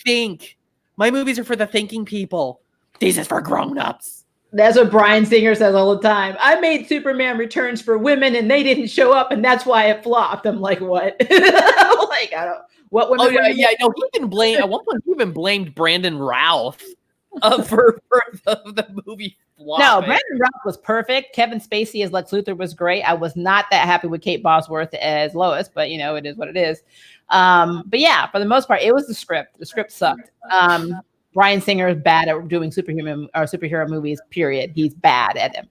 think. My movies are for the thinking people. This is for grown-ups. That's what Bryan Singer says all the time. I made Superman Returns for women, and they didn't show up, and that's why it flopped. I'm like, what? Like, I don't. What women? Oh yeah. No, he even blamed. At one point, he even blamed Brandon Routh for the movie. No, Brandon Routh was perfect. Kevin Spacey as Lex Luthor was great. I was not that happy with Kate Bosworth as Lois, but it is what it is. But yeah, for the most part, it was the script. The script sucked. Bryan Singer is bad at doing superhero movies, period. He's bad at them.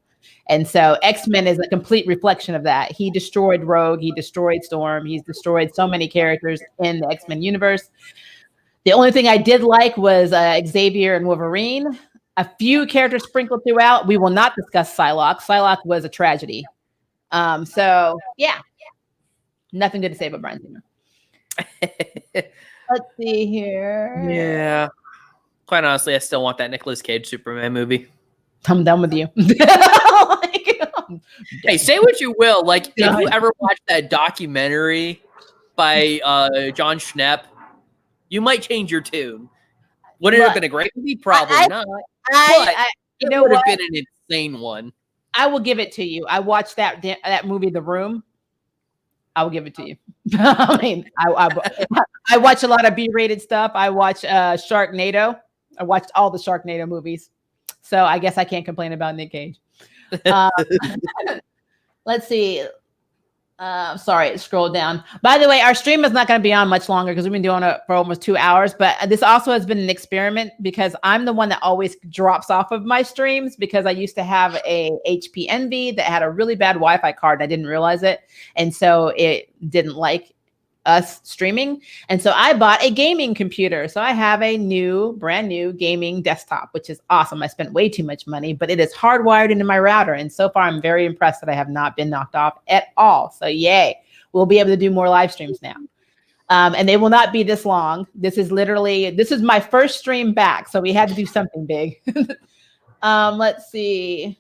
And so X-Men is a complete reflection of that. He destroyed Rogue. He destroyed Storm. He's destroyed so many characters in the X-Men universe. The only thing I did like was Xavier and Wolverine. A few characters sprinkled throughout. We will not discuss Psylocke. Psylocke was a tragedy. So yeah, nothing good to say about Bryan Singer. Let's see here. Yeah. Quite honestly, I still want that Nicolas Cage Superman movie. I'm done with you. Hey, say what you will. Like, if you ever watched that documentary by John Schnepp, you might change your tune. Would it have been a great movie? Probably not. It would have been an insane one. I will give it to you. I watched that movie, The Room. I will give it to you. I mean, I watch a lot of B-rated stuff. I watch Sharknado. I watched all the Sharknado movies. So I guess I can't complain about Nick Cage. Let's see. Sorry, scroll down. By the way, our stream is not going to be on much longer because we've been doing it for almost 2 hours. But this also has been an experiment because I'm the one that always drops off of my streams because I used to have a HP Envy that had a really bad Wi-Fi card. And I didn't realize it. And so it didn't like us streaming. And so I bought a gaming computer. So I have a brand new gaming desktop, which is awesome. I spent way too much money, but it is hardwired into my router. And so far, I'm very impressed that I have not been knocked off at all. So yay, we'll be able to do more live streams now. And they will not be this long. This is my first stream back. So we had to do something big. Let's see.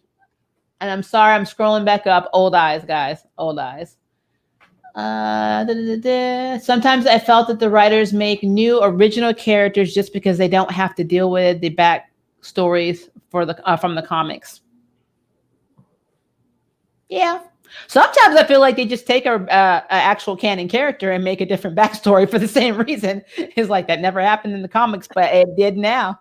And I'm sorry, I'm scrolling back up. Old eyes, guys, old eyes. Sometimes I felt that the writers make new original characters just because they don't have to deal with the back stories from the comics. Yeah. Sometimes I feel like they just take a actual canon character and make a different backstory for the same reason. It's like that never happened in the comics, but it did now.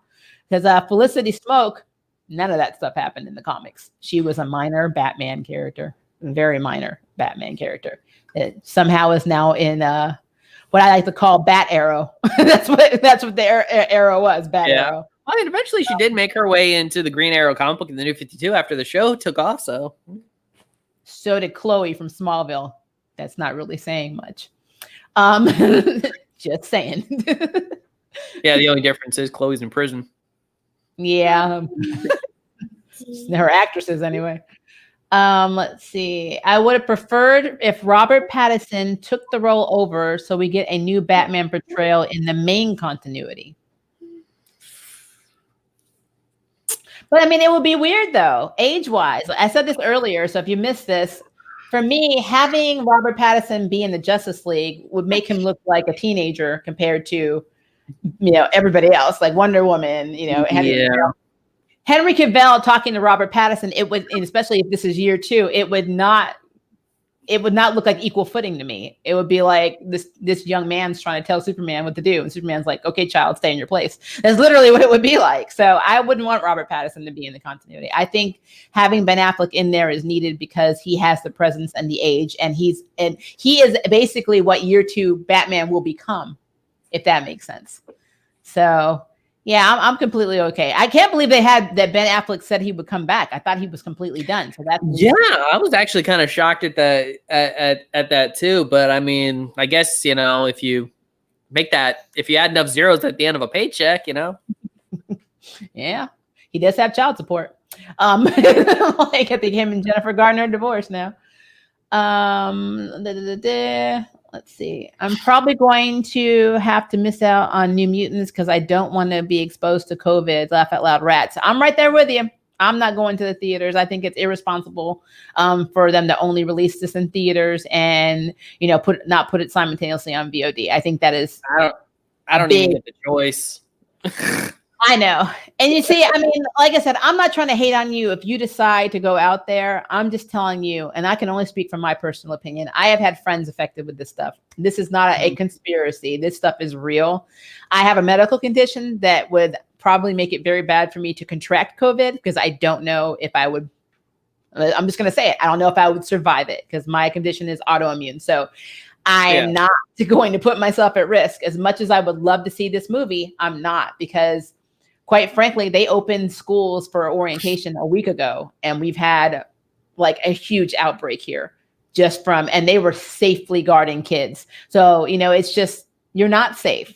Because Felicity Smoke, none of that stuff happened in the comics. She was a minor Batman character, very minor Batman character. It somehow is now in what I like to call Bat Arrow. that's what the Arrow was, Bat Arrow. I mean, eventually she did make her way into the Green Arrow comic book in the New 52 after the show took off. So did Chloe from Smallville. That's not really saying much. Just saying. Yeah, the only difference is Chloe's in prison. Yeah. Her actresses anyway. Let's see. I would have preferred if Robert Pattinson took the role over so we get a new Batman portrayal in the main continuity. But I mean, it would be weird though, age-wise. I said this earlier, so if you missed this, for me, having Robert Pattinson be in the Justice League would make him look like a teenager compared to, everybody else, like Wonder Woman, Henry Cavill talking to Robert Pattinson, it would, and especially if this is year 2, it would not look like equal footing to me. It would be like this young man's trying to tell Superman what to do, and Superman's like, "Okay, child, stay in your place." That's literally what it would be like. So I wouldn't want Robert Pattinson to be in the continuity. I think having Ben Affleck in there is needed because he has the presence and the age, and he is basically what year 2 Batman will become, if that makes sense. So yeah, I'm completely okay. I can't believe that Ben Affleck said he would come back. I thought he was completely done. So that's I was actually kind of shocked at that at that too. But I mean, I guess if you add enough zeros at the end of a paycheck, Yeah, he does have child support. Like I think him and Jennifer Garner are divorced now. Let's see. I'm probably going to have to miss out on New Mutants because I don't want to be exposed to COVID. Laugh out loud, rats. I'm right there with you. I'm not going to the theaters. I think it's irresponsible for them to only release this in theaters and not put it simultaneously on VOD. I think that is. I don't even get the choice. I know. And you see, I mean, like I said, I'm not trying to hate on you if you decide to go out there. I'm just telling you, and I can only speak from my personal opinion. I have had friends affected with this stuff. This is not a conspiracy. This stuff is real. I have a medical condition that would probably make it very bad for me to contract COVID because I don't know if I would. I'm just going to say it. I don't know if I would survive it because my condition is autoimmune. So I am not going to put myself at risk. As much as I would love to see this movie, I'm not, because quite frankly, they opened schools for orientation a week ago, and we've had like a huge outbreak here and they were safely guarding kids. So, it's just, you're not safe,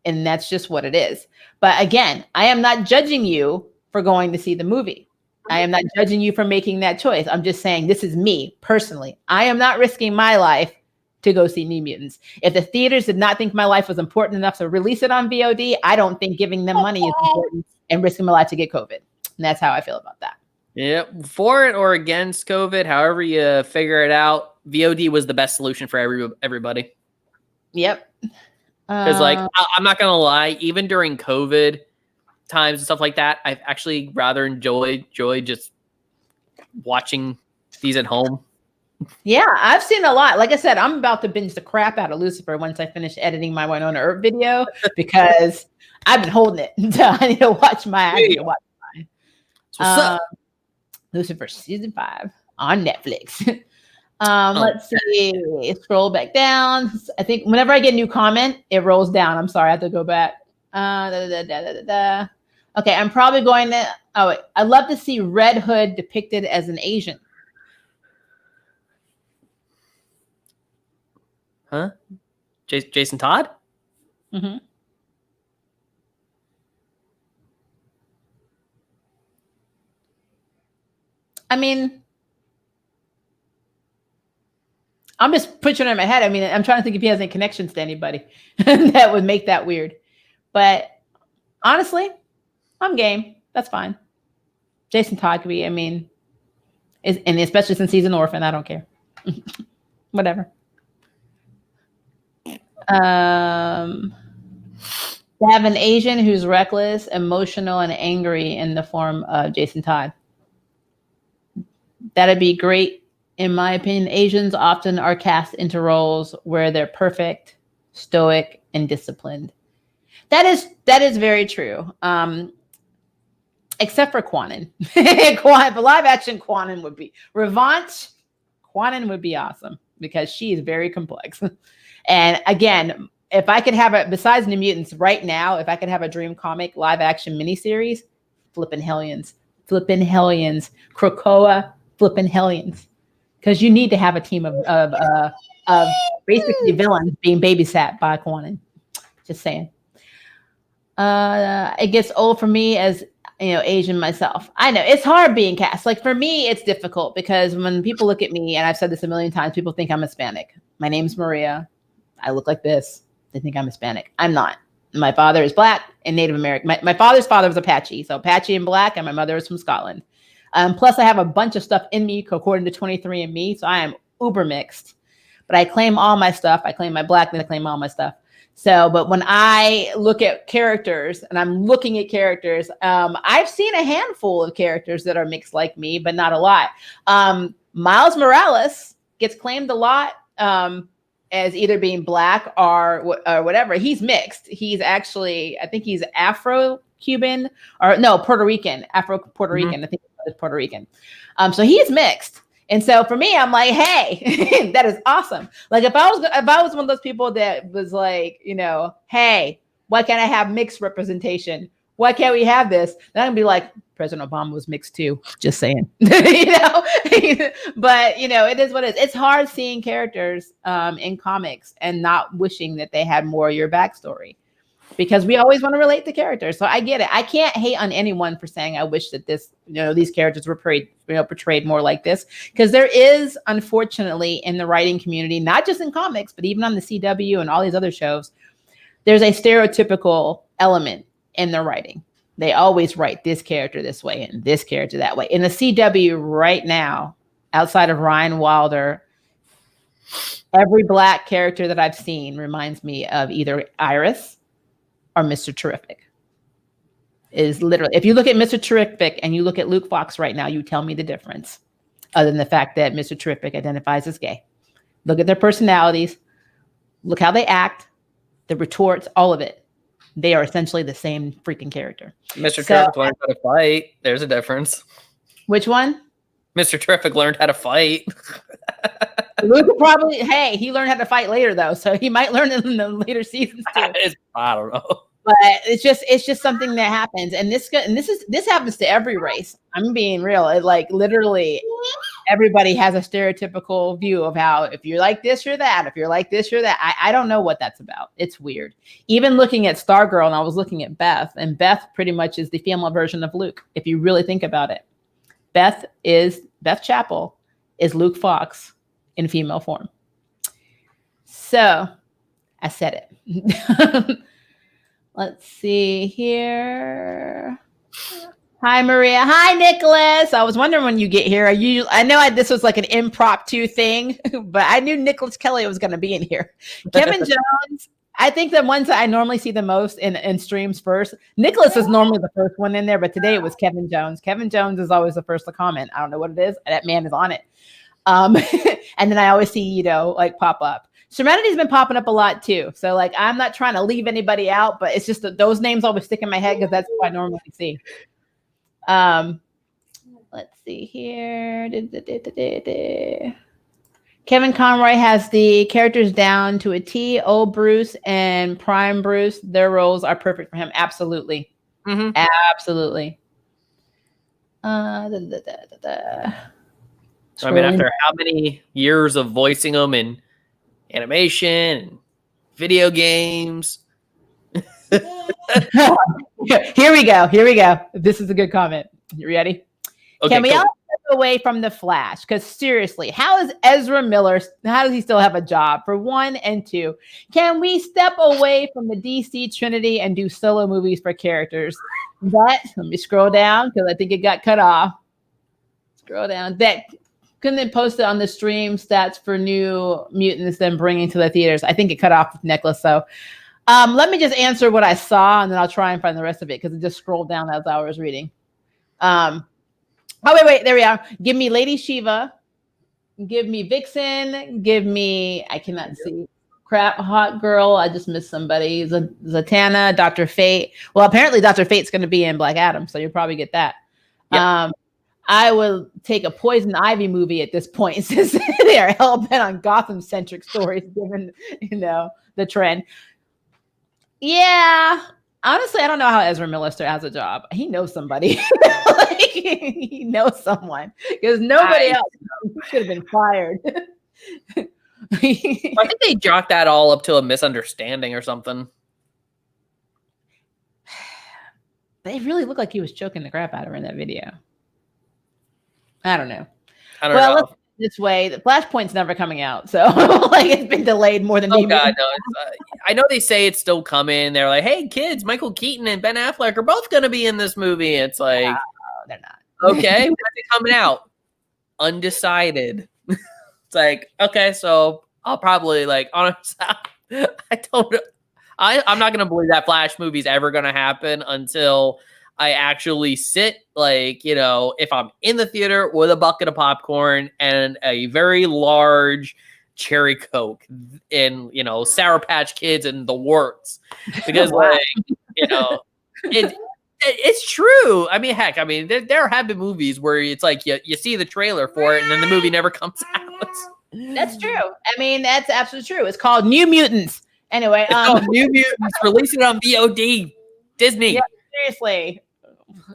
and that's just what it is. But again, I am not judging you for going to see the movie. I am not judging you for making that choice. I'm just saying, this is me personally. I am not risking my life to go see New Mutants. If the theaters did not think my life was important enough to release it on VOD, I don't think giving them money is important and risking my life to get COVID. And that's how I feel about that. Yeah, for it or against COVID, however you figure it out, VOD was the best solution for everybody. Yep. Because I'm not gonna lie, even during COVID times and stuff like that, I've actually rather enjoyed just watching these at home. Yeah, I've seen a lot. Like I said, I'm about to binge the crap out of Lucifer once I finish editing my Winona Earp video because I've been holding it. I need to watch mine. What's up? Lucifer season 5 on Netflix. Let's see. Scroll back down. I think whenever I get a new comment, it rolls down. I'm sorry, I have to go back. Okay, I'm probably going to. Oh wait, I'd love to see Red Hood depicted as an Asian. Huh? Jason Todd? Mm-hmm. I mean, I'm just picturing it in my head. I mean, I'm trying to think if he has any connections to anybody that would make that weird. But honestly, I'm game. That's fine. Jason Todd could be, and especially since he's an orphan, I don't care. Whatever. To have an Asian who's reckless, emotional, and angry in the form of Jason Todd. That'd be great. In my opinion, Asians often are cast into roles where they're perfect, stoic, and disciplined. That is very true. Except for Quanon. For live action, Quanon would be Revanche. Quanon would be awesome because she is very complex. And again, if I could have besides New Mutants right now, if I could have a dream comic live action miniseries, flippin' Hellions, Krakoa, flippin' Hellions, because you need to have a team of basically villains being babysat by Quanon. Just saying. It gets old for me as Asian myself. I know it's hard being cast. Like for me, it's difficult because when people look at me, and I've said this a million times, people think I'm Hispanic. My name's Maria. I look like this. They think I'm Hispanic. I'm not. My father is Black and Native American. My father's father was Apache. So Apache and Black, and my mother is from Scotland. Plus, I have a bunch of stuff in me according to 23andMe. So I am uber mixed. But I claim all my stuff. I claim my Blackness. I claim all my stuff. So, but when I look at characters and I'm looking at characters, I've seen a handful of characters that are mixed like me, but not a lot. Miles Morales gets claimed a lot as either being black or whatever. He's mixed. He's actually, I think he's Afro-Cuban or no, Puerto Rican, Afro-Puerto Rican. I think it's Puerto Rican. So he's mixed. And so for me, I'm like, hey, that is awesome. Like if I was one of those people that was like, you know, hey, why can't I have mixed representation? Why can't we have this? Then I'm gonna be like, President Obama was mixed too. Just saying, you know. But you know, it is what it is. It's hard seeing characters in comics and not wishing that they had more of your backstory, because we always want to relate to characters. So I get it. I can't hate on anyone for saying I wish that this, you know, these characters were portrayed more like this, because there is, unfortunately, in the writing community, not just in comics, but even on the CW and all these other shows, there's a stereotypical element in their writing. They always write this character this way and this character that way. In the CW right now, outside of Ryan Wilder, every black character that I've seen reminds me of either Iris or Mr. Terrific. Is literally, if you look at Mr. Terrific and you look at Luke Fox right now, you tell me the difference, other than the fact that Mr. Terrific identifies as gay. Look at their personalities, look how they act, the retorts, all of it. They are essentially the same freaking character. Mr. Terrific learned how to fight. There's a difference. Which one? Mr. Terrific learned how to fight. Luke probably, hey, he learned how to fight later though, so he might learn in the later seasons too. I don't know. But it's just something that happens, and this happens to every race. I'm being real. It, like, literally everybody has a stereotypical view of how, if you're like this, you're that. If you're like this, you're that. I don't know what that's about. It's weird. Even looking at Stargirl, and I was looking at Beth, and Beth pretty much is the female version of Luke, if you really think about it. Beth Chapel is Luke Fox in female form. So I said it. Let's see here. Hi, Maria. Hi, Nicholas. I was wondering when you get here. I know this was like an impromptu thing, but I knew Nicholas Kelly was going to be in here. Kevin Jones. I think the ones that I normally see the most in streams first. Nicholas is normally the first one in there, but today it was Kevin Jones. Kevin Jones is always the first to comment. I don't know what it is. That man is on it. And then I always see, you know, like pop up. Serenity's been popping up a lot too. So like, I'm not trying to leave anybody out, but it's just that those names always stick in my head because that's what I normally see. Let's see here. Kevin Conroy has the characters down to a T. Old Bruce and Prime Bruce, their roles are perfect for him. Absolutely. Mm-hmm. Absolutely. I mean, after how many years of voicing them in animation and video games. Here we go. This is a good comment. You ready? Okay, can we all step away from the Flash? Because seriously, how is Ezra Miller, how does he still have a job, for one? And two, can we step away from the DC Trinity and do solo movies for characters? But let me scroll down because I think it got cut off. Scroll down. That couldn't they post it on the stream stats for New Mutants then bringing to the theaters? I think it cut off with Necklace. So let me just answer what I saw, and then I'll try and find the rest of it because it just scrolled down as I was reading. Oh, wait, there we are. Give me Lady Shiva. Give me Vixen. Give me, I cannot see. Crap, Hot Girl. I just missed somebody. Zatanna, Dr. Fate. Well, apparently Dr. Fate's going to be in Black Adam, so you'll probably get that. Yep. I will take a Poison Ivy movie at this point since they are hell bent on Gotham-centric stories, given, you know, the trend. Yeah. Honestly, I don't know how Ezra Miller has a job. He knows somebody. Like, he knows someone because nobody else should have been fired. I think they jocked that all up to a misunderstanding or something. They really looked like he was choking the crap out of her in that video. I don't know. Well, let's put it this way, the Flashpoint's never coming out, so like it's been delayed more than. Oh God, no! I know they say it's still coming. They're like, "Hey, kids, Michael Keaton and Ben Affleck are both going to be in this movie." It's like, no, they're not. Okay, when's it coming out? Undecided. It's like, okay, so I'll probably like honestly, I I'm not gonna believe that Flash movie's ever gonna happen until I actually sit, like, you know, if I'm in the theater with a bucket of popcorn and a very large cherry Coke and, you know, Sour Patch Kids and the works, because Wow. like, you know, it's true. I mean, heck, I mean, there have been movies where it's like you see the trailer for it and then the movie never comes out. That's true. I mean, that's absolutely true. It's called New Mutants. Anyway, It's called New Mutants. Release it on VOD. Disney. Yeah, seriously.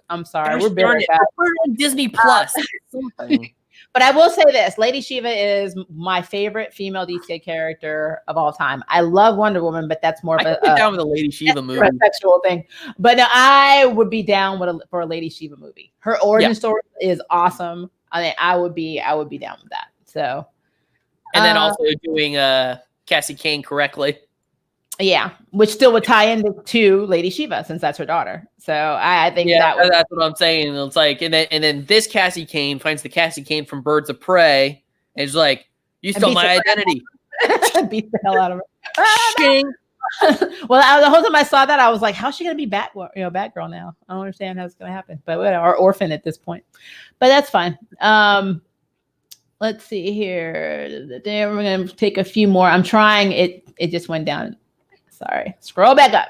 I'm sorry. Gosh We're darn very it. bad. Put it on Disney Plus. Something. But I will say this: Lady Shiva is my favorite female DC character of all time. I love Wonder Woman, but that's more of I a could get down with a Lady Shiva movie. sexual thing. But no, I would be down with for a Lady Shiva movie. Her origin story is awesome. I mean, I would be down with that. So, and then also doing Cassie Kane correctly. Yeah, which still would tie into Lady Shiva since that's her daughter. So I think that's what I'm saying. It's like, and then this Cassie Kane finds the Cassie Kane from Birds of Prey, and is like, "You stole my identity." Beats the hell out of her. Well, the whole time I saw that, I was like, "How's she gonna be Batgirl now?" I don't understand how it's gonna happen, but whatever, or Orphan at this point. But that's fine. Let's see here. We're gonna take a few more. I'm trying. It just went down. Sorry. Scroll back up.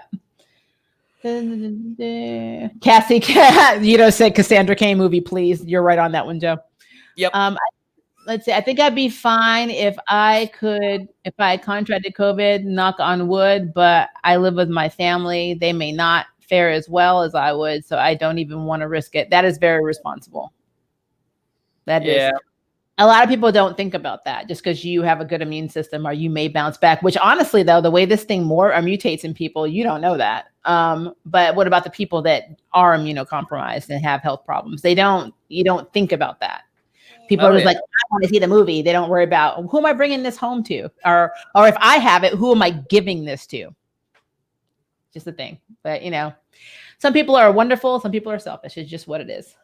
Cassie, said Cassandra Cain movie, please. You're right on that one, Joe. Yep. Let's see. I think I'd be fine if I contracted COVID, knock on wood, but I live with my family. They may not fare as well as I would, so I don't even want to risk it. That is very responsible. That is. A lot of people don't think about that just because you have a good immune system or you may bounce back, which honestly, though, the way this thing mutates in people, you don't know that. But what about the people that are immunocompromised and have health problems? You don't think about that. People are just like, I want to see the movie. They don't worry about who am I bringing this home to? Or if I have it, who am I giving this to? Just the thing. But, some people are wonderful. Some people are selfish. It's just what it is.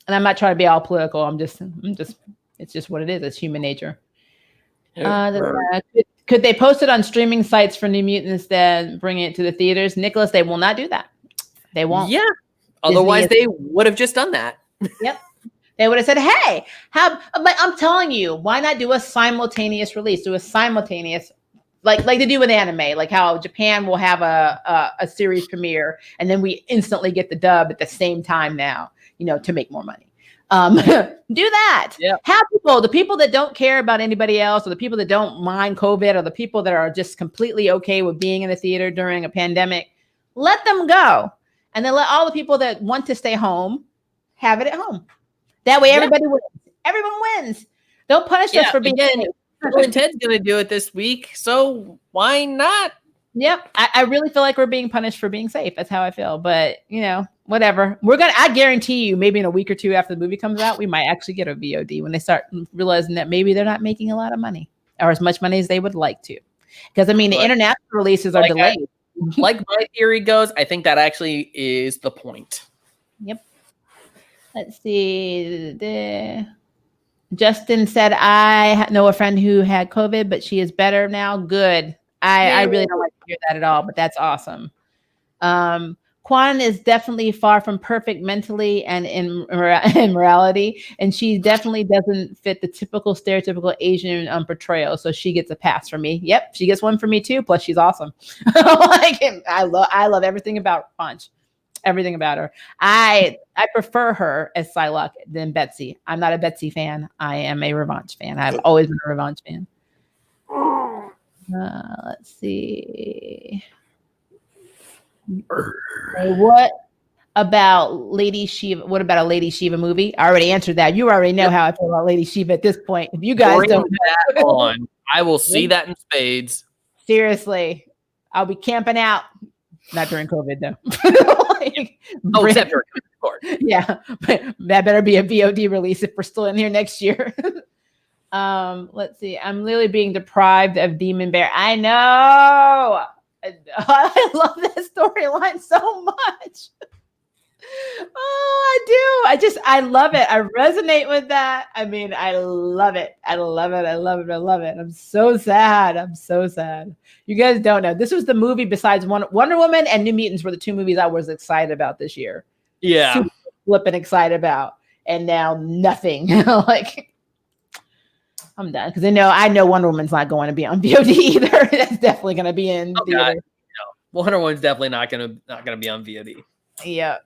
And I'm not trying to be all political. It's just what it is. It's human nature. Could they post it on streaming sites for New Mutants, then bring it to the theaters? Nicholas, they will not do that. They won't. Yeah. Otherwise, they would have just done that. Yep. They would have said, hey, but I'm telling you, why not do a simultaneous release? Do a simultaneous, like they do with anime, like how Japan will have a series premiere, and then we instantly get the dub at the same time now. To make more money. Do that. Yep. Have the people that don't care about anybody else, or the people that don't mind COVID, or the people that are just completely okay with being in the theater during a pandemic, let them go. And then let all the people that want to stay home have it at home. That way everybody wins. Everyone wins. Don't punish us for being safe. Bill and Ted's going to do it this week, so why not? Yep. I really feel like we're being punished for being safe. That's how I feel. But, whatever. I guarantee you, maybe in a week or two after the movie comes out, we might actually get a VOD when they start realizing that maybe they're not making a lot of money or as much money as they would like to. Because, the international releases are delayed. Like my theory goes, I think that actually is the point. Yep. Let's see. Justin said, I know a friend who had COVID, but she is better now. Good. I really don't like to hear that at all, but that's awesome. Quan is definitely far from perfect mentally and in morality, and she definitely doesn't fit the stereotypical Asian portrayal. So she gets a pass from me. Yep, she gets one from me too. Plus, she's awesome. I love everything about Punch, everything about her. I prefer her as Psylocke than Betsy. I'm not a Betsy fan. I am a Revanche fan. I've always been a Revanche fan. Let's see. What about Lady Shiva? What about a Lady Shiva movie? I already answered that. You already know how I feel about Lady Shiva at this point. If you guys don't that on, I will see that in spades. Seriously, I'll be camping out. Not during COVID though. Except during COVID, of course. Yeah, but that better be a VOD release if we're still in here next year. Let's see. I'm literally being deprived of Demon Bear. I know. I love that storyline so much. Oh, I do. I love it. I resonate with that. I mean, I love it. I love it. I love it. I love it. I'm so sad. I'm so sad. You guys don't know. This was the movie besides Wonder Woman and New Mutants were the two movies I was excited about this year. Yeah. Super flipping excited about. And now nothing. Like, I'm done. Because I know Wonder Woman's not going to be on VOD either. That's definitely going to be in theater. No, Wonder Woman's definitely not gonna be on VOD. Yeah.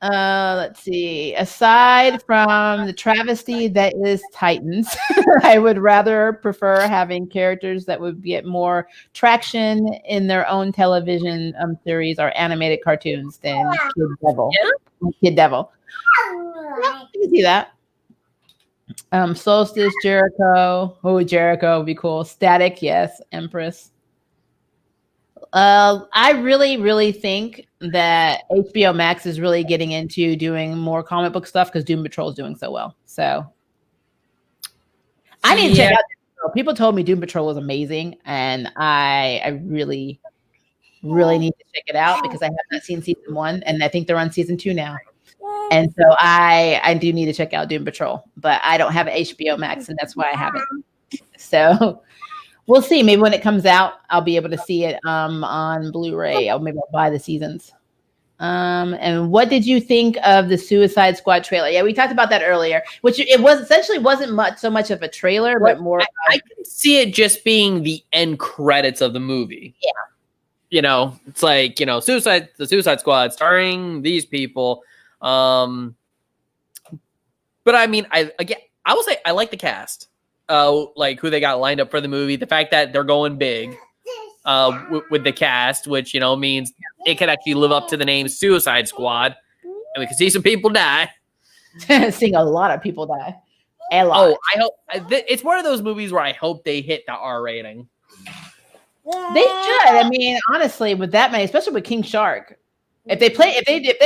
Let's see. Aside from the travesty that is Titans, I would rather prefer having characters that would get more traction in their own television series or animated cartoons than Kid Devil. Yeah. Kid Devil. Yeah, you can see that. Solstice, Jericho. Oh, Jericho would be cool. Static, yes. Empress. I really, really think that HBO Max is really getting into doing more comic book stuff because Doom Patrol is doing so well. So I need to check out Doom Patrol. People told me Doom Patrol was amazing, and I really, really need to check it out because I have not seen season 1, and I think they're on season 2 now. And so I do need to check out Doom Patrol, but I don't have HBO Max, and that's why I haven't. So we'll see. Maybe when it comes out, I'll be able to see it on Blu-ray, or maybe I'll buy the seasons. And what did you think of the Suicide Squad trailer? Yeah, we talked about that earlier, which it was essentially wasn't so much of a trailer, but more. I can see it just being the end credits of the movie. Yeah, it's like the Suicide Squad starring these people. But I mean, I will say I like the cast. Like who they got lined up for the movie. The fact that they're going big with the cast, which means it could actually live up to the name Suicide Squad, and we can see some people die. Seeing a lot of people die. A lot. Oh, I hope it's one of those movies where I hope they hit the R rating. They should. I mean, honestly, with that many, especially with King Shark, if they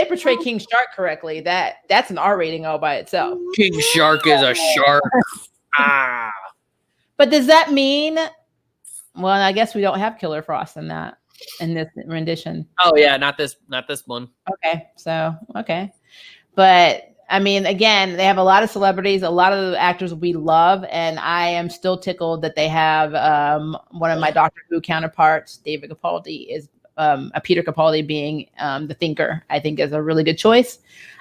portray King Shark correctly, that's an R rating all by itself. King Shark is a shark. But does that mean? Well, I guess we don't have Killer Frost in this rendition. Oh yeah, not this one. Okay, but I mean, again, they have a lot of celebrities, a lot of the actors we love, and I am still tickled that they have one of my Doctor Who counterparts, David Capaldi, is Peter Capaldi being the Thinker. I think is a really good choice.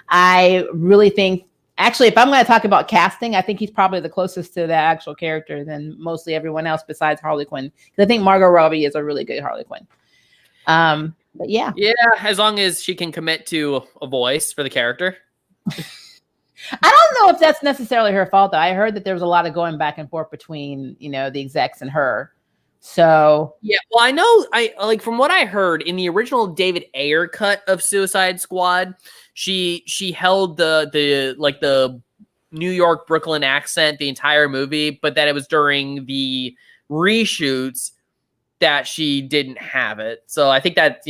I really think. Actually, if I'm going to talk about casting, I think he's probably the closest to the actual character than mostly everyone else besides Harley Quinn. Because I think Margot Robbie is a really good Harley Quinn. But yeah. Yeah, as long as she can commit to a voice for the character. I don't know if that's necessarily her fault, though. I heard that there was a lot of going back and forth between, the execs and her. So yeah, well, I know from what I heard in the original David Ayer cut of Suicide Squad, she held the New York Brooklyn accent the entire movie, but that it was during the reshoots that she didn't have it. So I think that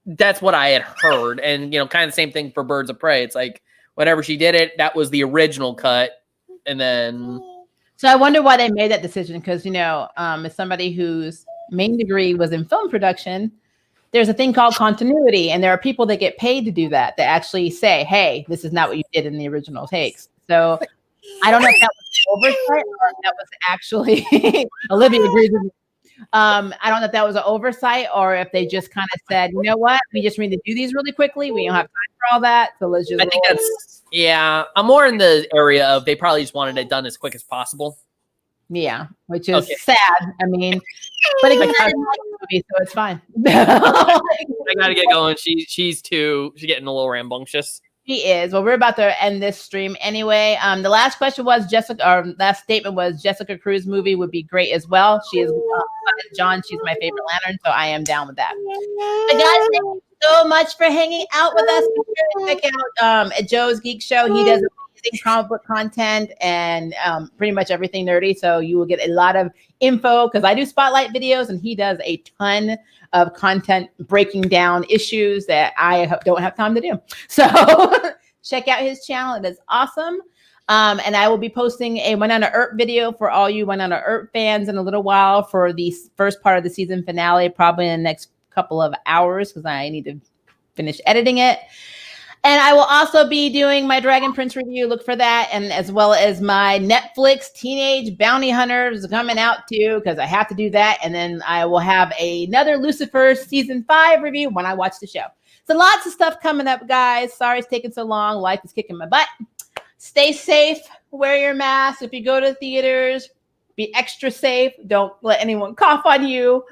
that's what I had heard, and kind of the same thing for Birds of Prey. It's like whenever she did it, that was the original cut, and then. So I wonder why they made that decision because, as somebody whose main degree was in film production, there's a thing called continuity, and there are people that get paid to do that actually say, hey, this is not what you did in the original takes. So I don't know if that was oversight or if that was actually Olivia agrees with me. I don't know if that was an oversight or if they just kind of said, you know what, we just need to do these really quickly. We don't have time for all that. So let's just. I think that's. Yeah, I'm more in the area of they probably just wanted it done as quick as possible. Yeah, which is sad. I mean, but again, I like the movie, so it's fine. I gotta get going. She's getting a little rambunctious. She is. Well, we're about to end this stream anyway. The last question was last statement was Jessica Cruz movie would be great as well. She is John. She's my favorite Lantern, so I am down with that. But guys, thank you so much for hanging out with us. Check out at Joe's Geek Show. He does amazing comic book content and pretty much everything nerdy. So you will get a lot of info because I do spotlight videos and he does a ton of content breaking down issues that I don't have time to do. So check out his channel. It is awesome. And I will be posting a Winona Earp video for all you Winona Earp fans in a little while for the first part of the season finale, probably in the next couple of hours because I need to finish editing it. And I will also be doing my Dragon Prince review. Look for that. And as well as my Netflix Teenage Bounty Hunters coming out too, because I have to do that. And then I will have another Lucifer season 5 review when I watch the show. So lots of stuff coming up, guys. Sorry it's taking so long. Life is kicking my butt. Stay safe. Wear your mask. If you go to theaters, be extra safe. Don't let anyone cough on you.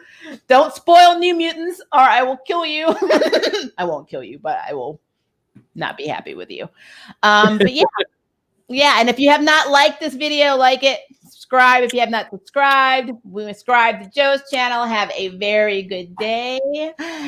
Don't spoil New Mutants or I will kill you. I won't kill you, but I will not be happy with you. But yeah. And if you have not liked this video, like it, subscribe. If you have not subscribed, subscribe to Joe's channel. Have a very good day.